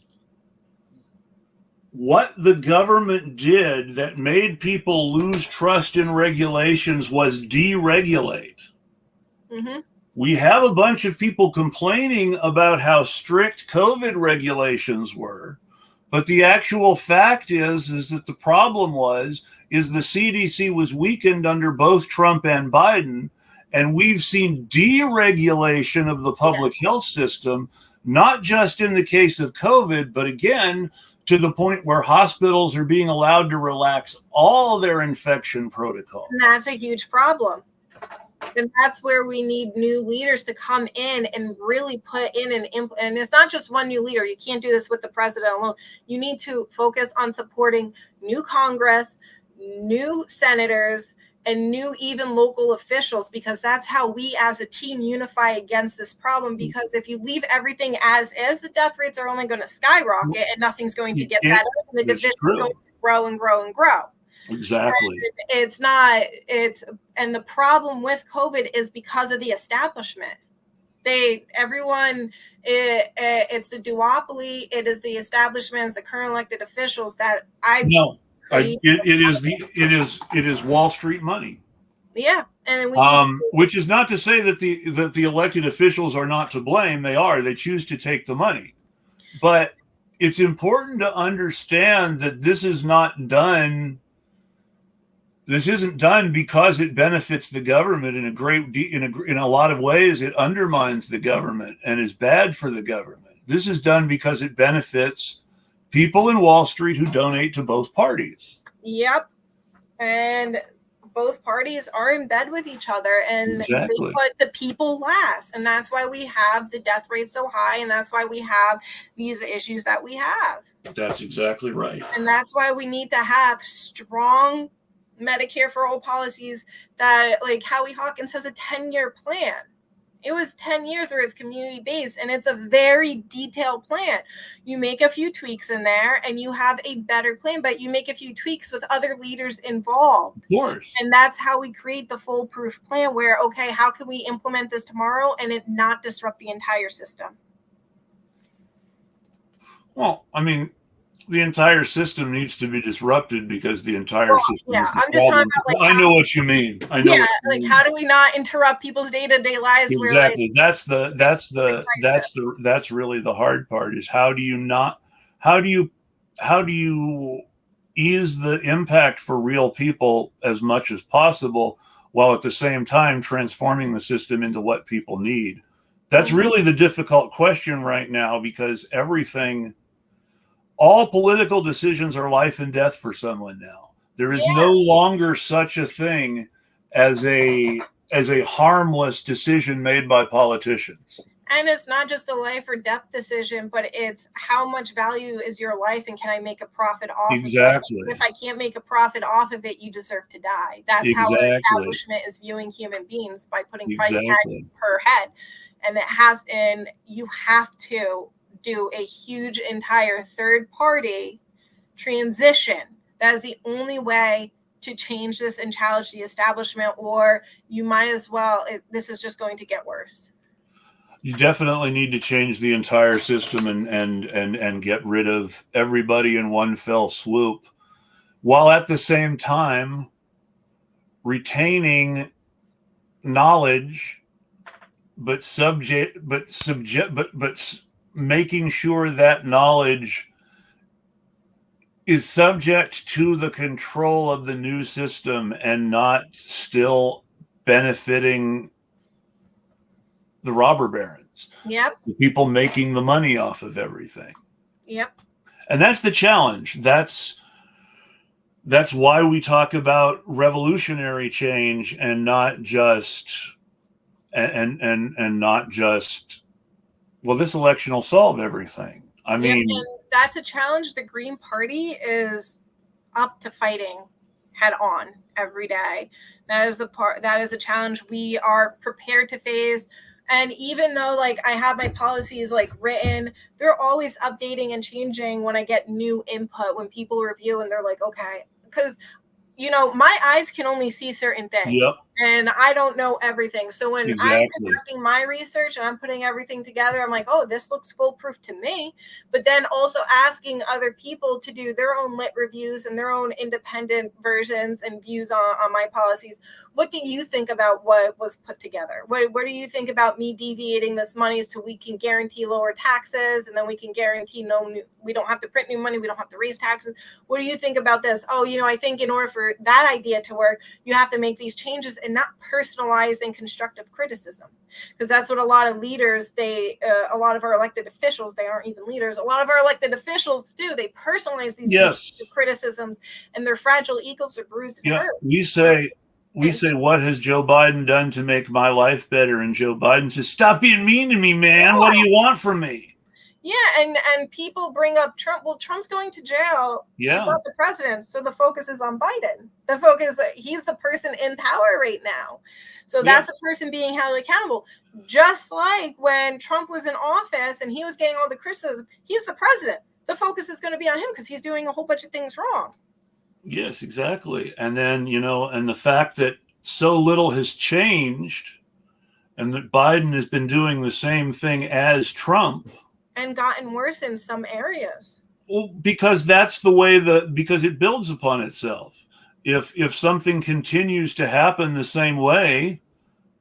B: what the government did that made people lose trust in regulations was deregulate.
A: Mm-hmm.
B: We have a bunch of people complaining about how strict COVID regulations were, but the actual fact is that the problem is the CDC was weakened under both Trump and Biden, and we've seen deregulation of the public health system, not just in the case of COVID, but again, to the point where hospitals are being allowed to relax all their infection protocols.
A: And that's a huge problem. And that's where we need new leaders to come in and really put in and it's not just one new leader. You can't do this with the president alone. You need to focus on supporting new Congress, new senators, and new even local officials, because that's how we as a team unify against this problem. Because if you leave everything as is, the death rates are only going to skyrocket and nothing's going to get better. And the division is going to grow and grow and grow.
B: Exactly.
A: And the problem with COVID is because of the establishment. It's the duopoly. It is the establishment, the current elected officials that
B: it is Wall Street money.
A: Yeah, and
B: which is not to say that the elected officials are not to blame. They are. They choose to take the money, but it's important to understand that this is not done. This isn't done because it benefits the government in a lot of ways. It undermines the government and is bad for the government. This is done because it benefits people in Wall Street who donate to both parties.
A: Yep. And both parties are in bed with each other, and they put the people last. And that's why we have the death rate so high. And that's why we have these issues that we have.
B: That's exactly right.
A: And that's why we need to have strong Medicare for all policies that, like Howie Hawkins has a 10-year plan. It was 10 years where it's community-based, and it's a very detailed plan. You make a few tweaks in there, and you have a better plan, but you make a few tweaks with other leaders involved.
B: Of course.
A: And that's how we create the foolproof plan where, okay, how can we implement this tomorrow and it not disrupt the entire system?
B: Well, I mean, the entire system needs to be disrupted because the entire system.
A: Yeah, I'm just talking about
B: I know what you mean. I know.
A: Yeah, how do we not interrupt people's day-to-day lives?
B: Exactly. That's really the hard part. Is how do you ease the impact for real people as much as possible, while at the same time transforming the system into what people need? That's really the difficult question right now, because all political decisions are life and death for someone now. There is no longer such a thing as a harmless decision made by politicians.
A: And it's not just a life or death decision, but it's how much value is your life, and can I make a profit off of it? If I can't make a profit off of it, you deserve to die. That's how our establishment is viewing human beings, by putting price tags per head. And you have to do a huge entire third party transition. That is the only way to change this and challenge the establishment, or you might as well, this is just going to get worse.
B: You definitely need to change the entire system and get rid of everybody in one fell swoop, while at the same time retaining knowledge making sure that knowledge is subject to the control of the new system and not still benefiting the robber barons.
A: Yep.
B: The people making the money off of everything.
A: Yep.
B: And that's the challenge. That's why we talk about revolutionary change and not just and not just, well, this election will solve everything. I mean,
A: and that's a challenge the Green Party is up to fighting head on every day. That is a challenge we are prepared to face. And even though like I have my policies like written, they're always updating and changing when I get new input, when people review and they're like, okay, because my eyes can only see certain things.
B: Yep.
A: And I don't know everything. So when I'm conducting my research and I'm putting everything together, I'm like, oh, this looks foolproof to me. But then also asking other people to do their own lit reviews and their own independent versions and views on my policies. What do you think about what was put together? What do you think about me deviating this money so we can guarantee lower taxes, and then we can guarantee we don't have to print new money, we don't have to raise taxes? What do you think about this? Oh, I think in order for that idea to work, you have to make these changes and not personalized and constructive criticism, because that's what a lot of leaders, a lot of our elected officials, they aren't even leaders, a lot of our elected officials do. They personalize these criticisms, and their fragile egos are bruised and hurt.
B: We say, what has Joe Biden done to make my life better? And Joe Biden says, stop being mean to me, man. What do you want from me?
A: Yeah, and people bring up Trump. Well, Trump's going to jail.
B: Yeah.
A: He's not the president, so the focus is on Biden. The focus, he's the person in power right now. So that's the person being held accountable. Just like when Trump was in office and he was getting all the criticism, he's the president. The focus is going to be on him because he's doing a whole bunch of things wrong.
B: Yes, exactly. And then, and the fact that so little has changed and that Biden has been doing the same thing as Trump.
A: And gotten worse in some areas.
B: Well, because that's the way because it builds upon itself. If something continues to happen the same way,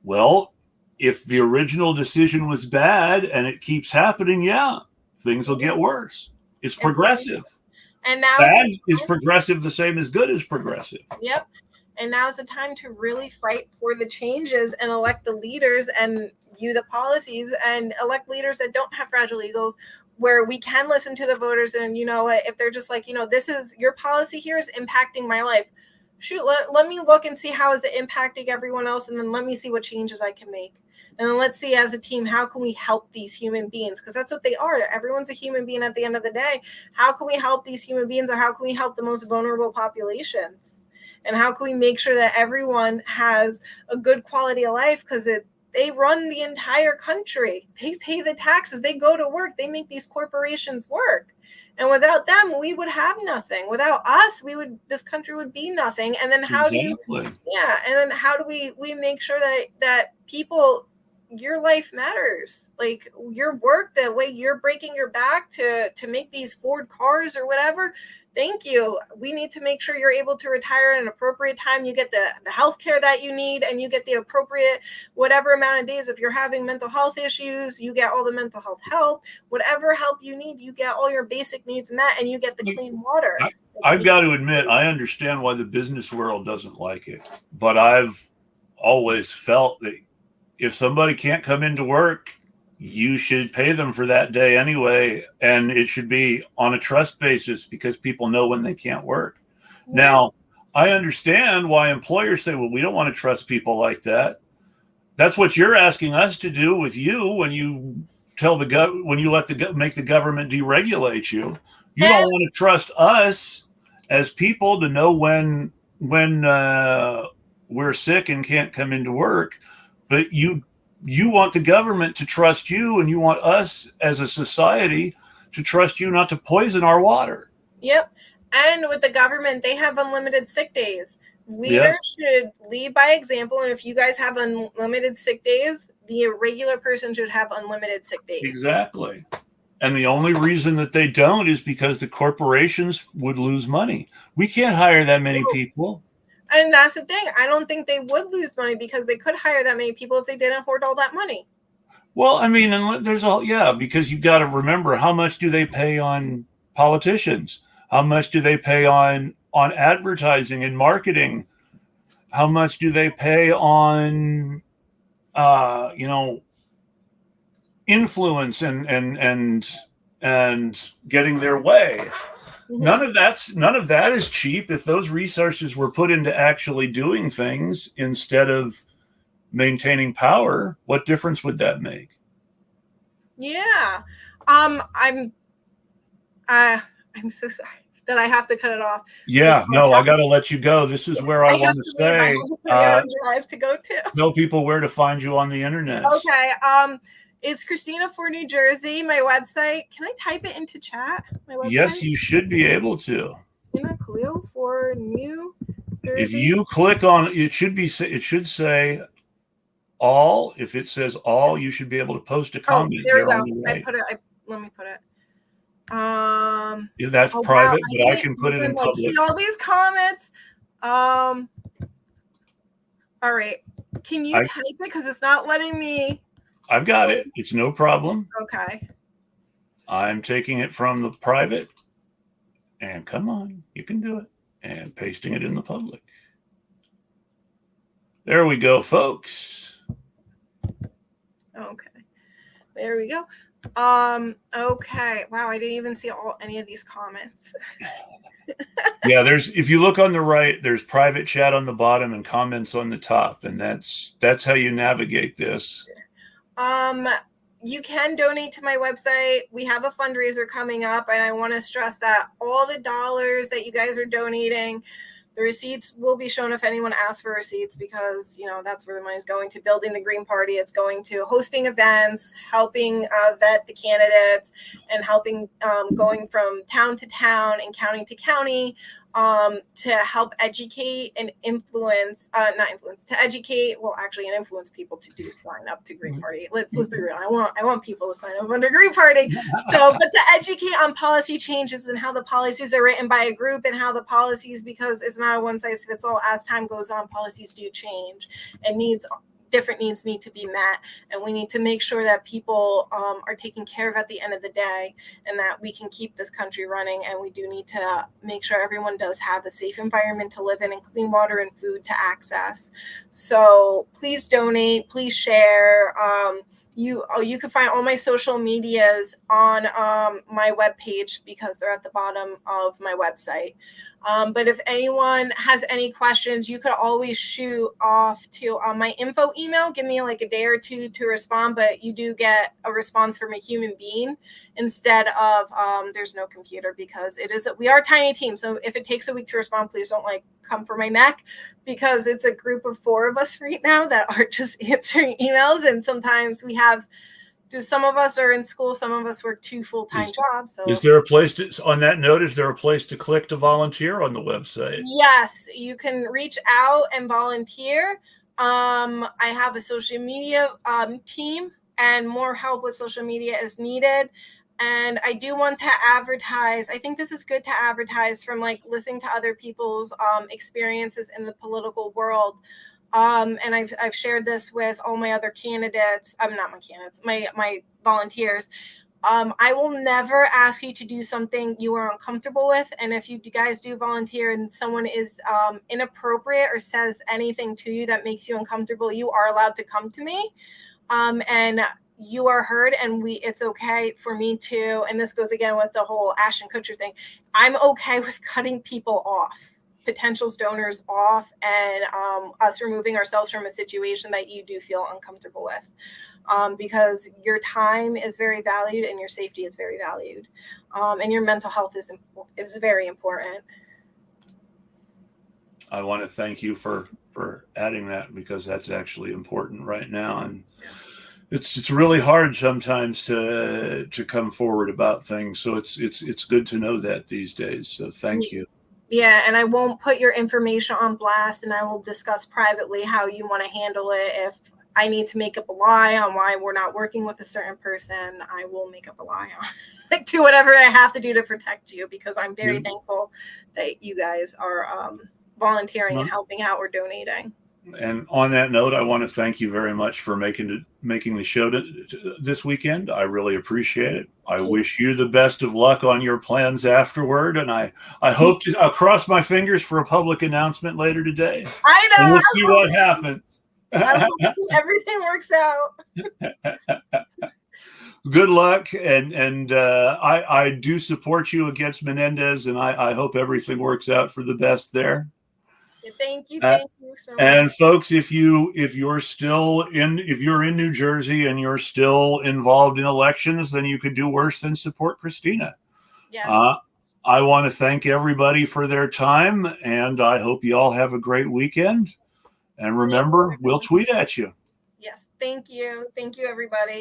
B: well, if the original decision was bad and it keeps happening, things will get worse. It's progressive.
A: And now
B: bad is progressive, the same as good is progressive.
A: Yep. And now's the time to really fight for the changes and elect the leaders and view the policies and elect leaders that don't have fragile egos, where we can listen to the voters. And if they're just like, this is your policy here is impacting my life. Shoot, let me look and see how is it impacting everyone else. And then let me see what changes I can make. And then let's see as a team, how can we help these human beings? Because that's what they are. Everyone's a human being at the end of the day. How can we help these human beings, or how can we help the most vulnerable populations? And how can we make sure that everyone has a good quality of life? Because they run the entire country. They pay the taxes. They go to work. They make these corporations work. And without them, we would have nothing. Without us, this country would be nothing. And then how do we make sure that people, your life matters? Like your work, the way you're breaking your back to make these Ford cars or whatever. Thank you. We need to make sure you're able to retire at an appropriate time. You get the health care that you need, and you get the appropriate whatever amount of days. If you're having mental health issues, you get all the mental health help. Whatever help you need, you get all your basic needs met, and you get the clean water.
B: I've got to admit, I understand why the business world doesn't like it. But I've always felt that if somebody can't come into work, you should pay them for that day anyway, and it should be on a trust basis because people know when they can't work. Yeah. Now, I understand why employers say, well, we don't want to trust people like that. That's what you're asking us to do with you when you when you make the government deregulate you. You don't want to trust us as people to know when we're sick and can't come into work, but you want the government to trust you, and you want us as a society to trust you not to poison our water.
A: Yep. And with the government, they have unlimited sick days. Leaders should lead by example. And if you guys have unlimited sick days, the regular person should have unlimited sick days.
B: Exactly. And the only reason that they don't is because the corporations would lose money. We can't hire that many people.
A: And that's the thing. I don't think they would lose money because they could hire that many people if they didn't hoard all that money.
B: Well, I mean, and there's all, yeah, because you've got to remember, how much do they pay on politicians? How much do they pay on advertising and marketing? How much do they pay on you know, influence and getting their way? None of that is cheap. If those resources were put into actually doing things instead of maintaining power, what difference would that make?
A: Yeah. I'm so sorry that I have to cut it off.
B: Yeah, no, I got to let you go. This is where I
A: I have
B: want to
A: to leave. I
B: say,
A: have a drive to go to.
B: tell people where to find you on the internet.
A: Okay. It's Christina for New Jersey. My website. Can I type it into chat? My website?
B: Yes, you should be able to.
A: Christina Khalil for New Jersey.
B: If you click on it, it should say all. If it says all, you should be able to post a comment.
A: Oh, there we go.
B: The right.
A: I put it. Let me put it.
B: Yeah, that's private, wow, but I can put it in public.
A: See all these comments. All right. Can you type it, because it's not letting me?
B: I've got it. It's no problem.
A: Okay.
B: I'm taking it from the private, and come on, you can do it, and pasting it in the public. There we go, folks.
A: Okay. There we go. Okay. Wow, I didn't even see any of these comments.
B: Yeah, if you look on the right, there's private chat on the bottom and comments on the top, and that's how you navigate this.
A: You can donate to my website. We have a fundraiser coming up, and I want to stress that all the dollars that you guys are donating, the receipts will be shown if anyone asks for receipts, because, you know, that's where the money is going to: building the Green Party. It's going to hosting events, helping vet the candidates, and helping going from town to town and county to county to help educate and influence, to educate, well, actually, and influence people to sign up to Green Party. Let's be real. I want people to sign up under Green Party. So, but to educate on policy changes and how the policies are written by a group, and how the policies, because it's not a one size fits all. As time goes on, policies do change, and different needs need to be met, and we need to make sure that people are taken care of at the end of the day, and that we can keep this country running. And we do need to make sure everyone does have a safe environment to live in, and clean water and food to access. So please donate, please share. You can find all my social medias on my webpage, because they're at the bottom of my website. But if anyone has any questions, you could always shoot off to my info email. Give me like a day or two to respond, but you do get a response from a human being instead of there's no computer, because we are a tiny team. So if it takes a week to respond, please don't come for my neck, because it's a group of 4 of us right now that are just answering emails. And sometimes some of us are in school, some of us work 2 full-time jobs. So
B: is there a place on that note, is there a place to click to volunteer on the website?
A: Yes, you can reach out and volunteer. I have a social media team, and more help with social media is needed. And I do want to advertise. I think this is good to advertise from listening to other people's experiences in the political world. And I've shared this with all my other candidates. Not my candidates, my volunteers. I will never ask you to do something you are uncomfortable with. And if you guys do volunteer and someone is inappropriate or says anything to you that makes you uncomfortable, you are allowed to come to me. And you are heard, and it's okay for me to, and this goes again with the whole Ashton Kutcher thing, I'm okay with cutting people off, potential donors off, and us removing ourselves from a situation that you do feel uncomfortable with, because your time is very valued, and your safety is very valued, and your mental health is very important.
B: I want to thank you for adding that, because that's actually important right now. And it's really hard sometimes to come forward about things. So it's good to know that these days. So thank you.
A: Yeah, and I won't put your information on blast, and I will discuss privately how you want to handle it. If I need to make up a lie on why we're not working with a certain person, I will make up a lie on do whatever I have to do to protect you, because I'm very thankful that you guys are volunteering and helping out or donating.
B: And on that note, I want to thank you very much for making the show this weekend. I really appreciate it. I wish you the best of luck on your plans afterward, and I hope I'll cross my fingers for a public announcement later today.
A: I know.
B: And we'll see what happens.
A: Everything works out.
B: Good luck, and I do support you against Menendez, and I hope everything works out for the best there.
A: Thank you so much.
B: And folks, if you're in New Jersey and you're still involved in elections, then you could do worse than support Christina.
A: Yes.
B: I want to thank everybody for their time, and I hope you all have a great weekend. And remember, we'll tweet at you.
A: Yes, thank you, everybody.